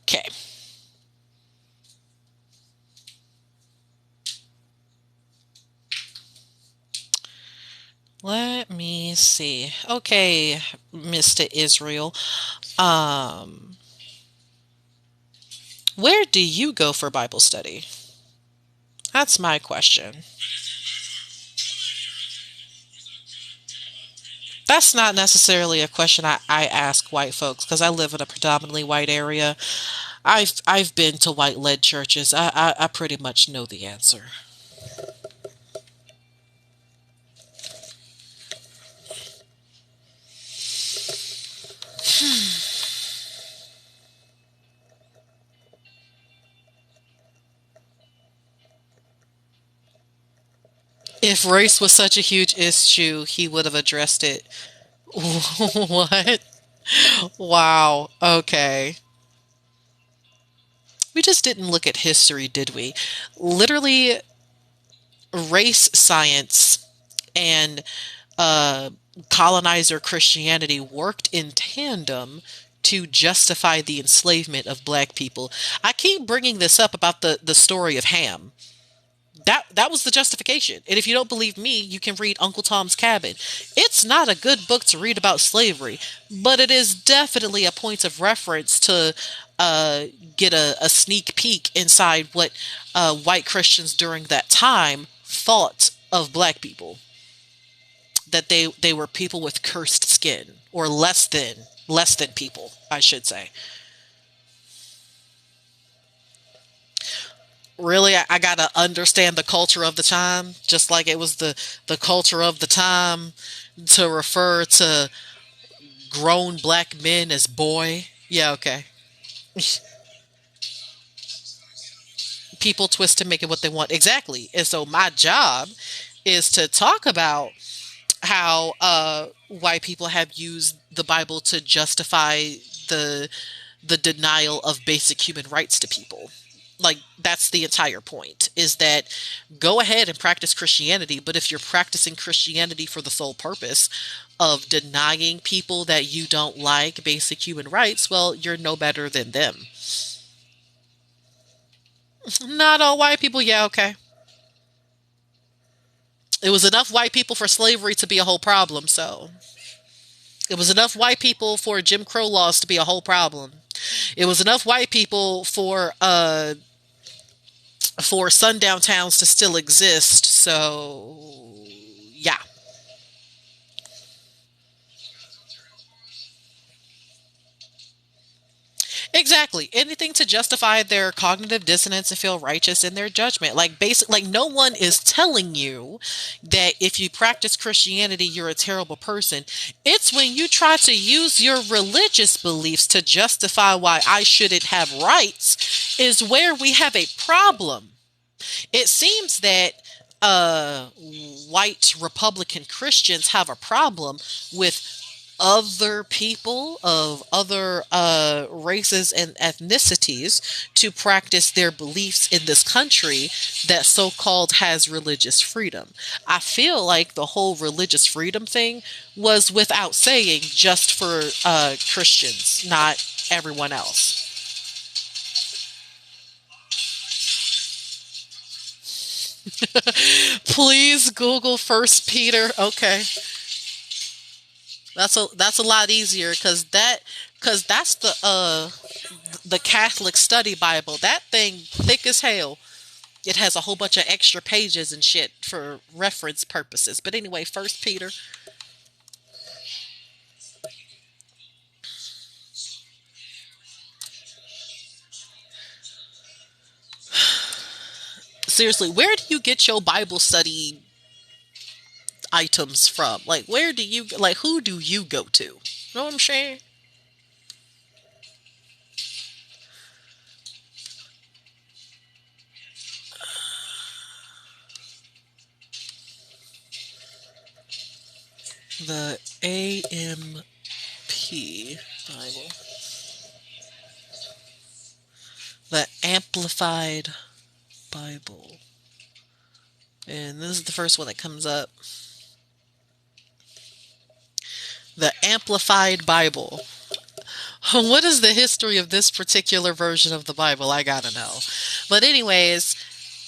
Okay. Let me see. Okay, Mr. Israel. Um, where do you go for Bible study? That's my question. That's not necessarily a question I ask white folks because I live in a predominantly white area. I've been to white led churches. I pretty much know the answer. If race was such a huge issue, he would have addressed it. What? Wow. Okay. We just didn't look at history, did we? Literally, race science and uh, colonizer Christianity worked in tandem to justify the enslavement of black people. I keep bringing this up about the story of Ham. That was the justification. And if you don't believe me, you can read Uncle Tom's Cabin. It's not a good book to read about slavery, but it is definitely a point of reference to uh, get a sneak peek inside what white Christians during that time thought of black people. That they were people with cursed skin, or less than people, I should say. Really, I gotta understand the culture of the time, just like it was the culture of the time to refer to grown black men as boy. Yeah, okay. People twist to make it what they want. Exactly. And so my job is to talk about how white people have used the Bible to justify the the denial of basic human rights to people. Like that's the entire point is that go ahead and practice Christianity, but if you're practicing Christianity for the sole purpose of denying people that you don't like basic human rights, well, you're no better than them. Not all white people, yeah, okay. It was enough white people for slavery to be a whole problem, so it was enough white people for Jim Crow laws to be a whole problem. It was enough white people for sundown towns to still exist. So, yeah. Exactly. Anything to justify their cognitive dissonance and feel righteous in their judgment. Like no one is telling you that if you practice Christianity you're a terrible person. It's when you try to use your religious beliefs to justify why I shouldn't have rights is where we have a problem. It seems that uh, white Republican Christians have a problem with other people of other races and ethnicities to practice their beliefs in this country that so called has religious freedom. I feel like the whole religious freedom thing was without saying just for Christians, not everyone else. Please Google First Peter. Okay, that's a lot easier because that's the Catholic Study Bible. That thing thick as hell. It has a whole bunch of extra pages and shit for reference purposes. But anyway, First Peter. Seriously, where do you get your Bible study items from? Like, where do you like? Who do you go to? Know what I'm saying? The AMP Bible, the Amplified Bible, and this is the first one that comes up. The Amplified Bible. What is the history of this particular version of the Bible? I gotta know. But anyways,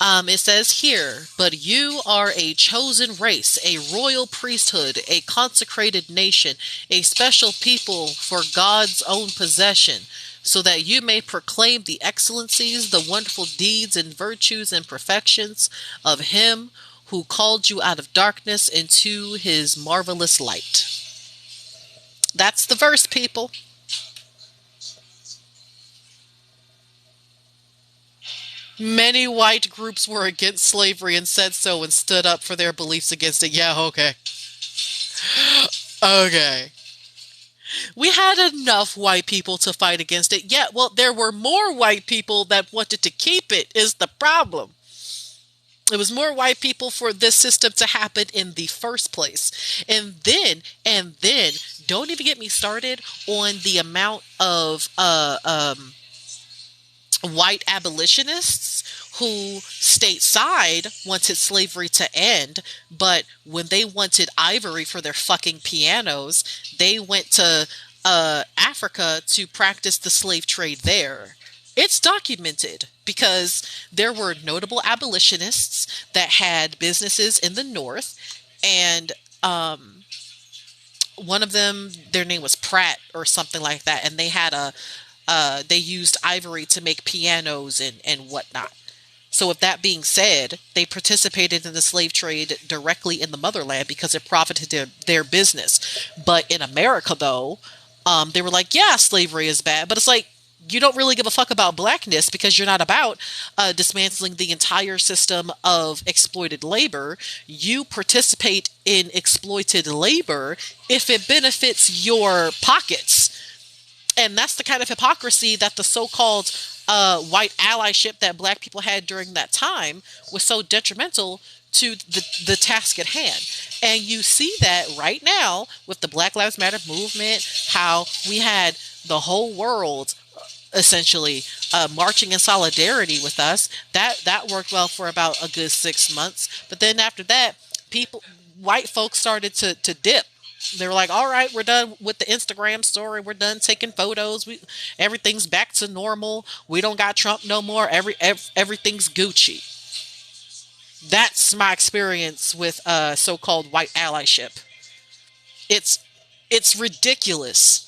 it says here, but you are a chosen race, a royal priesthood, a consecrated nation, a special people for God's own possession, so that you may proclaim the excellencies, the wonderful deeds and virtues and perfections of Him who called you out of darkness into His marvelous light. That's the verse, people. Many white groups were against slavery and said so and stood up for their beliefs against it. Yeah, okay. Okay. We had enough white people to fight against it. Yeah, well, there were more white people that wanted to keep it, is the problem. It was more white people for this system to happen in the first place. And then, don't even get me started on the amount of white abolitionists who stateside wanted slavery to end, but when they wanted ivory for their fucking pianos, they went to Africa to practice the slave trade there. It's documented because there were notable abolitionists that had businesses in the North, and one of them, their name was Pratt or something like that, and they had they used ivory to make pianos and whatnot. So, with that being said, they participated in the slave trade directly in the motherland because it profited their business. But in America, though, they were like, yeah, slavery is bad. But it's like, you don't really give a fuck about blackness because you're not about dismantling the entire system of exploited labor. You participate in exploited labor if it benefits your pockets. And that's the kind of hypocrisy that the so-called white allyship that black people had during that time was so detrimental to the task at hand. And you see that right now with the Black Lives Matter movement, how we had the whole world essentially marching in solidarity with us. That worked well for about a good 6 months. But then after that, people, white folks started to dip. They were like, all right, we're done with the Instagram story. We're done taking photos. Everything's back to normal. We don't got Trump no more. Everything's Gucci. That's my experience with so-called white allyship. It's it's ridiculous.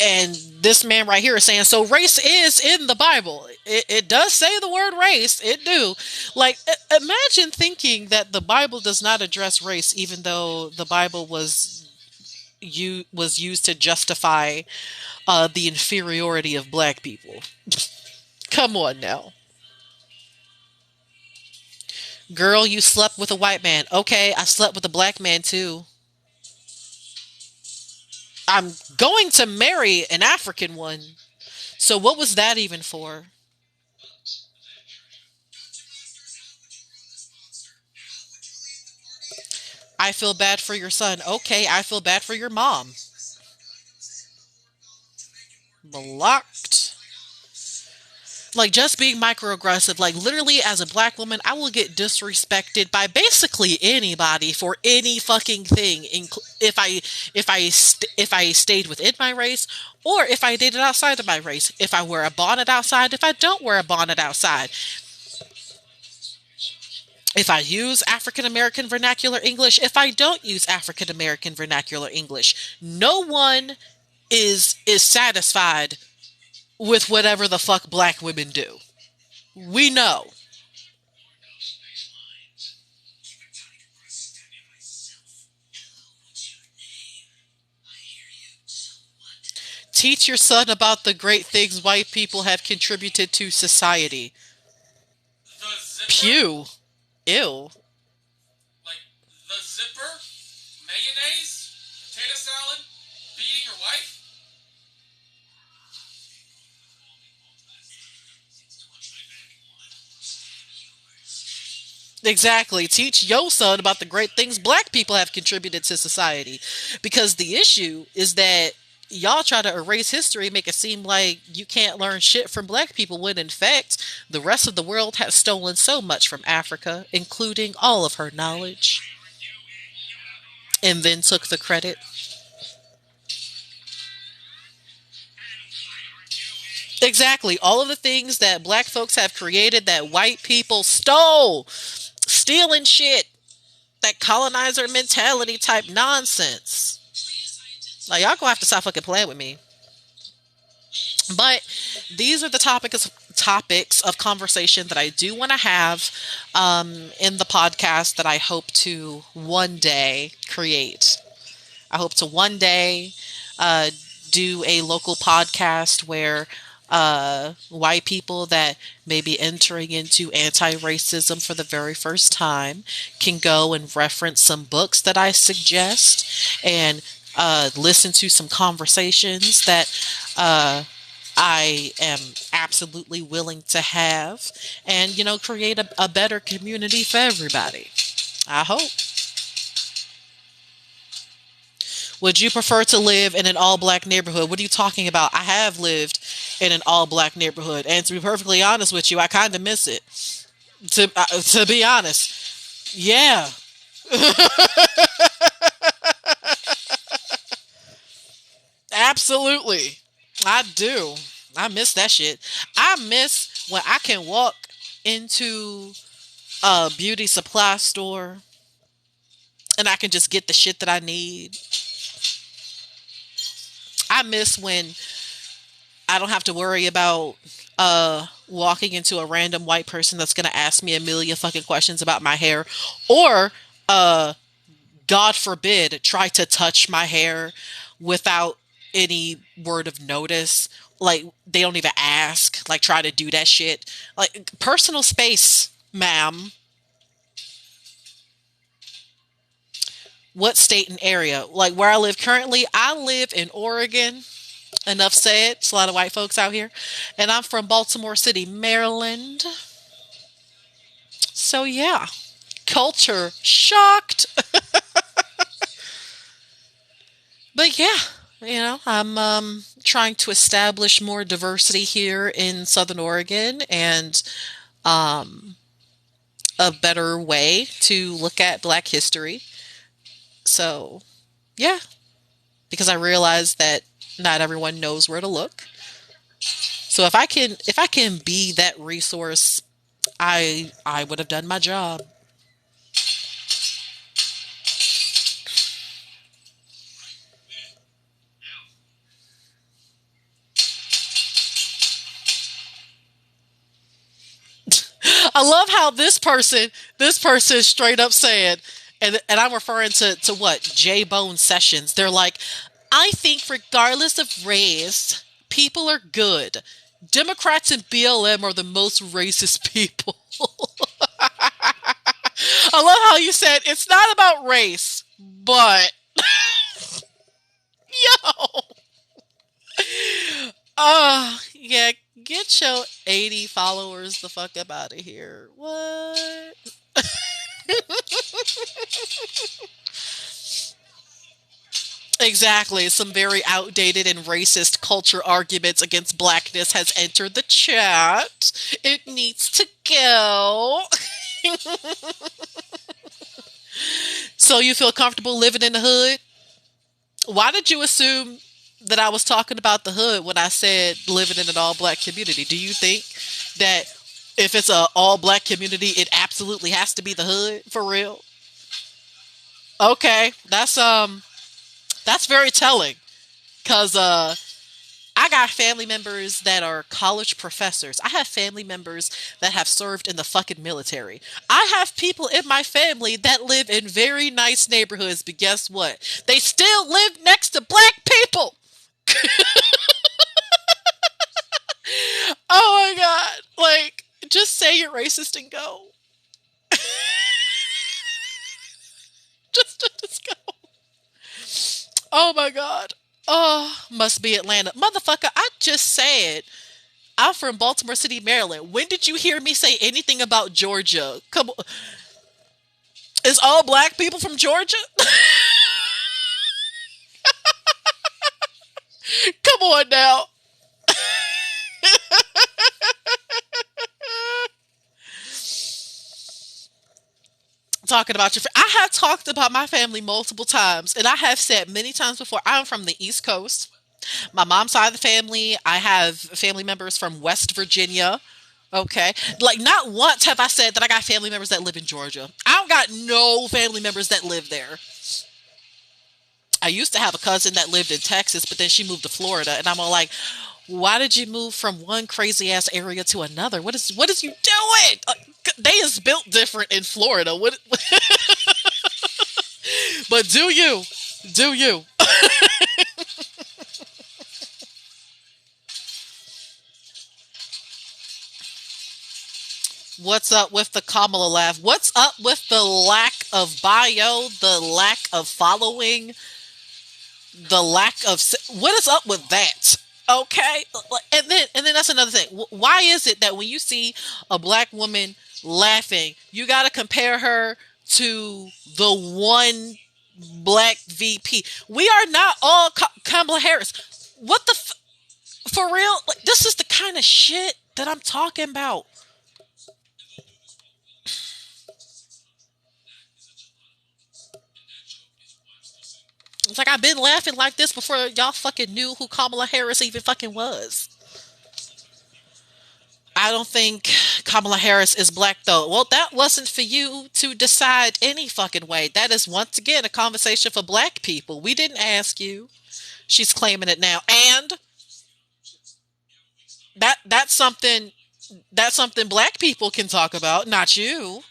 And this man right here is saying, so race is in the Bible. It does say the word race. It do. Like, imagine thinking that the Bible does not address race, even though the Bible was used to justify the inferiority of black people. Come on now. Girl, you slept with a white man. Okay, I slept with a black man too. I'm going to marry an African one. So what was that even for? I feel bad for your son. Okay, I feel bad for your mom. Blocked. Like, just being microaggressive, like literally as a black woman, I will get disrespected by basically anybody for any fucking thing, if I stayed within my race, or if I dated outside of my race, if I wear a bonnet outside, if I don't wear a bonnet outside. If I use African American vernacular English, if I don't use African American vernacular English, no one is satisfied with whatever the fuck black women do. We know. Teach your son about the great things white people have contributed to society. The zipper? Pew. Ew. Like, the zipper? Mayonnaise? Potato salad? Beating your wife? Exactly. Teach your son about the great things black people have contributed to society. Because the issue is that y'all try to erase history, make it seem like you can't learn shit from black people, when in fact, the rest of the world has stolen so much from Africa, including all of her knowledge, and then took the credit. Exactly. All of the things that black folks have created that white people stole. Stealing shit. That colonizer mentality type nonsense. Like, y'all gonna have to stop fucking playing with me. But these are the topics of conversation that I do want to have in the podcast that I hope to one day create. I hope to one day uh, do a local podcast where white people that may be entering into anti racism for the very first time can go and reference some books that I suggest and listen to some conversations that uh, I am absolutely willing to have and, create a better community for everybody. I hope. Would you prefer to live in an all black neighborhood? What are you talking about? I have lived in an all black neighborhood. And to be perfectly honest with you, I kind of miss it. To be honest. Yeah. Absolutely. I do. I miss that shit. I miss when I can walk into a beauty supply store and I can just get the shit that I need. I miss when I don't have to worry about walking into a random white person that's going to ask me a million fucking questions about my hair or uh God forbid try to touch my hair without any word of notice. Like they don't even ask, like try to do that shit. Like personal space, ma'am. What state and area? Like where I live currently, I live in Oregon. Enough said. It's a lot of white folks out here. And I'm from Baltimore City, Maryland. So yeah, culture shocked. But yeah, I'm trying to establish more diversity here in Southern Oregon and um, a better way to look at Black history. So yeah, because I realize that not everyone knows where to look. So if I can be that resource, I would have done my job. I love how this person straight up said, and I'm referring to what J Bone Sessions. They're like, I think regardless of race, people are good. Democrats and BLM are the most racist people. I love how you said it's not about race, but yo, yeah, get your 80 followers the fuck up out of here. What? Exactly. Some very outdated and racist culture arguments against blackness has entered the chat. It needs to go. So you feel comfortable living in the hood? Why did you assume that I was talking about the hood when I said living in an all black community? Do you think that If it's a all black community, it absolutely has to be the hood for real. Okay, that's very telling because I got family members that are college professors. I have family members that have served in the fucking military. I have people in my family that live in very nice neighborhoods, but guess what? They still live next to black people. Oh my god. Like, just say you're racist and go. Just go. Oh my god. Oh, must be Atlanta. Motherfucker, I just said I'm from Baltimore City, Maryland. When did you hear me say anything about Georgia? Come on. Is all black people from Georgia? Come on now. Talking about your I have talked about my family multiple times, and I have said many times before, I'm from the East Coast. My mom's side of the family, I have family members from West Virginia. Okay. Like, not once have I said that I got family members that live in Georgia. I don't got no family members that live there. I used to have a cousin that lived in Texas, but then she moved to Florida, and I'm all like, why did you move from one crazy ass area to another? What is you doing? They is built different in Florida. What? But do you? What's up with the Kamala laugh? What's up with the lack of bio, the lack of following, the lack of what is up with that? Okay, and then that's another thing. Why is it that when you see a black woman laughing, you got to compare her to the one black VP? We are not all Kamala Harris. What the for real? Like, this is the kind of shit that I'm talking about. It's like I've been laughing like this before y'all fucking knew who Kamala Harris even fucking was. I don't think Kamala Harris is black though. Well, that wasn't for you to decide any fucking way. That is once again a conversation for black people. We didn't ask you. She's claiming it now. And that's something black people can talk about, not you.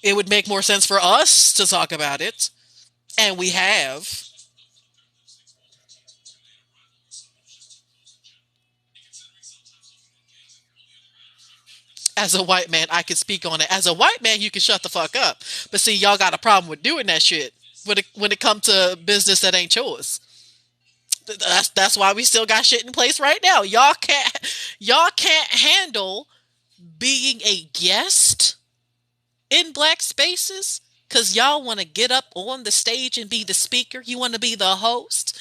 It would make more sense for us to talk about it. And we have. As a white man, I can speak on it. As a white man, you can shut the fuck up. But see, y'all got a problem with doing that shit when it comes to business that ain't yours. That's why we still got shit in place right now. Y'all can't handle being a guest in black spaces because y'all want to get up on the stage and be the speaker. You want to be the host.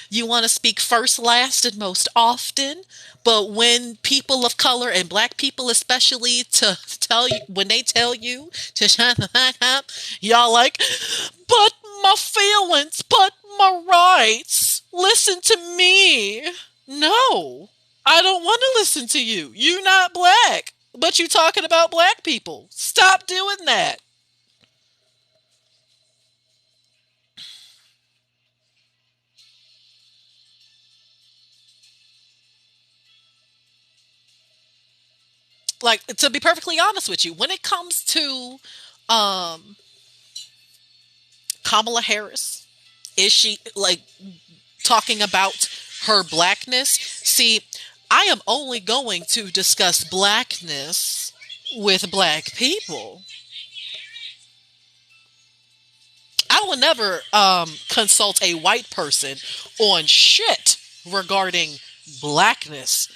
You want to speak first, last, and most often. But when people of color and black people, especially, to tell you when they tell you to shut the fuck up, y'all like, but my feelings, but my rights. Listen to me. No, I don't want to listen to you. You not black, but you talking about black people. Stop doing that. Like, to be perfectly honest with you, when it comes to um Kamala Harris, is she like talking about her blackness? See, I am only going to discuss blackness with black people. I will never consult a white person on shit regarding blackness.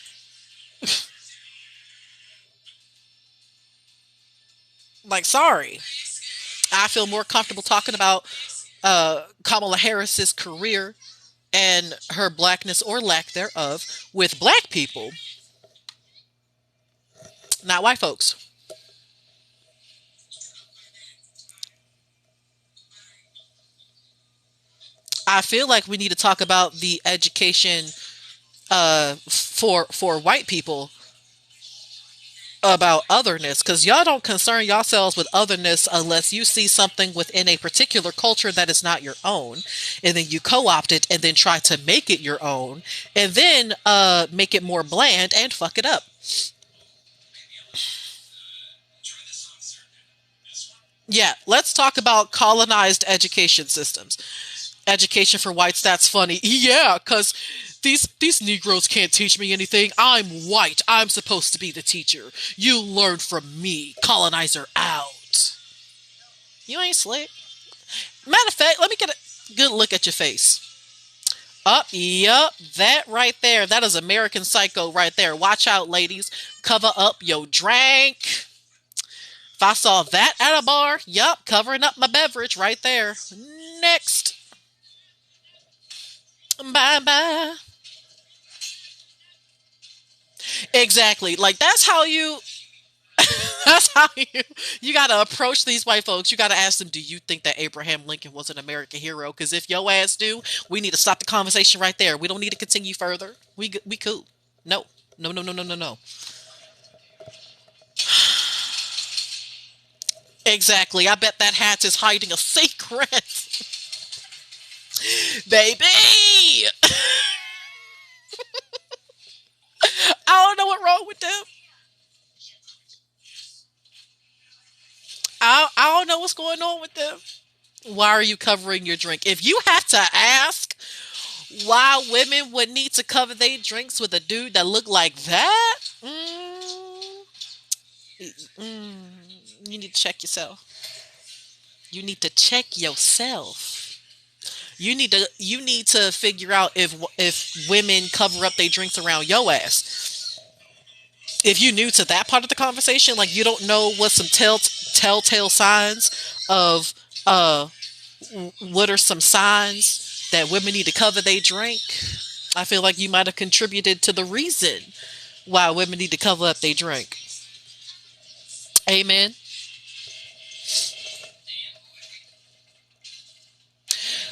Like, sorry. I feel more comfortable talking about Kamala Harris's career and her blackness or lack thereof with black people, not white folks. I feel like we need to talk about the education for white people. about otherness, because y'all don't concern yourselves with otherness unless you see something within a particular culture that is not your own, and then you co-opt it and then try to make it your own, and then make it more bland and fuck it up. Yeah, let's talk about colonized education systems. Education for whites, that's funny. Yeah, because these Negroes can't teach me anything. I'm white. I'm supposed to be the teacher. You learn from me. Colonizer out. You ain't slick. Matter of fact, let me get a good look at your face. Up, yup, that right there. That is American Psycho right there. Watch out, ladies. Cover up your drink. If I saw that at a bar, yup, covering up my beverage right there. Next. Bye bye. Exactly. Like that's how you that's how you gotta approach these white folks. You gotta ask them, do you think that Abraham Lincoln was an American hero? Because if your ass do, we need to stop the conversation right there. We don't need to continue further. We cool. No. No, no, no, no, no, no. Exactly. I bet that hat is hiding a secret. Baby! I don't know what's wrong with them. I don't know what's going on with them. Why are you covering your drink? If you had to ask why women would need to cover their drinks with a dude that looked like that, mm, you need to check yourself. You need to check yourself. You need to figure out if women cover up their drinks around your ass. If you new to that part of the conversation, like you don't know what some telltale signs of what are some signs that women need to cover their drink. I feel like you might have contributed to the reason why women need to cover up their drink. Amen.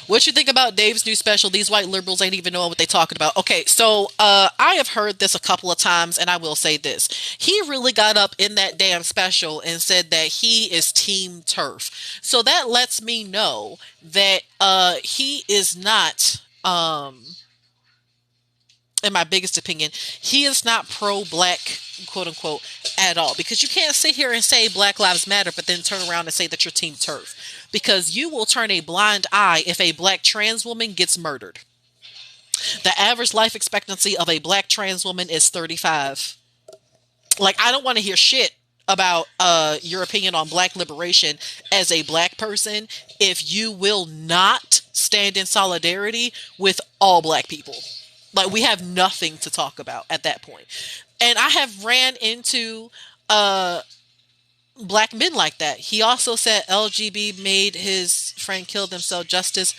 What you think about Dave's new special? These white liberals ain't even knowing what they talking about. Okay, so I have heard this a couple of times, and I will say this: he really got up in that damn special and said that he is Team Turf. So that lets me know that he is not. In my biggest opinion, he is not pro black, quote unquote, at all. Because you can't sit here and say Black Lives Matter, but then turn around and say that you're Team Turf. Because you will turn a blind eye if a black trans woman gets murdered. The average life expectancy of a black trans woman is 35. Like, I don't want to hear shit about your opinion on black liberation as a black person if you will not stand in solidarity with all black people. Like we have nothing to talk about at that point. And I have ran into uh black men like that. He also said LGB made his friend kill themselves. Justice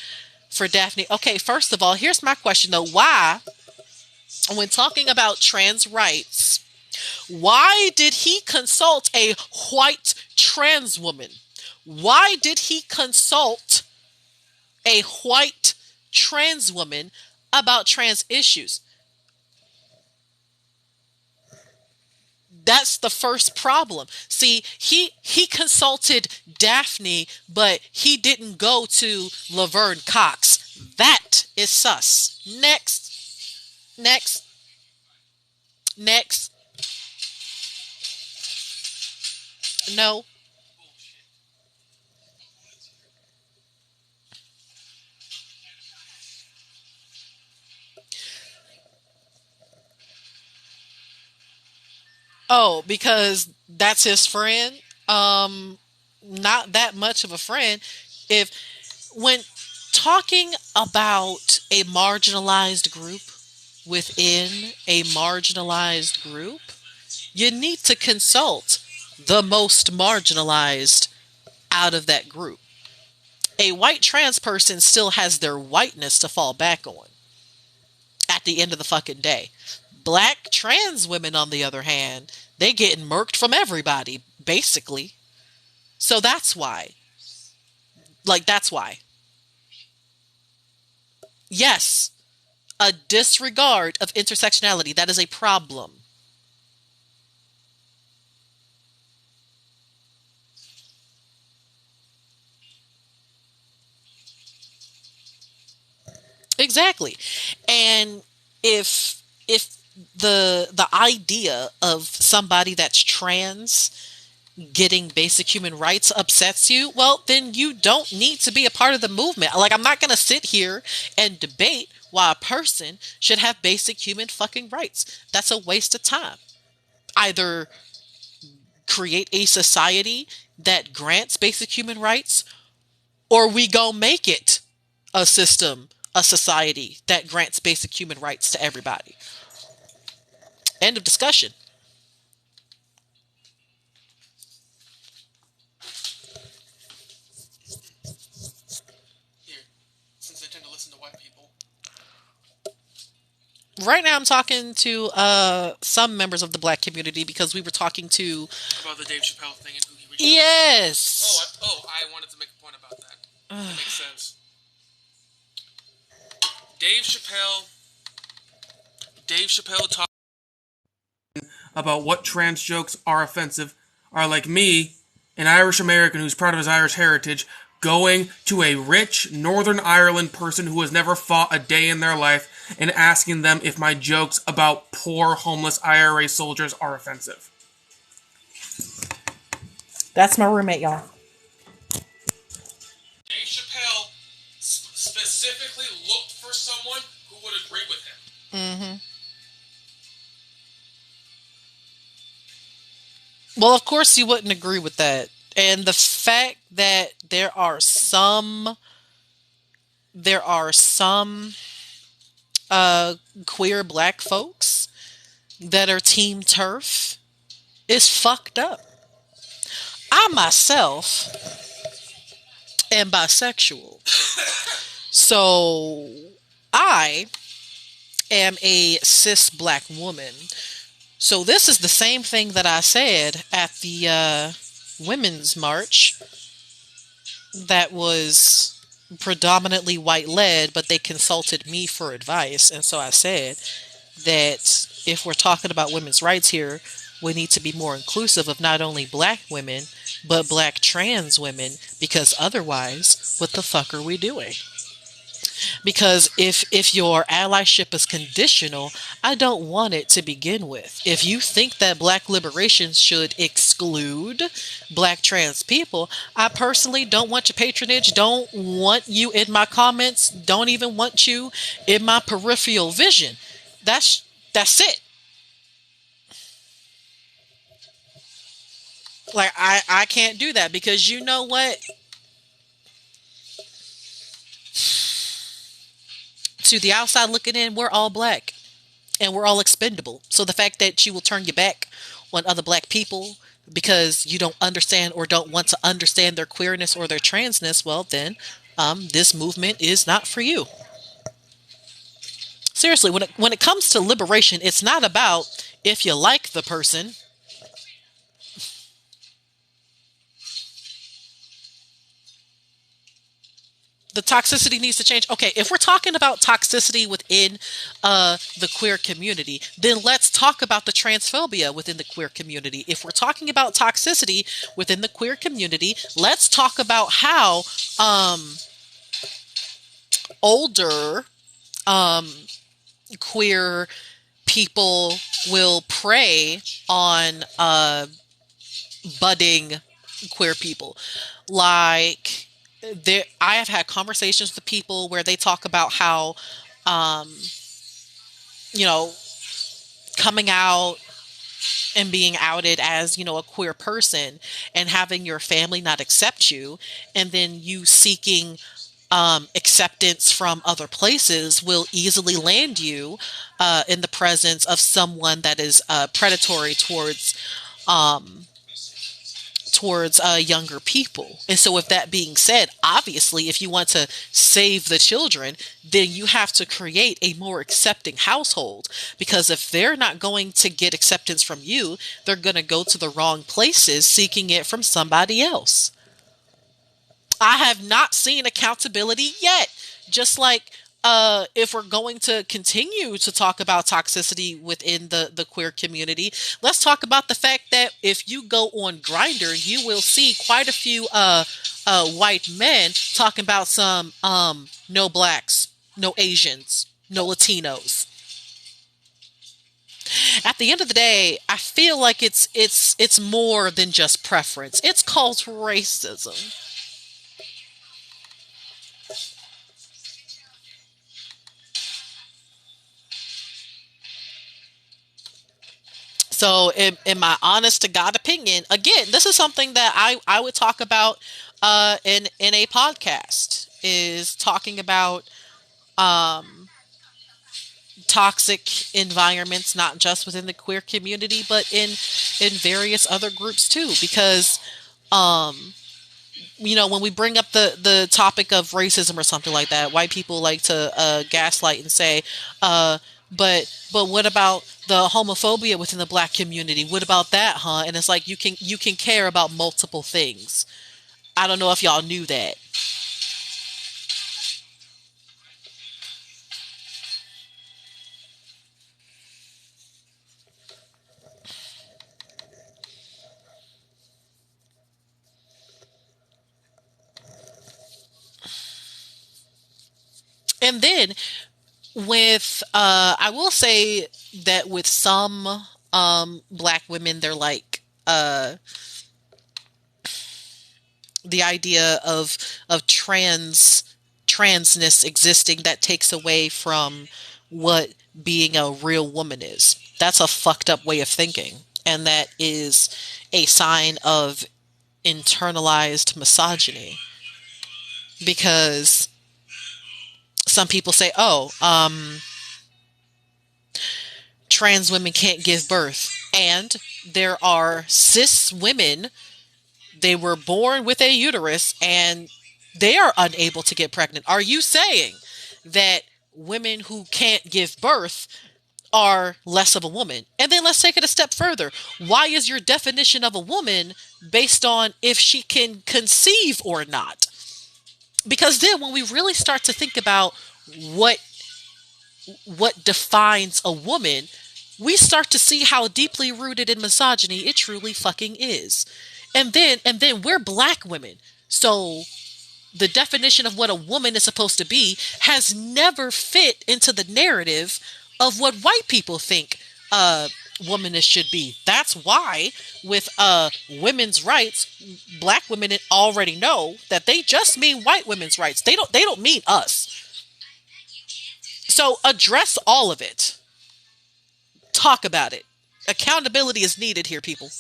for Daphne. Okay, first of all, here's my question though. Why, when talking about trans rights, why did he consult a white trans woman? Why did he consult a white trans woman about trans issues? That's the first problem. See, he consulted Daphne, but he didn't go to Laverne Cox. That is sus. Next, next, next. No. Oh, because that's his friend. Not that much of a friend. If when talking about a marginalized group within a marginalized group, you need to consult the most marginalized out of that group. A white trans person still has their whiteness to fall back on at the end of the fucking day. Black trans women, on the other hand, they getting murked from everybody, basically. So that's why. Like, that's why. Yes, a disregard of intersectionality. That is a problem. Exactly. And if the idea of somebody that's trans getting basic human rights upsets you, well, then you don't need to be a part of the movement. Like, I'm not going to sit here and debate why a person should have basic human fucking rights. That's a waste of time. Either create a society that grants basic human rights, or we go make it a system, a society that grants basic human rights to everybody. End of discussion. Here, since I tend to listen to white people. Right now I'm talking to some members of the black community because we were talking to. About the Dave Chappelle thing and who he reached Yes. I wanted to make a point about that. That makes sense. Dave Chappelle. Dave Chappelle talked about what trans jokes are offensive are like me, an Irish American who's proud of his Irish heritage, going to a rich Northern Ireland person who has never fought a day in their life and asking them if my jokes about poor homeless IRA soldiers are offensive. That's my roommate, y'all. Dave Chappelle specifically looked for someone who would agree with him. Mm-hmm. Well, of course you wouldn't agree with that. And the fact that there are some queer black folks that are team turf is fucked up. I myself am bisexual. So I am a cis black woman. So this is the same thing that I said at the women's march that was predominantly white led, but they consulted me for advice. And so I said that if we're talking about women's rights here, we need to be more inclusive of not only black women, but black trans women, because otherwise, what the fuck are we doing? Because if your allyship is conditional, I don't want it to begin with. If you think that black liberation should exclude black trans people, I personally don't want your patronage, don't want you in my comments, don't even want you in my peripheral vision. That's it. Like, I can't do that because you know what? To the outside looking in, we're all black and we're all expendable. So the fact that you will turn your back on other black people because you don't understand or don't want to understand their queerness or their transness, well, then this movement is not for you. Seriously, when it comes to liberation, it's not about if you like the person. The toxicity needs to change. Okay, if we're talking about toxicity within the queer community, then let's talk about the transphobia within the queer community. If we're talking about toxicity within the queer community, let's talk about how older queer people will prey on budding queer people. Like, I have had conversations with people where they talk about how, um, you know, coming out and being outed as, a queer person and having your family not accept you, and then you seeking acceptance from other places will easily land you in the presence of someone that is predatory um, towards younger people. And so with that being said, obviously, if you want to save the children, then you have to create a more accepting household, because if they're not going to get acceptance from you, they're going to go to the wrong places seeking it from somebody else. I have not seen accountability yet. Just like if we're going to continue to talk about toxicity within the queer community, let's talk about the fact that if you go on Grindr, you will see quite a few white men talking about some no blacks. no Asians, no Latinos. At the end of the day, I feel like it's more than just preference. It's called racism. So, in my honest to God opinion, again, this is something that I would talk about in a podcast is talking about toxic environments, not just within the queer community, but in various other groups too. Because when we bring up the topic of racism or something like that, white people like to gaslight and say, but what about the homophobia within the black community? What about that, huh? And it's like you can care about multiple things. I don't know if y'all knew that. And then with I will say that with some black women, they're like the idea of transness existing that takes away from what being a real woman is. That's a fucked up way of thinking. And that is a sign of internalized misogyny because some people say, oh, trans women can't give birth. And there are cis women, they were born with a uterus and they are unable to get pregnant. Are you saying that women who can't give birth are less of a woman? And then let's take it a step further. Why is your definition of a woman based on if she can conceive or not? Because then when we really start to think about what what defines a woman, we start to see how deeply rooted in misogyny it truly fucking is. And then we're black women. So the definition of what a woman is supposed to be has never fit into the narrative of what white people think womanish should be. That's why with women's rights, black women already know that they just mean white women's rights. They don't mean us. So address all of it. Talk about it. Accountability is needed here, people.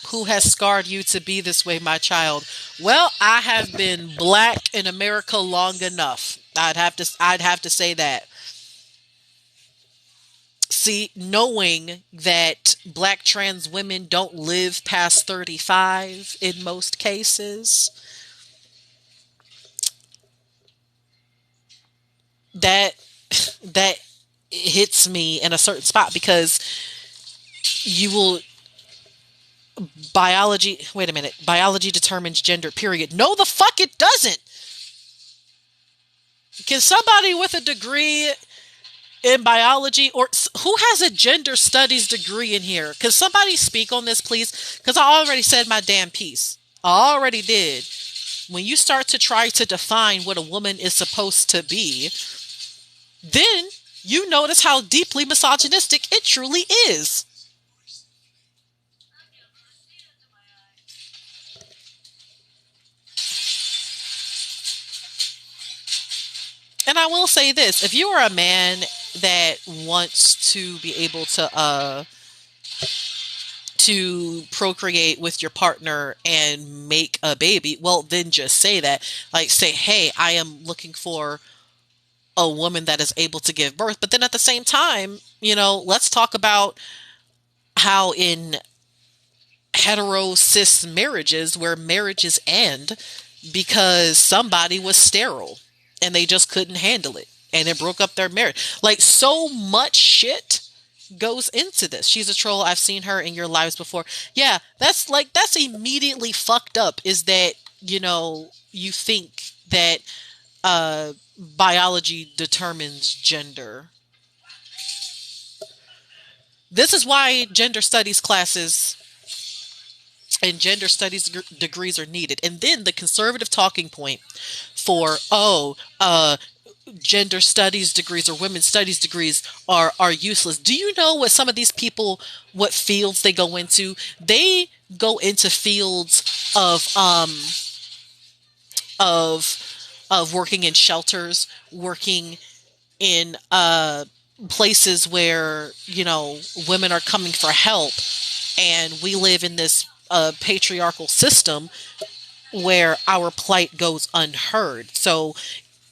Who has scarred you to be this way, my child? Well, I have been black in America long enough. I'd have to say that. See, knowing that black trans women don't live past 35 in most cases, that that hits me in a certain spot because you will biology wait a minute, biology determines gender, period. No, the fuck it doesn't. Can somebody with a degree in biology or who has a gender studies degree in here, can somebody speak on this, please? Because I already said my damn piece. I already did. When you start to try to define what a woman is supposed to be, then you notice how deeply misogynistic it truly is. And I will say this, if you are a man that wants to be able to procreate with your partner and make a baby, well then just say that. Like say, hey, I am looking for a woman that is able to give birth. But then at the same time, let's talk about how in hetero cis marriages where marriages end because somebody was sterile and they just couldn't handle it and it broke up their marriage. Like so much shit goes into this. She's a troll. I've seen her in your lives before. Yeah, that's immediately fucked up is that, you think that biology determines gender. This is why gender studies classes and gender studies degrees are needed. And then the conservative talking point for, gender studies degrees or women's studies degrees are useless. Do you know what some of these people, what fields they go into? They go into fields of working in shelters, working in places where, women are coming for help, and we live in this patriarchal system where our plight goes unheard. So,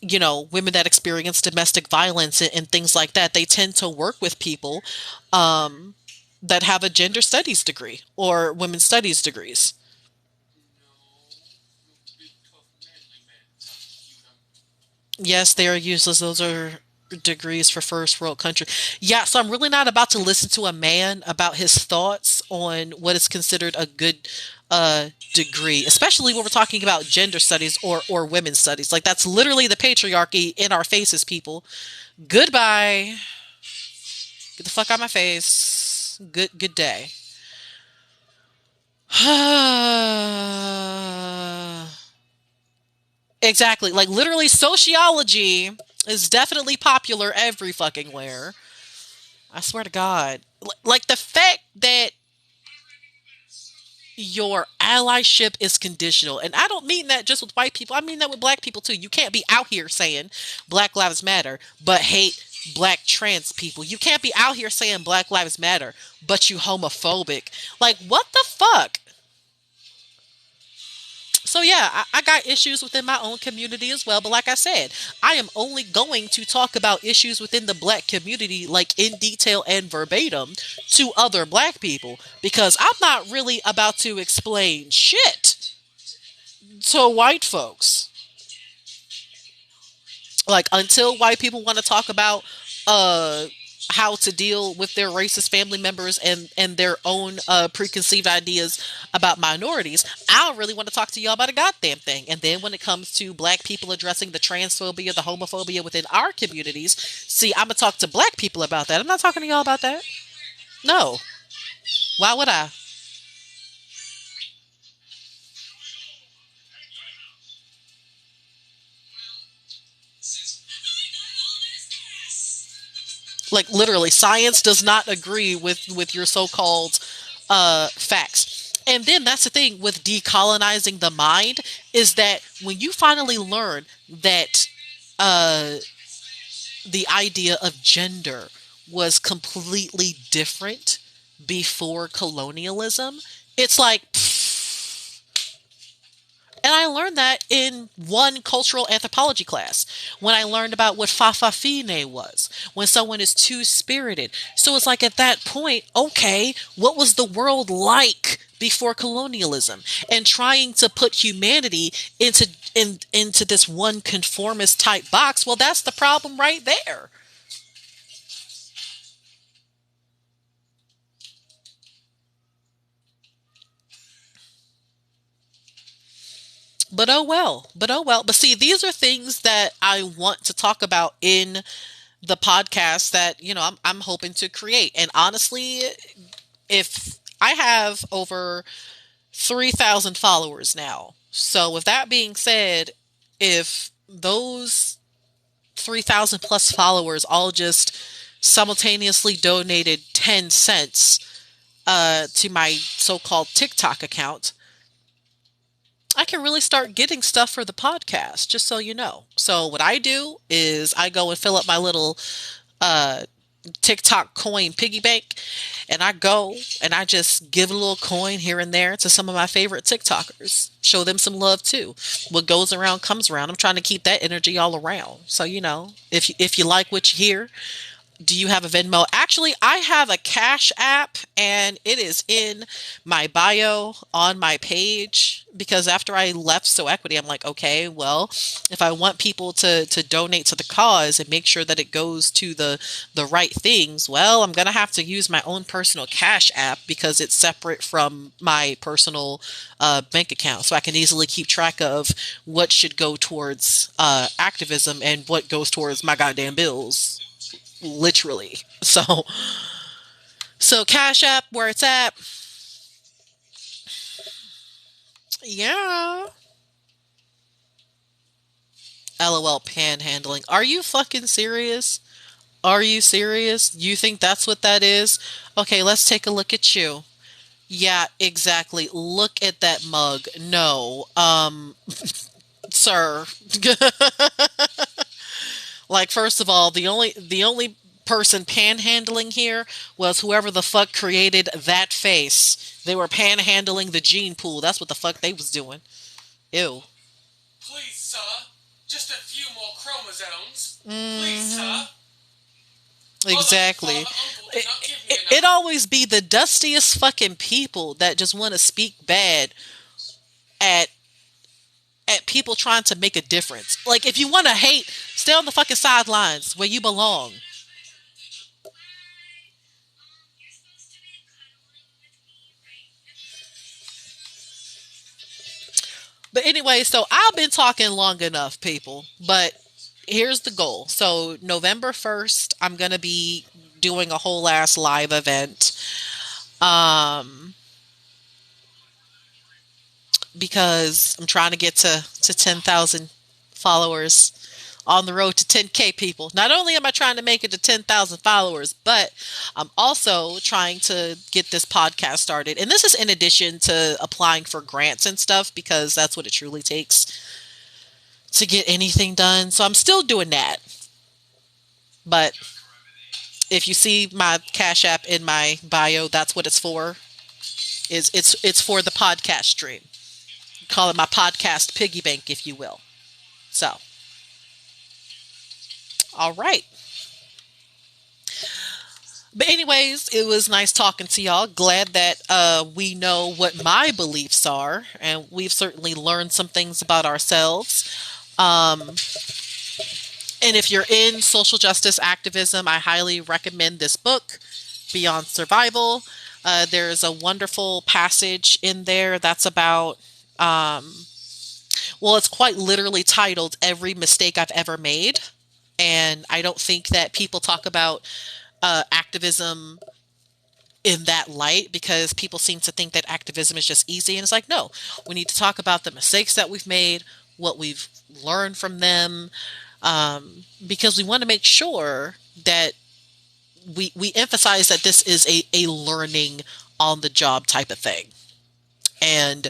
women that experience domestic violence and things like that, they tend to work with people that have a gender studies degree or women's studies degrees. Yes, they are useless. Those are degrees for first world country. Yeah, so I'm really not about to listen to a man about his thoughts on what is considered a good degree, especially when we're talking about gender studies or women's studies. Like that's literally the patriarchy in our faces, people. Goodbye. Get the fuck out of my face. Good day. Exactly. Like literally sociology is definitely popular every fucking where. I swear to God. Like the fact that your allyship is conditional. And I don't mean that just with white people. I mean that with black people too. You can't be out here saying Black Lives Matter, but hate black trans people. You can't be out here saying Black Lives Matter, but you homophobic. Like, what the fuck? So yeah, I got issues within my own community as well. But like I said, I am only going to talk about issues within the black community, like in detail and verbatim, to other black people, because I'm not really about to explain shit to white folks. Like until white people want to talk about uh how to deal with their racist family members and their own preconceived ideas about minorities, I don't really want to talk to y'all about a goddamn thing. And then when it comes to black people addressing the transphobia, the homophobia within our communities, see, I'm gonna talk to black people about that. I'm not talking to y'all about that. No. Why would I? Like literally, science does not agree with your so-called facts. And then that's the thing with decolonizing the mind, is that when you finally learn that uh, the idea of gender was completely different before colonialism, it's like, and I learned that in one cultural anthropology class when I learned about what fafafine was, when someone is two spirited. So it's like at that point, okay, what was the world like before colonialism? And trying to put humanity into this one conformist type box, well, that's the problem right there. But oh well. But oh well. But see, these are things that I want to talk about in the podcast that, I'm hoping to create. And honestly, if I have over 3,000 followers now. So with that being said, if those 3,000 plus followers all just simultaneously donated 10 cents to my so-called TikTok account, I can really start getting stuff for the podcast, just so you know. So what I do is I go and fill up my little uh TikTok coin piggy bank, and I go and I just give a little coin here and there to some of my favorite TikTokers. Show them some love too. What goes around comes around. I'm trying to keep that energy all around. So, if you like what you hear, Do you have a Venmo? Actually, I have a Cash App and it is in my bio on my page because after I left So Equity, I'm like, okay, well, if I want people to donate to the cause and make sure that it goes to the right things, well, I'm gonna have to use my own personal Cash App because it's separate from my personal bank account, so I can easily keep track of what should go towards activism and what goes towards my goddamn bills literally. So Cash App where it's at. Yeah. LOL panhandling. Are you fucking serious? Are you serious? You think that's what that is? Okay, let's take a look at you. Yeah, exactly. Look at that mug. No. Sir. Like first of all, the only person panhandling here was whoever the fuck created that face. They were panhandling the gene pool. That's what the fuck they was doing. Ew. Please, sir, just a few more chromosomes. Please, Hmm. sir. Mother, Exactly. father, uncle did It, not give me it enough. always be the dustiest fucking people that just want to speak bad at at people trying to make a difference. Like if you want to hate, stay on the fucking sidelines where you belong. But anyway, so I've been talking long enough, people. But here's the goal. So November 1st, I'm gonna be doing a whole ass live event. Um because I'm trying to get to 10,000 followers on the road to 10K people. Not only am I trying to make it to 10,000 followers, but I'm also trying to get this podcast started. And this is in addition to applying for grants and stuff because that's what it truly takes to get anything done. So I'm still doing that. But if you see my Cash App in my bio, that's what it's for. Is it's for the podcast stream. Call it my podcast piggy bank, if you will. So, all right. But anyways, it was nice talking to y'all. Glad that we know what my beliefs are, and we've certainly learned some things about ourselves. Um, and if you're in social justice activism, I highly recommend this book, Beyond Survival. There's a wonderful passage in there that's about, um, well, it's quite literally titled "Every Mistake I've Ever Made." And I don't think that people talk about activism in that light because people seem to think that activism is just easy. And it's like, no, we need to talk about the mistakes that we've made, what we've learned from them, because we want to make sure that we emphasize that this is a learning on the job type of thing. And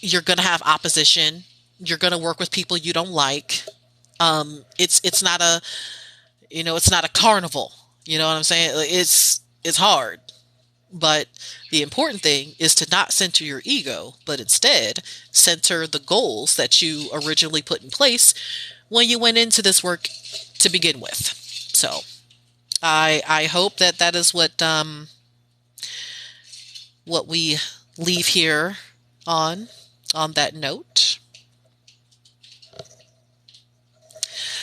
you're going to have opposition. You're going to work with people you don't like. It's not a, it's not a carnival. You know what I'm saying? It's hard. But the important thing is to not center your ego, but instead center the goals that you originally put in place when you went into this work to begin with. So I hope that that is what we leave here on on that note.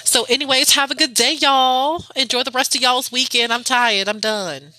So anyways, have a good day, y'all. Enjoy the rest of y'all's weekend. I'm tired. I'm done.